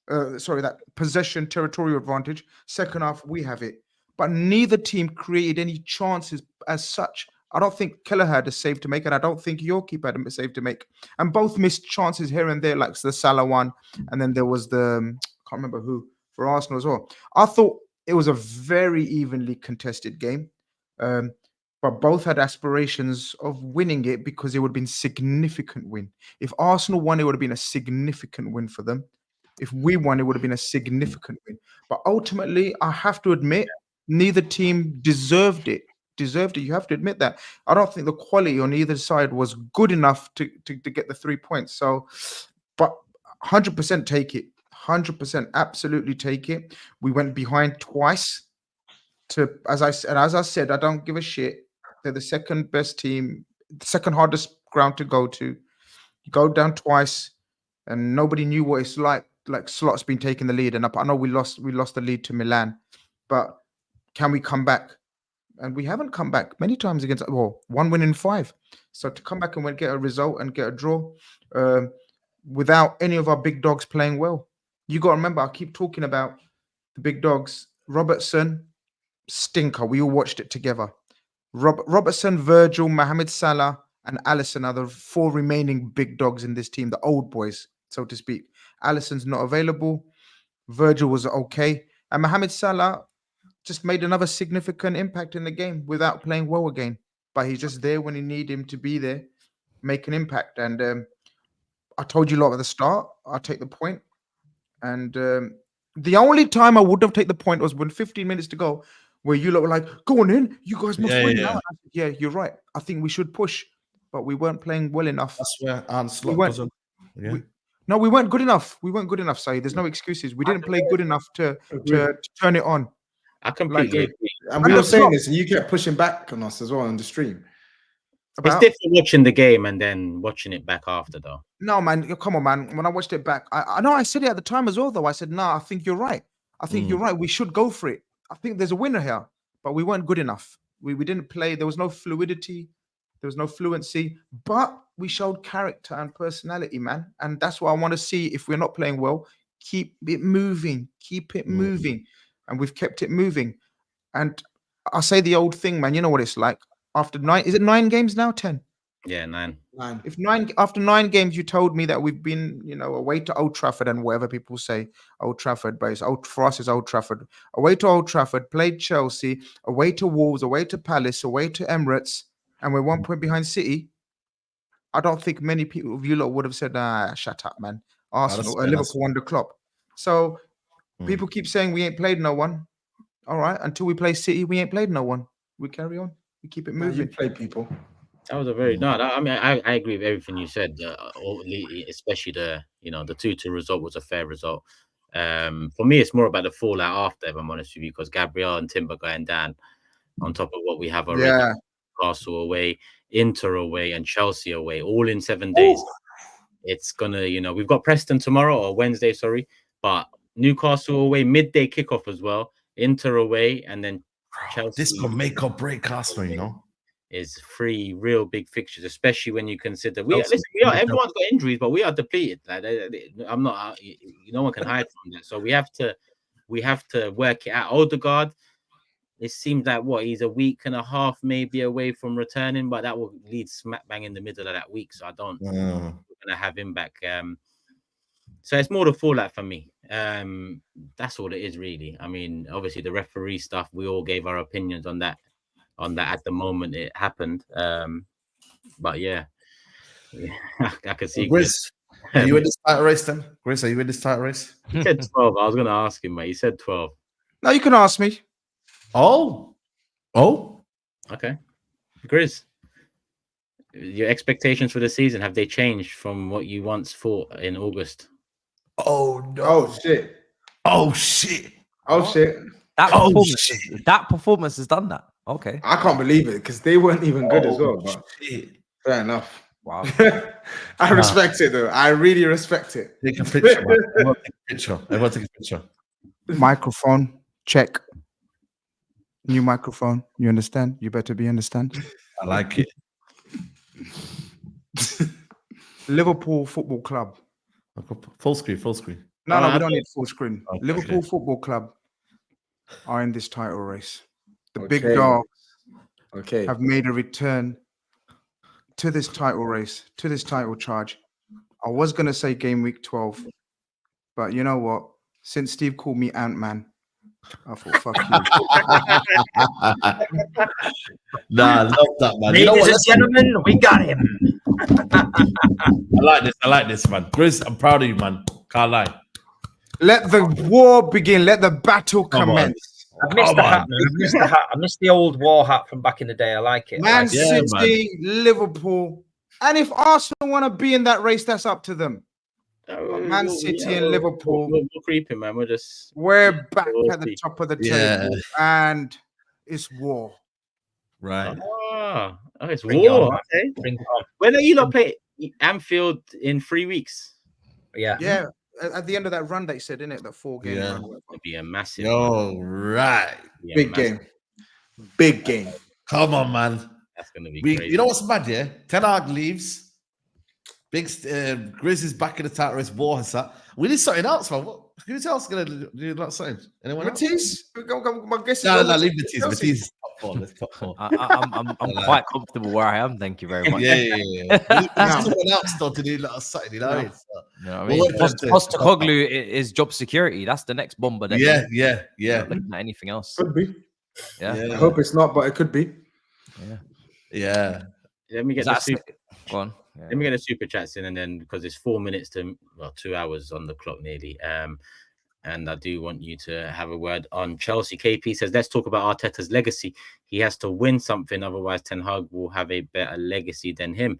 That possession, territorial advantage. Second half, we have it. But neither team created any chances as such. I don't think Keller had a save to make, and I don't think your keeper had a save to make. And both missed chances here and there, like the Salah one, and then there was the, I can't remember who, for Arsenal as well. I thought it was a very evenly contested game. But both had aspirations of winning it because it would have been a significant win. If Arsenal won, it would have been a significant win for them. If we won, it would have been a significant win. But ultimately, I have to admit, neither team deserved it. You have to admit that. I don't think the quality on either side was good enough to get the 3 points. So, but 100% take it. 100% absolutely take it. We went behind twice. As I said, I don't give a shit. They're the second best team, the second hardest ground to go to. You go down twice, and nobody knew what it's like. Like Slot's been taking the lead, and I know we lost the lead to Milan, but can we come back? And we haven't come back many times against, well, 1 win in 5. So to come back and get a result and get a draw without any of our big dogs playing well. You got to remember, I keep talking about the big dogs. Robertson, stinker. We all watched it together. Robertson, Virgil, Mohamed Salah, and Alisson are the 4 remaining big dogs in this team, the old boys, so to speak. Alisson's not available. Virgil was okay. And Mohamed Salah just made another significant impact in the game without playing well again. But he's just there when you need him to be there, make an impact. And I told you a lot at the start, I'll take the point. And the only time I would have taken the point was when 15 minutes to go, where you lot were like, go on in, you guys must win now. Yeah, you're right. I think we should push, but we weren't playing well enough. That's where Slot doesn't. Yeah. No, we weren't good enough. We weren't good enough, Saeed. There's no excuses. We didn't play good enough to turn it on. I completely agree. And we were saying this, and you kept pushing back on us as well on the stream. It's different watching the game and then watching it back after, though. No, man, come on, man. When I watched it back, I know I said it at the time as well, though. I said, no, I think you're right. I think you're right. We should go for it. I think there's a winner here, but we weren't good enough. We didn't play. There was no fluidity. There was no fluency, but we showed character and personality, man. And that's what I want to see. If we're not playing well, keep it moving. Keep it moving. And we've kept it moving. And I say the old thing, man. You know what it's like. After 9, is it 9 games now? 10? Yeah, 9. If after 9 games, you told me that we've been, away to Old Trafford and whatever people say, Old Trafford, but for us, it's Old Trafford. Away to Old Trafford, played Chelsea, away to Wolves, away to Palace, away to Emirates, and we're 1 point behind City. I don't think many people of you lot would have said, shut up, man. Arsenal, Liverpool under Klopp. So people keep saying we ain't played no one. All right, until we play City, we ain't played no one. We carry on. We keep it moving. You play people. That was a very I agree with everything you said. Especially the 2-2 result was a fair result. For me, it's more about the fallout after, if I'm honest with you, because Gabriel and Timber going down on top of what we have already. Yeah. Newcastle away, Inter away, and Chelsea away, all in 7 days. Ooh. It's gonna, we've got Preston tomorrow or Wednesday, sorry, but Newcastle away, midday kickoff as well. Inter away, and then Chelsea. This could make or break Arsenal, is 3 real big fixtures, especially when you consider everyone's got injuries, but we are depleted. Like, I'm not, no one can hide from that. So we have to work it out. Odegaard, it seems like he's a week and a half maybe away from returning, but that will lead smack bang in the middle of that week. So I don't we're gonna have him back. So it's more the fallout for me. That's all it is, really. I mean, obviously the referee stuff, we all gave our opinions on that at the moment it happened. But yeah, I can see. GRIZZ, Are you in this title race then? Grizz, are you in this title race? He said 12. I was going to ask him, mate. He said 12. No, you can ask me. Oh. Okay. Grizz, your expectations for the season, have they changed from what you once thought in August? Oh, no. Oh, shit. Oh, shit. Oh, shit. That performance has done that. Okay. I can't believe it because they weren't even good as well. But fair enough. Wow. I respect it though. I really respect it. Take a picture, man. I want to take a picture. I want to take a picture. Microphone check. New microphone. You understand? You better be understand. I like it. Liverpool Football Club. Full screen. No, we don't need full screen. Okay. Liverpool Football Club are in this title race. The big Okay. dogs Okay. have made a return to this title race, to this title charge. I was going to say game week 12, but you know what? Since Steve called me Ant-Man, I thought, fuck you. Nah, I love that, man. Ladies You know what? and gentlemen, we got him. I like this, man. Grizz, I'm proud of you, man. Can't lie. Let the war begin. Let the battle Come on. commence. I missed the hat, man. I missed the hat. I missed the old war hat from back in the day. I like it. Man Yeah, City, Liverpool. And if Arsenal want to be in that race, that's up to them. But Man City and Liverpool, We're creeping, man. we're back we'll at the see. top of the Yeah. table. And it's war. Right. Oh, it's Bring it on, war. man. Okay. Bring it on. When are you not playing Anfield in 3 weeks? Yeah. Yeah. At the end of that run, they said, innit? That 4-game Yeah. run. whatever. It'd be a massive. Yo, right. be a Big massive- game. Big game. Come on, man. That's gonna be We, crazy. you know what's mad, yeah? Ten Hag leaves. Big Grizz is back in the title race. War has that. We need something else, man. What? Who's else gonna do that? Something? Anyone else? Matisse? My guess is No, over leave to Matisse. Chelsea. Matisse is top 4. Let's top 4. I'm quite comfortable where I am. Thank you very much. Yeah. We need someone else though to do like something, you know? You know what I We'll mean? wait for it. Postecoglou is job security. That's the next bomber. That Yeah. not looking at anything else. Could be. Yeah. I hope it's not, but it could be. Yeah. Let me get Is the that super, Go on. Yeah. let me get the super chats in, and then because it's 4 minutes to 2 hours on the clock nearly. And I do want you to have a word on Chelsea. KP says, let's talk about Arteta's legacy. He has to win something, otherwise Ten Hag will have a better legacy than him.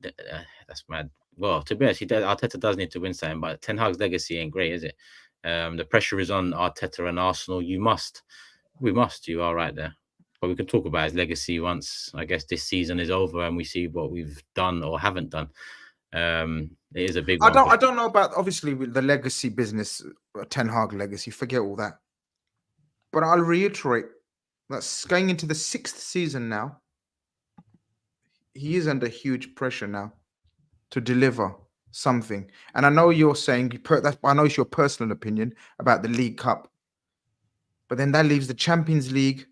That's mad. Well, to be honest, Arteta does need to win something, but Ten Hag's legacy ain't great, is it? The pressure is on Arteta and Arsenal. We must. You are right there. But we can talk about his legacy once, I guess, this season is over and we see what we've done or haven't done. It is a big one. I don't know about, obviously, with the legacy business, Ten Hag legacy, forget all that. But I'll reiterate, that's going into the 6th season now. He is under huge pressure now to deliver something. And I know you're saying, I know it's your personal opinion about the League Cup. But then that leaves the Champions League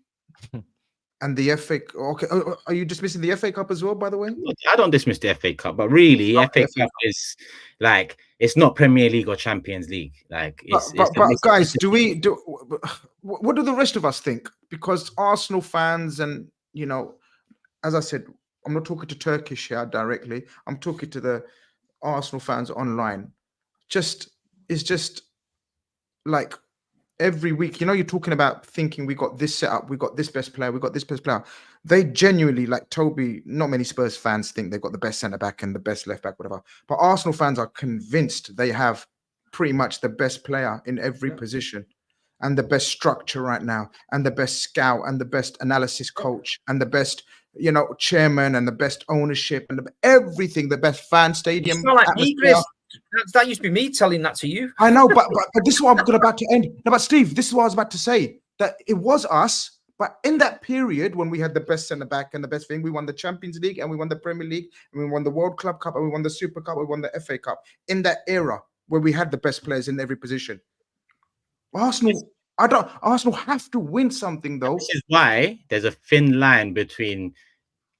and the FA. Okay, are you dismissing the FA Cup as well, by the way? I don't dismiss the FA Cup, but really, FA Cup is like, it's not Premier League or Champions League. Like, But guys, what do the rest of us think? Because Arsenal fans, and you know, as I said, I'm not talking to Turkish here directly. I'm talking to the Arsenal fans online. It's just like every week, you know, you're talking about thinking we got this set up, we got this best player, we got this best player. They genuinely, like Toby, not many Spurs fans think they've got the best centre back and the best left back, whatever. But Arsenal fans are convinced they have pretty much the best player in every position and the best structure right now and the best scout and the best analysis coach and the best, you know, chairman and the best ownership and everything, the best fan stadium. It's not like me, Grizz. That used to be me telling that to you. I know, but this is what I'm about to end. No, but Steve, this is what I was about to say. That it was us, but in that period when we had the best centre back and the best thing, we won the Champions League and we won the Premier League and we won the World Club Cup and we won the Super Cup, we won the FA Cup. In that era where we had the best players in every position, Arsenal have to win something though. This is why there's a thin line between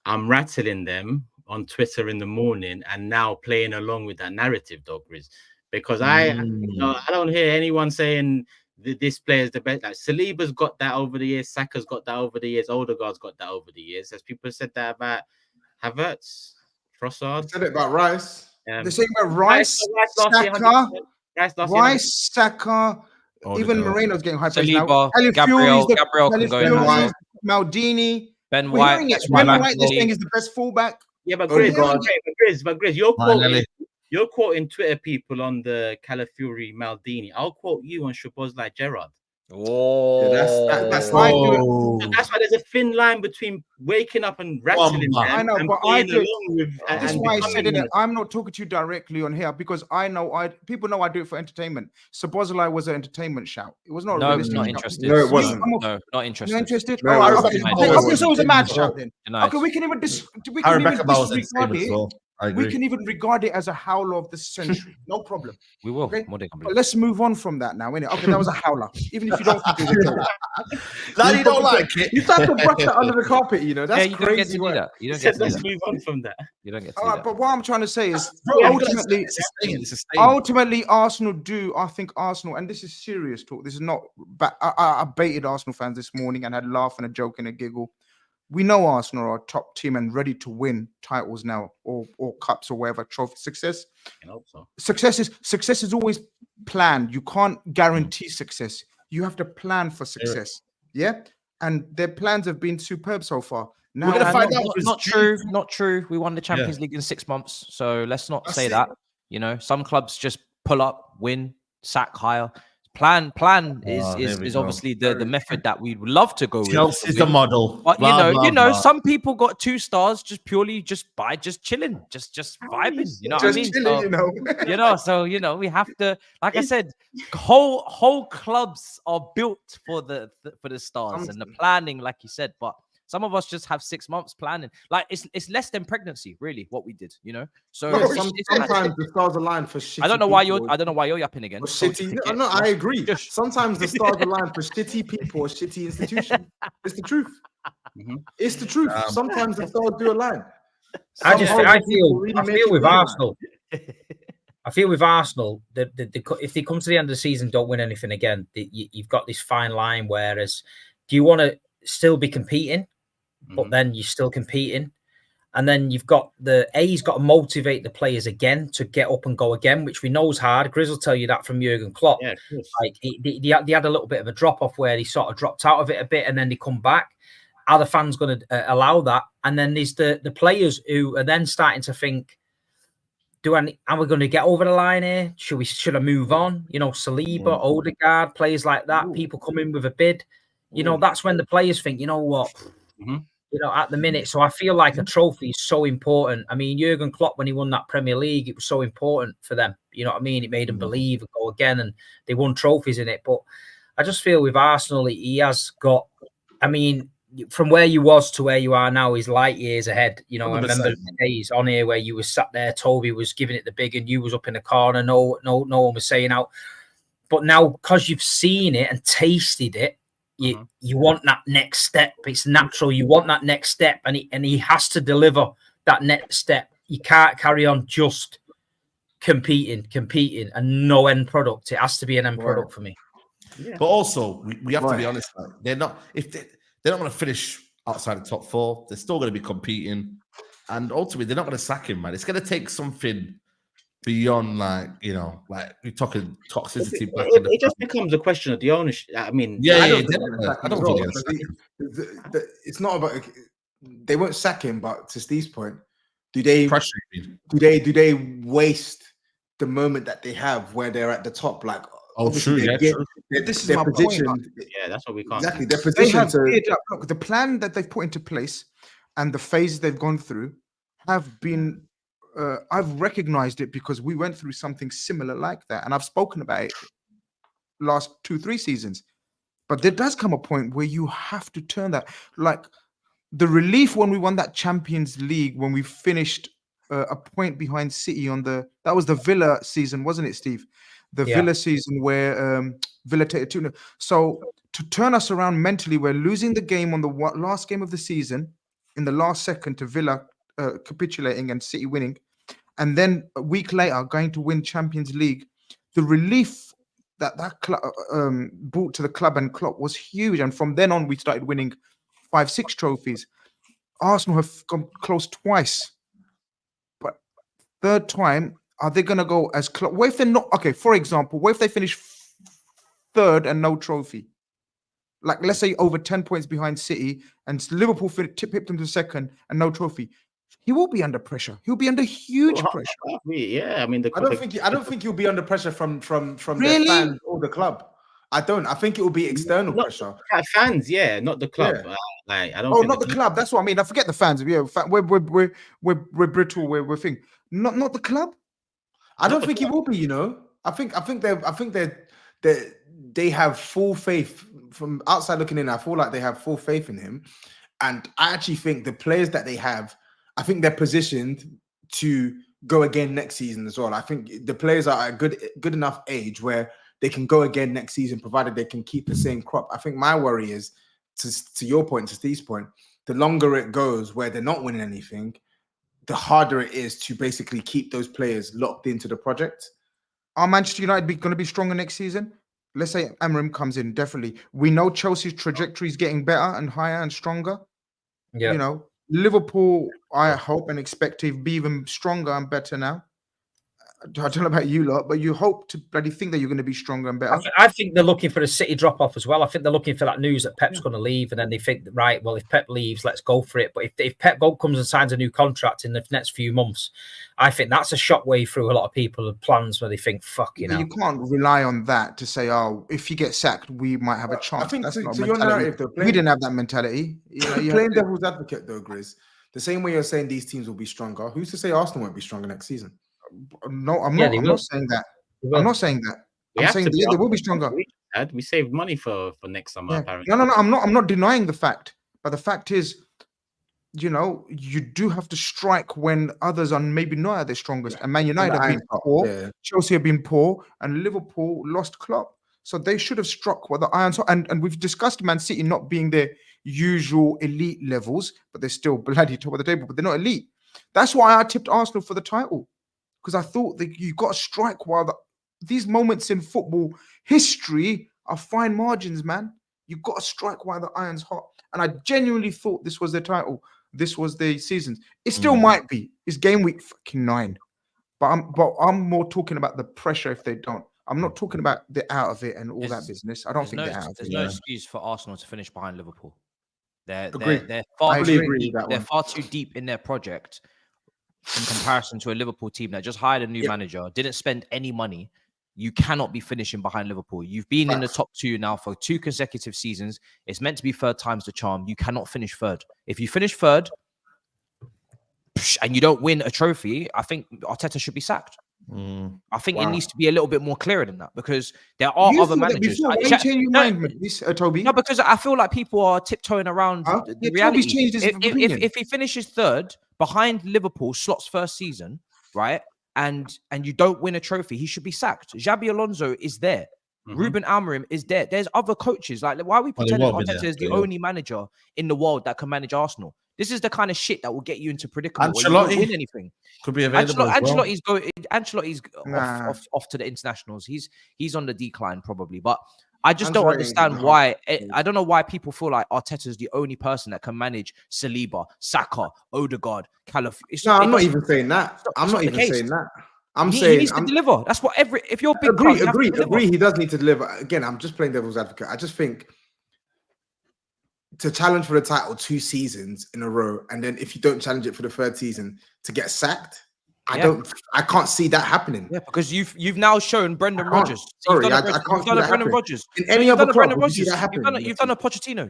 I'm rattling them on Twitter in the morning and now playing along with that narrative, though, Grizz. Because I don't hear anyone saying this player is the best. Like Saliba's got that over the years, Saka's got that over the years, Odegaard's got that over the years. As people said that about Havertz, Trossard. Said it about Rice. The same about Rice, Saka, even Moreno's getting high praise now. Gabriel can go in as well. Maldini, Ben We're White, hearing it. Ben White, they're saying is the best fullback. Yeah, but Grizz, you're quoting Twitter people on the Calafiori Maldini. I'll quote you on Szoboszlai Gerrard. Oh, that's why there's a thin line between waking up and rattling them I know, and but playing along with. That's why I said it. I'm not talking to you directly on here because people know I do it for entertainment. Szoboszlai was an entertainment shout. It was not. No, not interested. No, it wasn't. No, not interested. Not interested. No, okay, so it was a mad shout then. Nice. Okay, we can even we can even regard it as a howler of the century. No problem. We will. Okay? But let's move on from that now, innit? Okay, that was a howler. Even if you don't think it was a howler. Now you don't like it. You start to brush that under the carpet, you know. That's you crazy. Don't get to do that. You don't get to Let's move on from that. You don't get to do that. But what I'm trying to say is, ultimately, I think Arsenal, and this is serious talk. This is not. I baited Arsenal fans this morning and had a laugh and a joke and a giggle. We know Arsenal are a top team and ready to win titles now, or cups or whatever trophy. Success is always planned. You can't guarantee success. You have to plan for success. Yeah, and their plans have been superb so far. Now we're gonna find out. Not true. We won the Champions League in 6 months, so let's not say that. You know, some clubs just pull up, win, sack, hire. Plan is obviously the method that we would love to go with. Chelsea's the model. But you know, some people got 2 stars just purely by chilling, just vibing. You know what I mean? Chilling, so we have to, like I said, whole clubs are built for the stars and the planning, like you said. But some of us just have 6 months planning. Like it's less than pregnancy, really, what we did. You know, so sometimes the stars align for shitty. I don't know why you're yapping again. Shitty. No, I agree. Sometimes the stars align for shitty people or shitty institutions. It's the truth. It's the truth. Sometimes the stars do align. I feel with Arsenal. I feel with Arsenal that if they come to the end of the season, don't win anything again, you've got this fine line. Whereas, do you want to still be competing? But then you're still competing, and then you've got A's got to motivate the players again to get up and go again, which we know is hard. GRIZZ will tell you that from Jurgen Klopp. Yeah, like they had a little bit of a drop off where he sort of dropped out of it a bit, and then they come back. Are the fans going to allow that? And then there's the players who are then starting to think, are we going to get over the line here? Should I move on? You know, Saliba, Odegaard, players like that. People come in with a bid. You know, that's when the players think, you know what, you know, at the minute. So I feel like a trophy is so important. I mean, Jurgen Klopp, when he won that Premier League, it was so important for them. You know what I mean? It made them believe and go again, and they won trophies in it. But I just feel with Arsenal, he has got, I mean, from where you was to where you are now is light years ahead. You know, 100%. I remember the days on here where you were sat there, Toby was giving it the big and you was up in the corner. No one was saying out. But now, because you've seen it and tasted it, you want that next step. It's natural. You want that next step, and he has to deliver that next step. You can't carry on just competing, and no end product. It has to be an end product for me. Yeah. But also, we have to be honest. Like, they're not going to finish outside the top 4. They're still going to be competing, and ultimately, they're not going to sack him, man. It's going to take something beyond, like, you know, like we're talking toxicity. It just becomes a question of the ownership. I mean, I don't think it's not about. They won't sack him, but to Steve's point, do they waste the moment that they have where they're at the top? Like, true. This is my position. point. Yeah, that's what we can't. Exactly, their position. Look, the plan that they've put into place and the phases they've gone through have been. I've recognized it because we went through something similar like that, and I've spoken about it last 2-3 seasons. But there does come a point where you have to turn that. Like the relief when we won that Champions League, when we finished a point behind City that was the Villa season, wasn't it, Steve? The Villa season where Villa take it 2-0. So to turn us around mentally, we're losing the game on the last game of the season in the last second to Villa capitulating and City winning. And then a week later, going to win Champions League. The relief that club brought to the club and Klopp was huge. And from then on, we started winning 5-6 trophies. Arsenal have come close twice. But third time, are they going to go as close? What if they're not? Okay, for example, what if they finish third and no trophy? Like, let's say over 10 points behind City and Liverpool pipped them to second and no trophy. He will be under pressure. He'll be under huge pressure. Yeah, I mean, I don't think he'll be under pressure from Really? the fans or the club. I don't. I think it will be external pressure. Fans, yeah, not the club. Yeah. Like, I don't. Oh, think not the club. That's what I mean. I forget the fans. Yeah, we're brittle. We're thing. Not the club. I don't think he will be. You know, I think they have full faith from outside looking in. I feel like they have full faith in him, and I actually think the players that they have, I think they're positioned to go again next season as well. I think the players are at a good enough age where they can go again next season, provided they can keep the same crop. I think my worry is, to your point, to Steve's point, the longer it goes where they're not winning anything, the harder it is to basically keep those players locked into the project. Are Manchester United going to be stronger next season? Let's say Memoriam comes in, definitely. We know Chelsea's trajectory is getting better and higher and stronger. Yeah. You know, Liverpool, I hope and expect to be even stronger and better now. I don't know about you lot, but you hope to bloody think that you're going to be stronger and better. I think they're looking for a City drop-off as well. I think they're looking for that news that Pep's going to leave, and then they think, right, well, if Pep leaves, let's go for it. But if Pep comes and signs a new contract in the next few months, I think that's a shockwave through a lot of people's plans where they think, fuck, you know. You can't rely on that to say, oh, if he gets sacked, we might have a chance. I think that's not to a your mentality. narrative, We didn't have that mentality. You know, playing devil's advocate though, Grizz, the same way you're saying these teams will be stronger, who's to say Arsenal won't be stronger next season? No, I'm not. I'm not saying that. I'm not saying that. I'm saying they will be stronger. We saved money for next summer, apparently. No. I'm not denying the fact. But the fact is, you know, you do have to strike when others are maybe not at their strongest. And Man United have been poor. Chelsea have been poor, and Liverpool lost Klopp. So they should have struck while the iron's hot. And we've discussed Man City not being their usual elite levels, but they're still bloody top of the table. But they're not elite. That's why I tipped Arsenal for the title. Because I thought that you've got to strike while these moments in football history are fine margins, man. You've got to strike while the iron's hot. And I genuinely thought this was the title. This was the seasons. It still might be. It's game week fucking 9. But I'm more talking about the pressure if they don't. I'm not talking about the out of it and all that business. I don't think they're out of it. There's no excuse for Arsenal to finish behind Liverpool. They're far too deep in their project in comparison to a Liverpool team that just hired a new manager, didn't spend any money. You cannot be finishing behind Liverpool. You've been in the top 2 now for 2 consecutive seasons. It's meant to be third time's the charm. You cannot finish third. If you finish third and you don't win a trophy, I think Arteta should be sacked. I think it needs to be a little bit more clearer than that, because there are other managers. Toby? No, because I feel like people are tiptoeing around the reality. If he finishes third behind Liverpool, slots first season, right, and you don't win a trophy, he should be sacked. Xabi Alonso is there. Ruben Amorim is there. There's other coaches. Like, why are we pretending Arteta is the only manager in the world that can manage Arsenal? This is the kind of shit that will get you into predicament where you don't win anything. Could be available. Ancelotti's off to the internationals. He's on the decline probably, but I just don't understand why. I don't know why people feel like Arteta's the only person that can manage Saliba, Saka, Odegaard, Calaf. I'm not even saying that. I'm not even saying that. I'm saying he needs to deliver. That's what if you're big. Agree. He does need to deliver. Again, I'm just playing devil's advocate. I just think to challenge for the title 2 seasons in a row, and then if you don't challenge it for the 3rd season, to get sacked, I can't see that happening. Yeah, because you've now shown Brendan Rodgers. Sorry, I can't see that Brendan Rodgers. In any other club, you've done a Pochettino.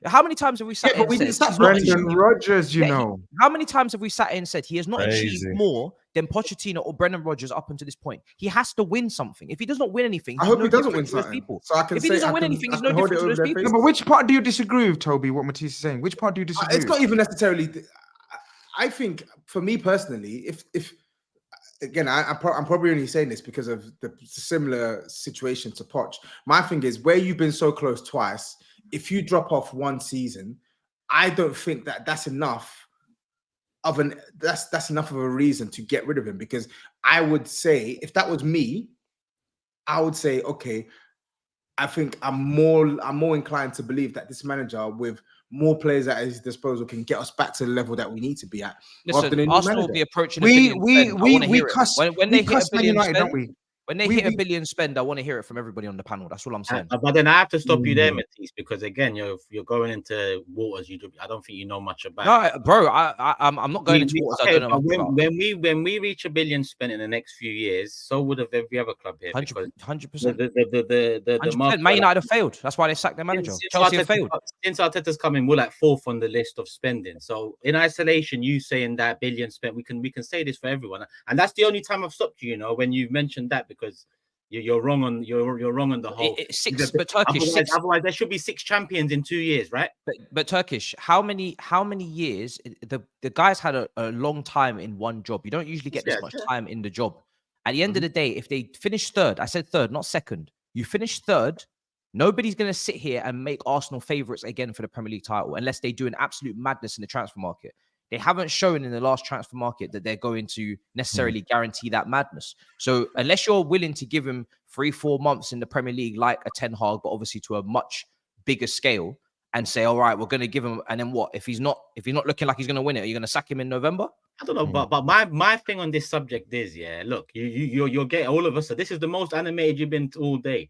How many times have we sat? But we didn't start Brendan Rodgers. You know, how many times have we sat in and said he has not achieved more than Pochettino or Brendan Rodgers up until this point? He has to win something. If he does not win anything, I hope he doesn't win something. So I can if he doesn't win anything, he's no different to those people. No, but which part do you disagree with, Toby? What Matisse is saying? Which part do you disagree? It's not even necessarily. I think, for me personally, if again, I'm probably only saying this because of the similar situation to Poch. My thing is, where you've been so close twice, if you drop off 1 season, I don't think that's enough that's enough of a reason to get rid of him. Because I would say, if that was me, I would say, okay, I think I'm more inclined to believe that this manager with more players at his disposal can get us back to the level that we need to be at. Listen, Arsenal will be approaching a We billion we spend. I we want to we hear it. cuss When we they hit a cuss Man billion United, spend, don't we? when they We- hit a we- billion spend, I want to hear it from everybody on the panel. That's all I'm saying. But then I have to stop you there, Matisse, because again, you're going into waters I don't think you know much about. No, bro, I'm not going into waters I don't know much about. When we reach a billion spent in the next few years, so would have every other club here. 100%. The market, Man United have failed. That's why they sacked their manager. Chelsea have failed. Since Arteta's coming, we're like fourth on the list of spending. So in isolation, you saying that billion spent, we can say this for everyone, and that's the only time I've stopped you. You know, when you've mentioned that, because you're wrong on the whole. But Turkish. Otherwise, there should be 6 champions in 2 years, right? But Turkish, how many years? The guys had a long time in one job. You don't usually get this much time in the job. At the end of the day, if they finish third, I said third, not second. You finish third. Nobody's going to sit here and make Arsenal favourites again for the Premier League title unless they do an absolute madness in the transfer market. They haven't shown in the last transfer market that they're going to necessarily guarantee that madness. So unless you're willing to give him 3-4 months in the Premier League, like a Ten Hag, but obviously to a much bigger scale, and say, all right, we're going to give him, and then what? If he's not looking like he's going to win it, are you going to sack him in November? I don't know, but my thing on this subject is, look, you're getting all of us. So this is the most animated you've been all day.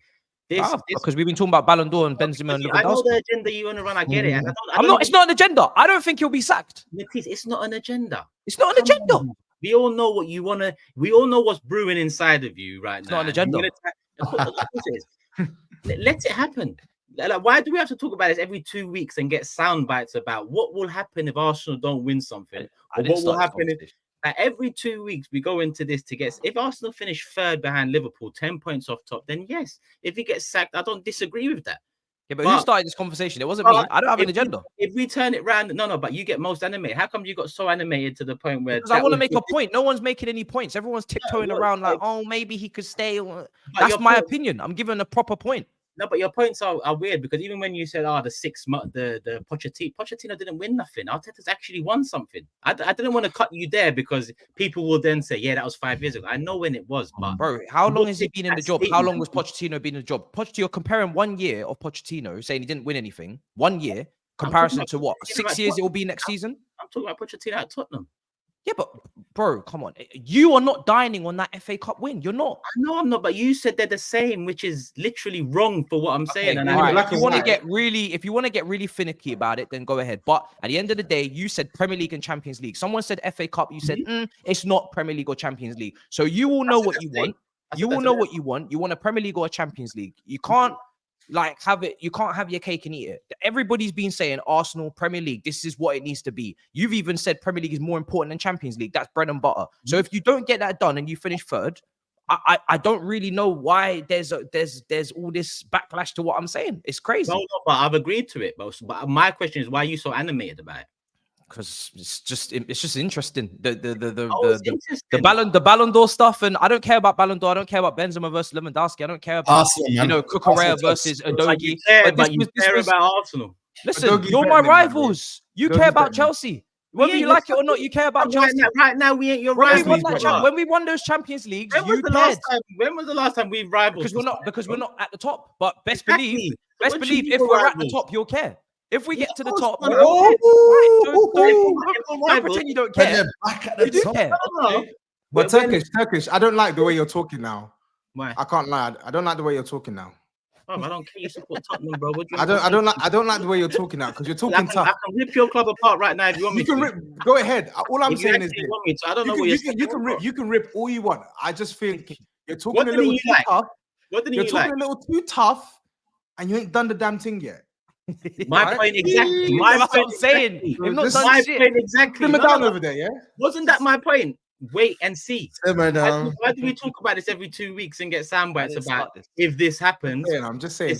Because we've been talking about Ballon d'Or and Benzema and Lewandowski. I know the agenda you want to run. I get it. And it's not an agenda. I don't think he'll be sacked. It's not an agenda. It's not an agenda. We all know what you want to. We all know what's brewing inside of you right now. It's not an agenda. Let it happen. Like, why do we have to talk about this every 2 weeks and get sound bites about what will happen if Arsenal don't win something? Or what will happen if every 2 weeks we go into this to get, if Arsenal finish third behind Liverpool, 10 points off top, then yes. If he gets sacked, I don't disagree with that. Yeah, but who started this conversation? It wasn't me. I don't have an agenda. If we turn it round, no, but you get most animated. How come you got so animated to the point where? Because I want to make a point. No one's making any points. Everyone's tiptoeing around like, oh, maybe he could stay. That's my opinion. I'm giving a proper point. No, but your points are weird, because even when you said, the Pochettino didn't win nothing. Arteta's actually won something. I didn't want to cut you there because people will then say, yeah, that was 5 years ago. I know when it was, but bro, how long has he been in the job? How long was Pochettino been in the job? You're comparing 1 year of Pochettino saying he didn't win anything. 1 year comparison to what? 6 years it will be next season. I'm talking about Pochettino at Tottenham. Yeah, but bro, come on. You are not dining on that FA Cup win. You're not. No, I'm not. But you said they're the same, which is literally wrong for what I'm saying. And if you want to get really finicky about it, then go ahead. But at the end of the day, you said Premier League and Champions League. Someone said FA Cup. You said it's not Premier League or Champions League. So you will know what you want. You will know what you want. You want a Premier League or a Champions League. You can't have it. You can't have your cake and eat it. Everybody's been saying Arsenal, Premier League, this is what it needs to be. You've even said Premier League is more important than Champions League. That's bread and butter. So if you don't get that done and you finish third, I don't really know why there's all this backlash to what I'm saying. It's crazy. No, but I've agreed to it. But my question is, why are you so animated about it? Because it's just interesting. The Ballon d'Or stuff, and I don't care about Ballon d'Or. I don't care about Benzema versus Lewandowski. I don't care about Cucurella versus Udogie. But you care about Arsenal. Listen, you're my rivals. You care about Chelsea. Whether you like it or not, you care about Chelsea. Right now, we ain't your rivals. When we won those Champions Leagues, when was the last time we rivals? Because we're not at the top. But best believe, if we're at the top, you'll care. If we get to the top, don't pretend you don't care. You do care. But Turkish, I don't like the way you're talking now. Why? I can't lie. I don't like the way you're talking now. I don't care. You support Tottenham, bro. I don't like the way you're talking now, because you're talking tough. I can rip your club apart right now if you want me to. Go ahead. All I'm saying is I don't know what you can rip all you want. I just think you're talking a little too tough. You're talking a little too tough, and you ain't done the damn thing yet. My point exactly. That's what I'm saying. My point exactly. Simmer down over there, yeah? Wasn't that my point? Wait and see. Simmer down. Why do we talk about this every 2 weeks and get soundbites about if this happens? Yeah, I'm just saying.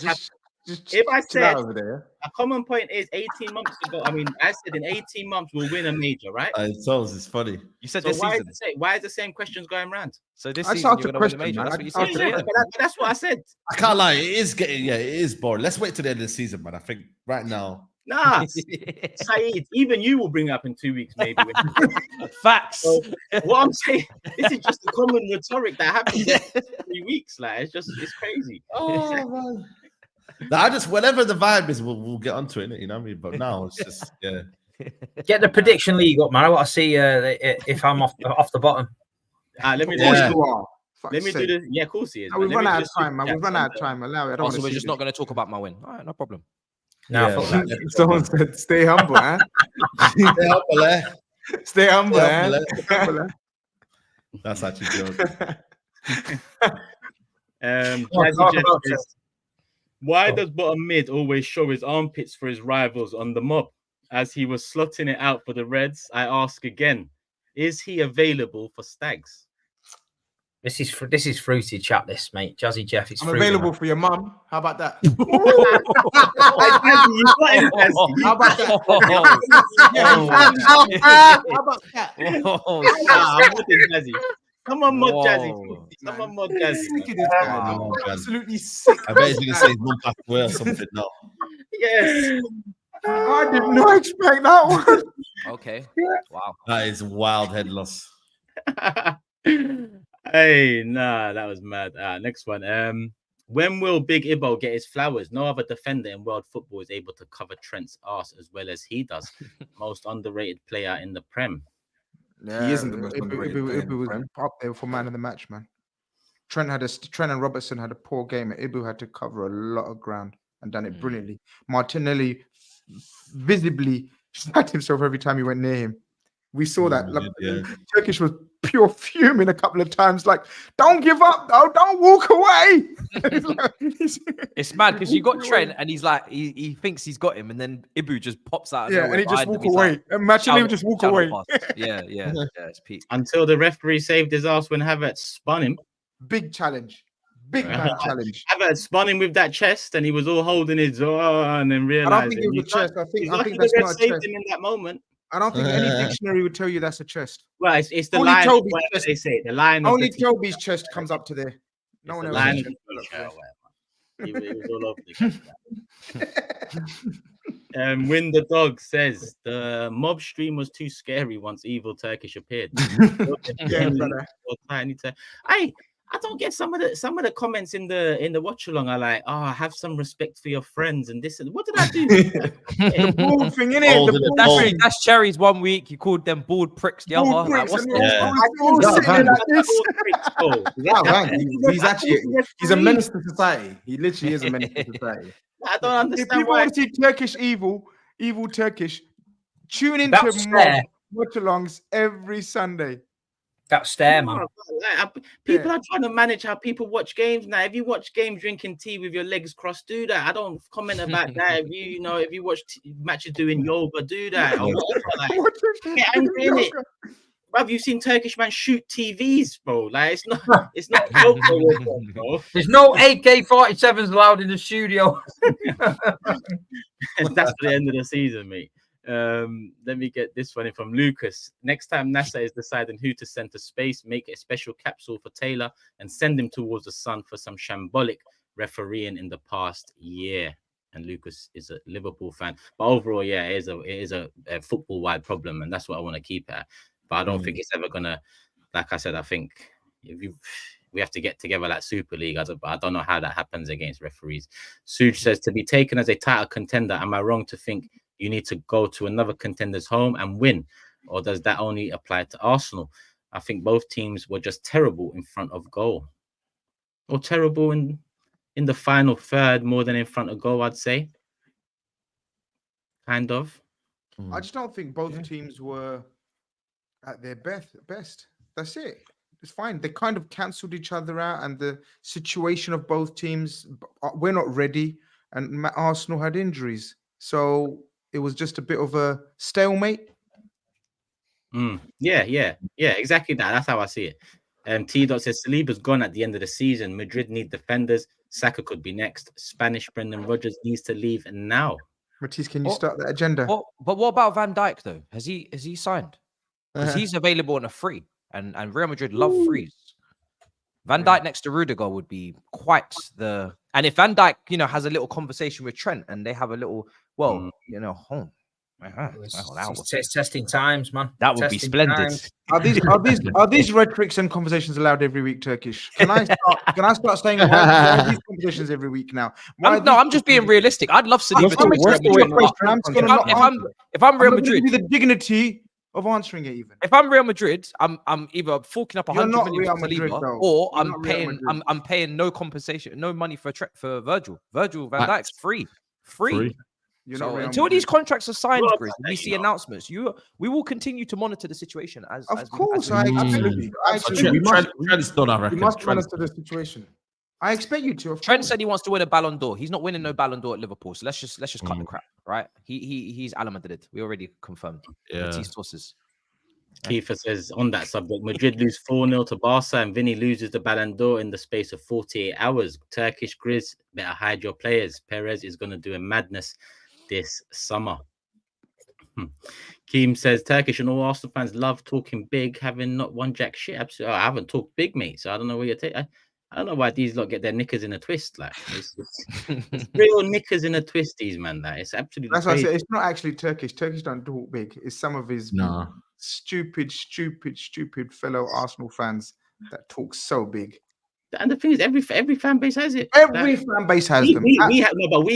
If I said over there. A common point is 18 months ago, I said in 18 months we'll win a major, right? Tobs, it's funny. You said so this season. why is the same questions going around? So this season you're going to win a major. That's what you said. Yeah, that's what I said. I can't lie. It is boring. Let's wait till the end of the season, man. I think right now. Nah, SAEED, even you will bring up in 2 weeks, maybe. Facts. So, what I'm saying, this is just a common rhetoric that happens every 3 weeks. Like, it's crazy. Oh, man. No, I just whatever the vibe is, we'll get onto it. You know what I mean? But now it's just Get the prediction league up, man. I want to see if I'm off the bottom. Let me Of course you are. Let me do this. Yeah, of course he is. No, we've run out of time, man. We've run out of time. Allow it. I don't Also, want we're to just not going to talk about my win. All right, no problem. Someone said, "Stay humble, eh? Stay humble, eh? Stay humble, eh? Stay humble, eh? That's actually good. Why does bottom mid always show his armpits for his rivals on the mob? As he was slotting it out for the Reds, I ask again: is he available for Stags? This is fruity chat, this mate. Jazzy Jeff, it's I'm fruity, available man. for your mum. How about that? How about that? How about that? I'm with it, Jazzy. Come on, mod Jazzy. Come on, mod Jazzy. Sick of this guy. Absolutely sick. I bet he's gonna say his mum passed away or something. No. Yes. I did not expect that one. Okay. Wow. That is wild head loss. Hey, nah, that was mad. Next one. When will Big Ibo get his flowers? No other defender in world football is able to cover Trent's arse as well as he does. Most underrated player in the Prem. Yeah, he isn't the most Ibu was up there for man of the match, man. Trent and Robertson had a poor game. Ibu had to cover a lot of ground and done it brilliantly. Martinelli visibly snagged himself every time he went near him. We saw that. Turkish was pure fuming a couple of times, like, don't give up, though, don't walk away. It's mad because you got Trent and he's like, he thinks he's got him, and then Ibu just pops out. Yeah, and he just walk away. Imagine him just walk away. Yeah, it's peak. Until the referee saved his ass when Havertz spun him. Big challenge. Big man challenge. Havertz spun him with that chest, and he was all holding his and then realized. I don't think it was a chest. I think that's not a chest. Him in that moment. I don't think any dictionary would tell you that's a chest. Well, it's the only line. Toby's chest. They say the line. Only Toby's chest comes up to there. No one else. He was all over the Win the Dog says the mob stream was too scary once evil Turkish appeared. I don't get some of the comments in the watch along are like, oh, have some respect for your friends and this and what did I do? The bald thing, innit? That's Cherry's 1 week. You called them bald pricks the other. Like, what's He's a menace to society. He literally is a menace to society. I don't understand if people why. want to see Turkish evil Turkish, tune into watch alongs every Sunday. That stare, man. People are trying to manage how people watch games now. If you watch games drinking tea with your legs crossed, do that. I don't comment about that. If you watch matches doing yoga, do that. Get angry in it. Have you seen Turkish man shoot TVs, bro? Like it's not joke, bro. There's no AK-47s allowed in the studio. That's for the end of the season, mate. Let me get this one in from Lucas. Next time NASA is deciding who to send to space, make a special capsule for Taylor and send him towards the sun for some shambolic refereeing in the past year. And Lucas is a Liverpool fan, but overall, yeah, it is a football-wide problem, and that's what I want to keep at. But I don't think it's ever gonna, like I said, I think we have to get together like Super League. I don't know how that happens against referees. Suj says, to be taken as a title contender, am I wrong to think you need to go to another contender's home and win? Or does that only apply to Arsenal? I think both teams were just terrible in front of goal. Or terrible in the final third more than in front of goal, I'd say. Kind of. I just don't think both teams were at their best. That's it. It's fine. They kind of cancelled each other out, and the situation of both teams, we're not ready, and Arsenal had injuries. So it was just a bit of a stalemate. Yeah, exactly that. That's how I see it. T-Dot says Saliba's gone at the end of the season. Madrid need defenders. Saka could be next. Spanish Brendan Rodgers needs to leave now. Matisse, can you start that agenda? But what about Van Dijk though? Has he signed? Because he's available on a free, and Real Madrid love frees. Van Dijk next to Rudiger would be quite the. And if Van Dijk, has a little conversation with Trent, and they have a little, home. It's testing times, man. That would be splendid. Times. Are these rhetorics and conversations allowed every week, Turkish? Can I start saying why are these conversations every week now? I'm just being realistic. I'd love Saliba to if I'm Real Madrid, the dignity of answering it. Even if I'm Real Madrid, I'm either forking up 100 million Real for Madrid, Saliba, though. or You're I'm paying no compensation, no money for Virgil. Virgil van Dijk's free. So until these contracts are signed, Grizz, we see announcements. We will continue to monitor the situation as. Of course, absolutely. We must monitor the situation. I expect you to. Trent said he wants to win a Ballon d'Or. He's not winning no Ballon d'Or at Liverpool. So let's just cut the crap, right? He's Al Madrid. We already confirmed. Yeah. Sources. Kiefer says on that subject, Madrid lose 4-0 to Barca and Vinny loses the Ballon d'Or in the space of 48 hours. Turkish Grizz, better hide your players. Perez is going to do a madness this summer. Keem says Turkish and all Arsenal fans love talking big, having not won jack shit. Absolutely, I haven't talked big, mate. So I don't know where you're taking. I don't know why these lot get their knickers in a twist. Like it's real knickers in a twist, these man. That it's absolutely. That's why I said it's not actually Turkish. Turkish don't talk big. It's some of his stupid fellow Arsenal fans that talk so big. And the thing is, every fan base has it. Every fan base has them. We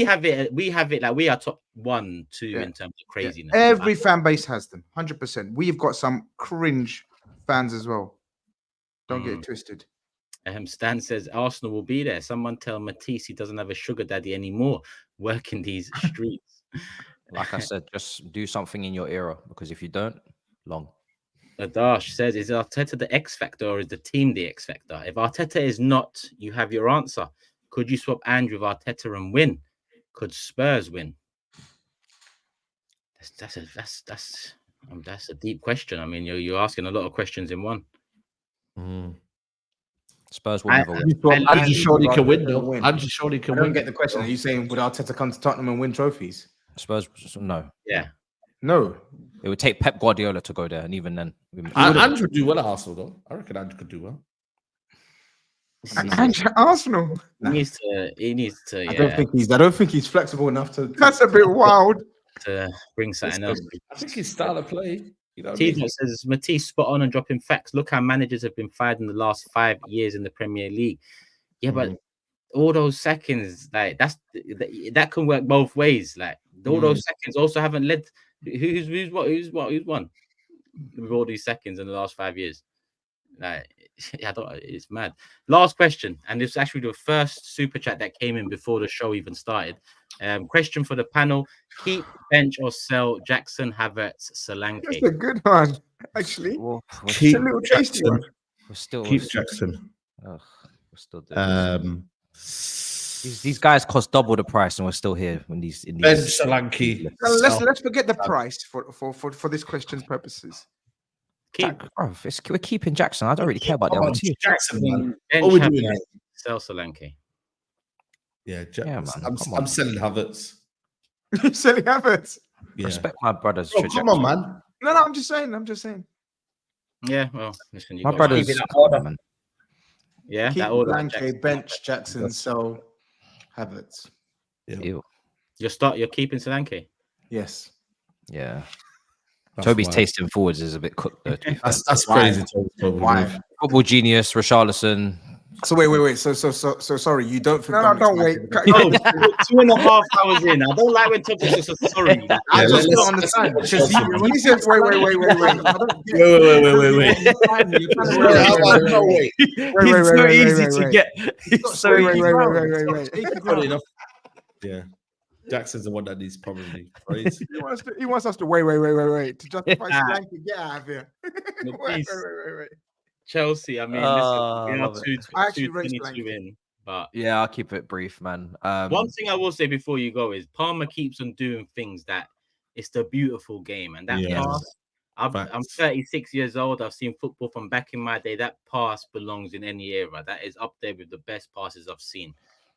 have it. We have it. Like we are top 1, 2 in terms of craziness. Every fan base has them. 100%. We've got some cringe fans as well. Don't get it twisted. Stan says Arsenal will be there. Someone tell Matisse he doesn't have a sugar daddy anymore. Working these streets. Like I said, just do something in your era, because if you don't, long. Adash says, is Arteta the X factor or is the team the X factor? If Arteta is not, you have your answer. Could you swap Andrew with Arteta and win? Could Spurs win? That's a deep question. I mean, you're asking a lot of questions in one. Spurs will never win. Andrew surely can win, though. Andrew surely can win. I don't get the question. Are you saying would Arteta come to Tottenham and win trophies? Spurs, no. Yeah. No. It would take Pep Guardiola to go there, and even then, Andrew would do well at Arsenal, though. I reckon Andrew could do well. Arsenal. He needs to. Yeah. I don't think he's flexible enough to. That's a bit wild. To bring something else. I think his style of play. You know, says Matisse spot on and dropping facts. Look how managers have been fired in the last 5 years in the Premier League. Yeah, but all those seconds, like that can work both ways. Like all those seconds also haven't led. Who's won with all these seconds in the last 5 years? Like, it's mad. Last question, and it's actually the first super chat that came in before the show even started. Question for the panel: keep, bench, or sell Jackson, Havertz, Solanke? That's a good one, actually. Keep a little tasty one. Keep Jackson. We're still doing these guys cost double the price, and we're still here when these. Ben Solanke. Let's forget the price for this question's purposes. We're keeping Jackson. I don't really care about the other two. Jackson, man. What we doing? Sell Solanke. Yeah, man. I'm selling Havertz. You're selling Havertz. Yeah. Respect my brothers. Oh, come on, man. No, I'm just saying. Yeah, well, listen, my brothers. Man. Yeah, keep that order. Solanke, bench, Jackson, sell Havertz. Yeah. You're keeping Solanke? Yes. Yeah. Toby's tasting forwards is a bit cooked though. That's crazy. Why? Football genius, Richarlison. So wait. So sorry. You don't think? No, don't wait. No, 2.5 hours in. I don't like when Toby says sorry. I just don't understand because he says wait. He's so easy to get. Wait. Yeah. Jackson's the one that needs probably praise. He wants us to wait to justify Solanke. Get out of here. Wait. Chelsea, I mean, listen, we are 2:22 in, but yeah, I'll keep it brief, man. One thing I will say before you go is Palmer keeps on doing things that it's the beautiful game, and that pass. I'm 36 years old. I've seen football from back in my day. That pass belongs in any era. That is up there with the best passes I've seen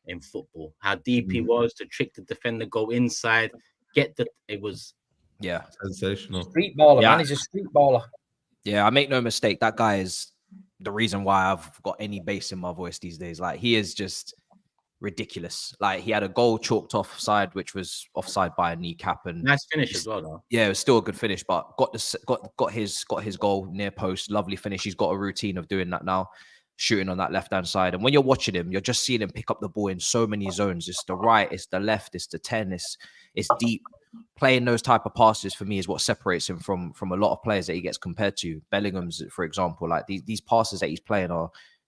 in football. How deep he was to trick the defender, go inside, it was sensational. Street baller, man. He's a street baller. Yeah, I make no mistake. That guy is the reason why I've got any bass in my voice these days. Like he is just ridiculous. Like he had a goal chalked offside, which was offside by a kneecap, and nice finish as well, though. Yeah, it was still a good finish, but got his goal near post. Lovely finish. He's got a routine of doing that now, shooting on that left hand side. And when you're watching him, you're just seeing him pick up the ball in so many zones. It's the right, it's the left, it's the 10, it's deep. Playing those type of passes for me is what separates him from a lot of players that he gets compared to. Bellingham's, for example, like these passes that he's playing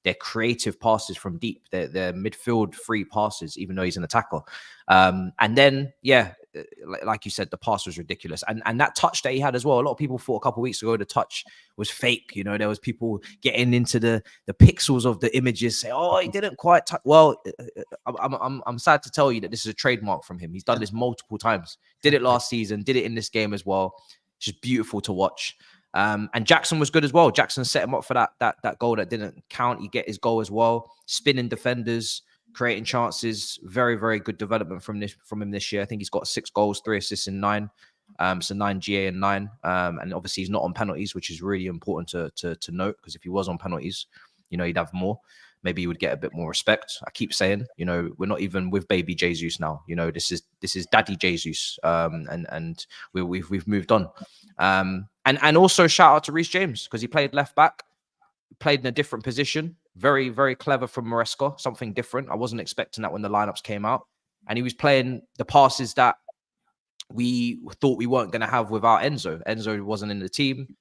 they're creative passes from deep. They're midfield free passes, even though he's an attacker. And then, yeah, like you said, the pass was ridiculous. And that touch that he had as well, a lot of people thought a couple of weeks ago the touch was fake. You know, there was people getting into the pixels of the images, say, oh, he didn't quite touch. Well, I'm sad to tell you that this is a trademark from him. He's done this multiple times. Did it last season, did it in this game as well. It's just beautiful to watch. And Jackson was good as well. Jackson set him up for that goal that didn't count. He get his goal as well. Spinning defenders, creating chances. Very, very good development from him this year. I think he's got 6 goals, 3 assists in 9. So 9 GA and 9. And obviously he's not on penalties, which is really important to note, because if he was on penalties, you know, he'd have more. Maybe he would get a bit more respect. I keep saying, you know, we're not even with baby Jesus now. You know, this is daddy Jesus. And we've moved on. And also shout out to Reece James, because he played left back, played in a different position. Very, very clever from Maresca, something different. I wasn't expecting that when the lineups came out. And he was playing the passes that we thought we weren't going to have without Enzo. Enzo wasn't in the team.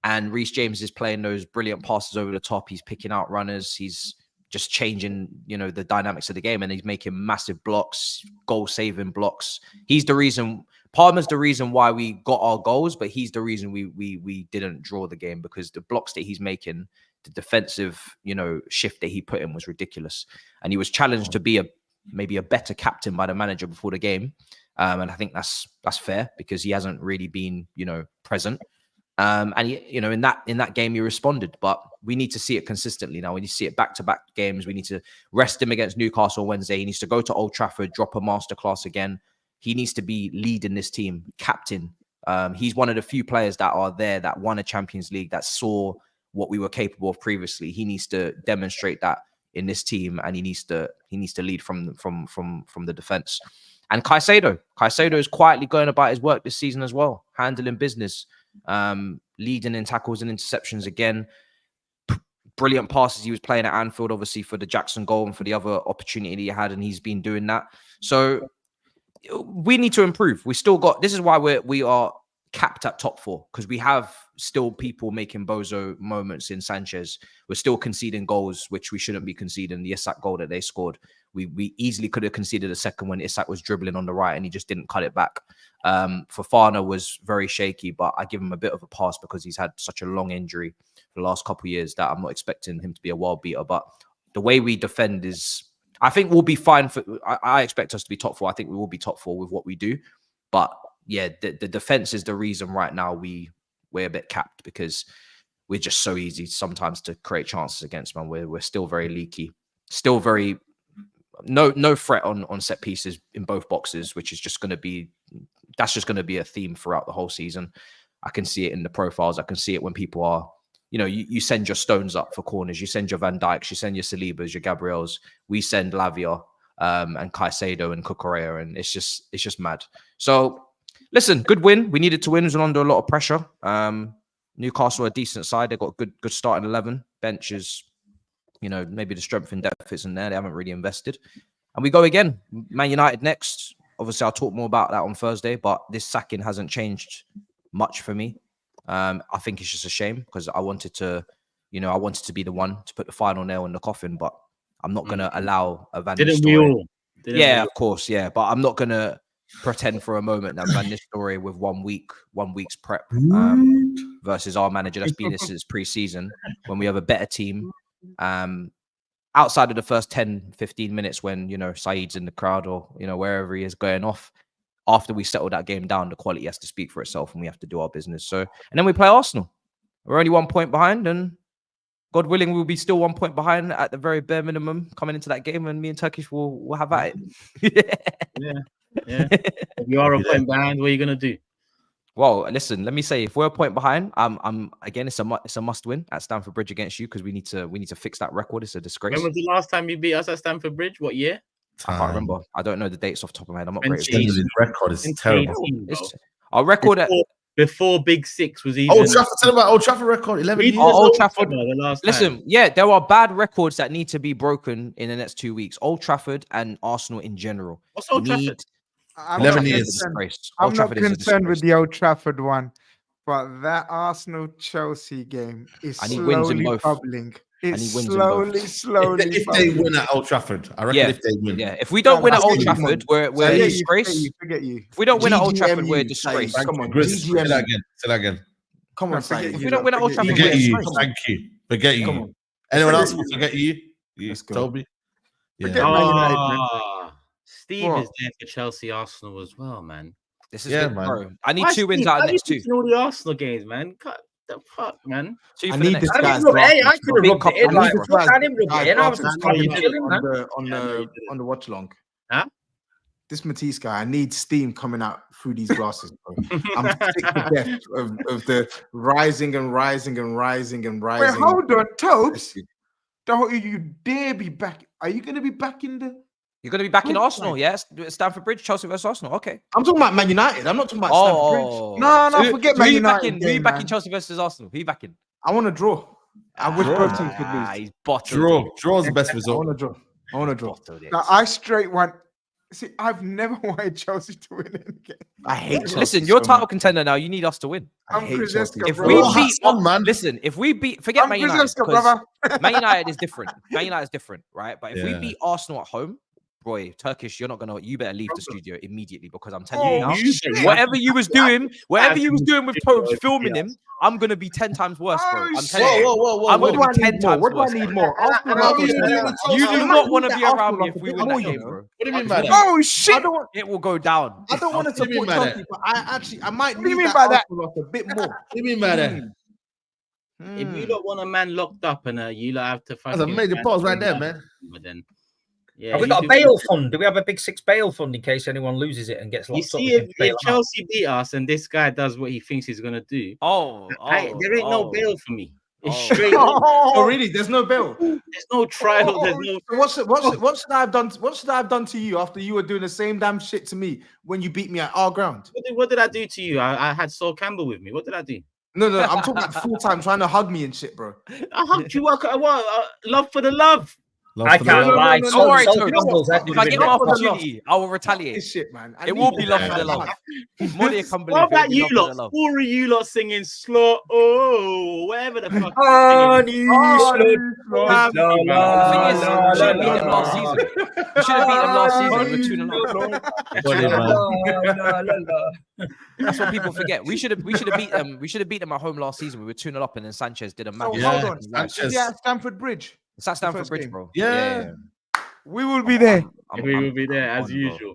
And Reece James is playing those brilliant passes over the top. He's picking out runners. He's just changing, you know, the dynamics of the game. And he's making massive blocks, goal-saving blocks. He's the reason... Palmer's the reason why we got our goals, but he's the reason we didn't draw the game, because the blocks that he's making, the defensive, you know, shift that he put in was ridiculous. And he was challenged to be maybe a better captain by the manager before the game. And I think that's fair, because he hasn't really been, you know, present. And he, you know, in that game he responded, but we need to see it consistently now. We need to see it back-to-back games. We need to rest him against Newcastle on Wednesday. He needs to go to Old Trafford, drop a masterclass again. He needs to be leading this team, captain. He's one of the few players that are there that won a Champions League, that saw what we were capable of previously. He needs to demonstrate that in this team, and he needs to lead from the defense. And Caicedo is quietly going about his work this season as well, handling business, leading in tackles and interceptions again. Brilliant passes he was playing at Anfield, obviously for the Jackson goal and for the other opportunity he had, and he's been doing that. So we need to improve. We still got, this is why we are capped at top 4, because we have still people making bozo moments in Sanchez. We're still conceding goals which we shouldn't be conceding. The Isak goal that they scored, we easily could have conceded a second when Isak was dribbling on the right and he just didn't cut it back. Fofana was very shaky, but I give him a bit of a pass because he's had such a long injury for the last couple of years that I'm not expecting him to be a world beater. But the way we defend is, I think we'll be fine. I expect us to be top 4. I think we will be top 4 with what we do. But yeah, the defense is the reason right now we're a bit capped, because we're just so easy sometimes to create chances against, man. We're still very leaky, still very no threat on set pieces in both boxes, which is just going to be, that's just going to be a theme throughout the whole season. I can see it in the profiles. I can see it when people are, you know, you send your Stones up for corners, you send your Van Dijks, you send your Salibas, your Gabriels. We send Lavia and Caicedo and Cucurella, and it's just mad. So listen, good win. We needed to win. It was under a lot of pressure. Newcastle are a decent side. They got good starting 11. Bench is, you know, maybe the strength and depth isn't there. They haven't really invested. And we go again. Man United next. Obviously, I'll talk more about that on Thursday, but this sacking hasn't changed much for me. I think it's just a shame, because I wanted to be the one to put the final nail in the coffin, but I'm not going to allow a Van Nistelrooy. Of course, yeah. But I'm not going to pretend for a moment that Van Nistelrooy with 1 week's prep versus our manager that's been here since pre-season, when we have a better team. Outside of the first 10, 15 minutes when, you know, SAEED's in the crowd or, you know, wherever he is going off, after we settle that game down, the quality has to speak for itself and we have to do our business. So, and then we play Arsenal. We're only 1 point behind, and God willing, we'll be still 1 point behind at the very bare minimum coming into that game, and me and Turkish will have at it. Yeah. If you are a point behind, what are you gonna do? Well, listen, let me say, if we're a point behind, again, it's a must win at Stamford Bridge against you, because we need to fix that record. It's a disgrace. When was the last time you beat us at Stamford Bridge? What year? I can't remember. I don't know the dates off the top of my head. I'm not great. His record is terrible. Our record before Big Six was even. Old Trafford, tell about Old Trafford record. 11 years. Old Trafford. The last Listen, time. yeah, there are bad records that need to be broken in the next 2 weeks. Old Trafford and Arsenal in general. What's Old Trafford? 11 years. I'm not concerned with the Old Trafford one, but that Arsenal Chelsea game is And he wins in slowly both. bubbling. And It's he wins in both. slowly. If they win at Old Trafford, I reckon if they win. Yeah, if we don't win at Old Trafford, we're a disgrace. Forget you. If we don't win at Old Trafford, we're a disgrace. Come on, Grizz. Say that again. Say that again. Come on, if we don't win at Old Trafford, Forget we're a you. disgrace. Thank you. Forget you. Come on. Anyone else will forget you? Toby? Steve is there for Chelsea Arsenal as well, man. This is good, bro. I need 2 wins out of the next 2. All the Arsenal games, man. Cut the fuck, man. I need this guy's I could have rubbed it in. Like, I didn't rub it in. I was just chilling, man. on the watch long. Huh? This Matisse guy, I need steam coming out through these glasses, bro. I'm sick to death of the rising and rising and rising and rising. Wait, hold on, Tobs. Don't you dare be back. Are you going to be back in the... You're going to be back in Arsenal, yes? Stamford Bridge, Chelsea versus Arsenal. Okay. I'm talking about Man United. I'm not talking about Stamford Bridge. No, forget Man United. Who are you backing Chelsea versus Arsenal? Who are you backing? I want to draw. I wish both teams could lose. He's bottled. Draw's the best result. I want to draw. Now, I straight want... See, I've never wanted Chelsea to win any game. I hate Chelsea. Listen, you're title contender now. You need us to win. I'm Krzyzewska, If bro. we beat, listen, if we beat, forget I'm Man United. Krzyzewska, because brother. Man United is different. Man United is different, right? But if we Yeah. beat Arsenal at home, boy, Turkish, you're not gonna. You better leave the studio immediately because I'm telling you now. Whatever you was doing with Tobs filming him, I'm gonna be 10 times worse, bro. I'm telling you. Whoa. I'm What gonna do be I 10 need more? times What do I worse. need bro. more? You do not want to be around me if we win that game, bro. What do you mean by that? Oh, shit. It will go down. I don't want to What do you mean support by Chelsea, but I might What do you need mean by that? Arsenal loss a bit more. What do you mean by that? If you don't want a man locked up and you lot have to fucking... That's a major pause right there, man. But then... Yeah, Have we got a bail fund? Do we have a big 6 bail fund in case anyone loses it and gets You locked up? see, if Chelsea beat us and this guy does what he thinks he's gonna do, there ain't no bail for me. It's straight. Oh, really? There's no bail. There's no trial. There's no. What should I have done? What should I have done to you after you were doing the same damn shit to me when you beat me at our ground? What did I do to you? I had Sol Campbell with me. What did I do? No, I'm talking about full time trying to hug me and shit, bro. I hugged you. Love for the love. I can't lie. Don't worry, Sol Tobs. Campbell's head If would I have get been my red. opportunity, I will retaliate. This shit, man. It will be love for the love. Money can't believe What about it will be you love for the lot? love. 4 of you lot singing slow. Oh, whatever the fuck. The thing is, we should have beat them last season. We should have beat them last season. We're 2-0. That's what people forget. We should have beat them. We should have beat them at home last season. We were 2-0 up, and then Sanchez did a So, magic. hold on. Is it at Stamford Bridge? It's at Stamford first Bridge, game? bro. Yeah. We will be there. We will be there as usual.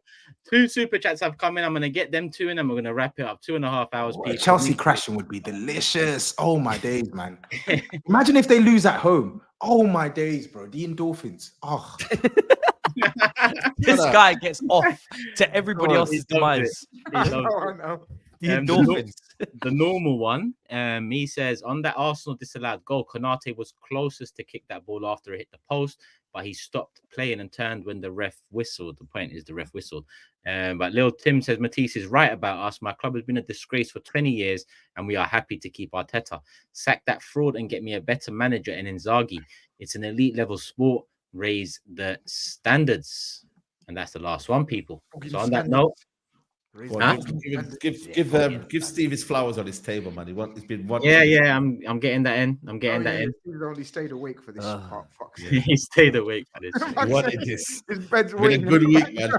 2 super chats have come in. I'm gonna get them 2 in, and we're gonna wrap it up. 2.5 hours. Boy, Chelsea crashing would be delicious. Oh my days, man. Imagine if they lose at home. Oh my days, bro. The endorphins. Oh. This guy gets off to everybody else's demise. The endorphins. The normal one. He says on that Arsenal disallowed goal, Konate was closest to kick that ball after it hit the post, but he stopped playing and turned when the ref whistled. The point is the ref whistled. But Lil Tim says Matisse is right about us. My club has been a disgrace for 20 years, and we are happy to keep Arteta. Sack that fraud and get me a better manager in Inzaghi. It's an elite level sport. Raise the standards. And that's the last one, people. So on that note, give Steve his flowers on his table, man. He's been one. Yeah. I'm getting that in. I'm getting that in. He's only stayed awake for this. He stayed awake for this. He wanted this. His bed's Been a waiting. good week, man.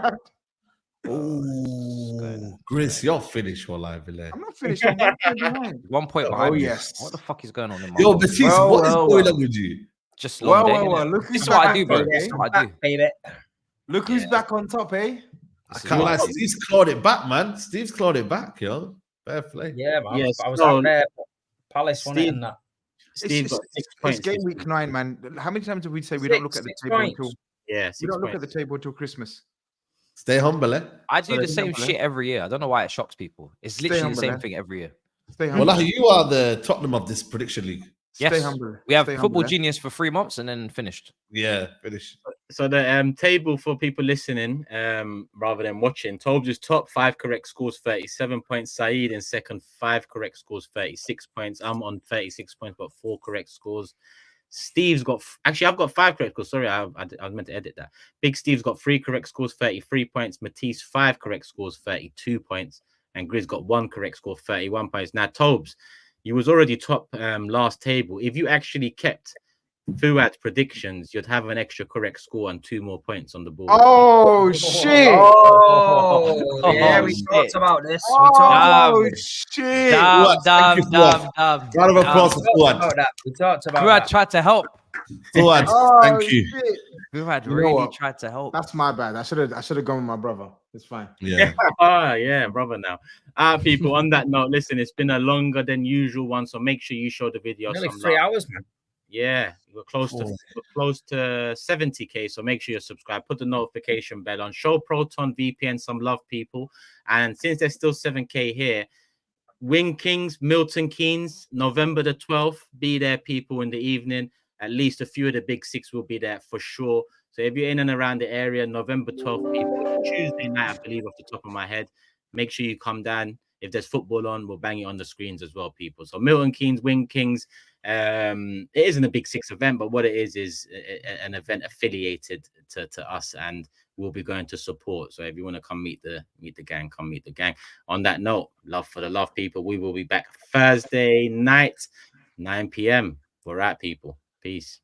Oh, Grizz, you're finished, Wallahi Billah. I'm not finished. I'm 1 point behind. 1 point behind. Oh, me. yes. What the fuck is going on in my Yo, life? Matisse, what is going on with you? Just long day. Look This who's is what I back, do, bro. baby. This is what I do. Baby. Look who's back on top, eh? I can't lie. Steve's clawed it back, man. Steve's clawed it back, yo. Fair play. Yeah, man. Yes, I was so- out there. Palace won it Steve- and that. Steve got 6 It's points. game week 9, man. How many times have we said we don't look at the 6 table points. until Yeah, we 6 don't look at points. the table until Christmas? Stay humble, eh? I do the Stay same humble, shit every year. I don't know why it shocks people. It's Stay literally the humble, same eh? thing every year. Stay humble. Wallahi, you are the Tottenham of this prediction league. Yes, Stay humble. we have Stay Football humble, eh? Genius for 3 months and then finished. Yeah, finish. So the table for people listening, rather than watching, Tobs is top, 5 correct scores, 37 points. SAEED in second, 5 correct scores, 36 points. I'm on 36 points, got 4 correct scores. Steve's got actually, I've got 5 correct scores. Sorry, I was meant to edit that. Big Steve's got 3 correct scores, 33 points. Matisse 5 correct scores, 32 points, and GRIZZ got 1 correct score, 31 points. Now, Tobs, you was already top last table. If you actually kept Fuad's predictions, you'd have an extra correct score and 2 more points on the board. Oh shit! Oh, yeah, we talked about this. We talked shit! Damn. Round of applause for Fuad. We talked about Fuad that. tried to help. Fuad, thank you. Fuad You know really what? tried to help. That's my bad. I should have gone with my brother. It's fine. Yeah. Yeah, brother. Now, people. On that note, listen, it's been a longer than usual one, so make sure you show the video. Nearly some 3 love. hours, man. Yeah, we're close to 70k, so make sure you subscribe, put the notification bell on, show Proton VPN some love, people. And since there's still 7k here, Wing Kings, Milton Keynes, November the 12th, be there, people, in the evening. At least a few of the big 6 will be there for sure. So if you're in and around the area, November 12th, people, Tuesday night, I believe, off the top of my head, make sure you come down. If there's football on, we'll bang it on the screens as well, people. So Milton Keynes, Wing Kings, it isn't a big 6 event, but what it is an event affiliated to us, and we'll be going to support. So if you want to come meet the gang, come meet the gang. On that note, love for the love, people. We will be back Thursday night, 9 p.m. We're at, people. Peace.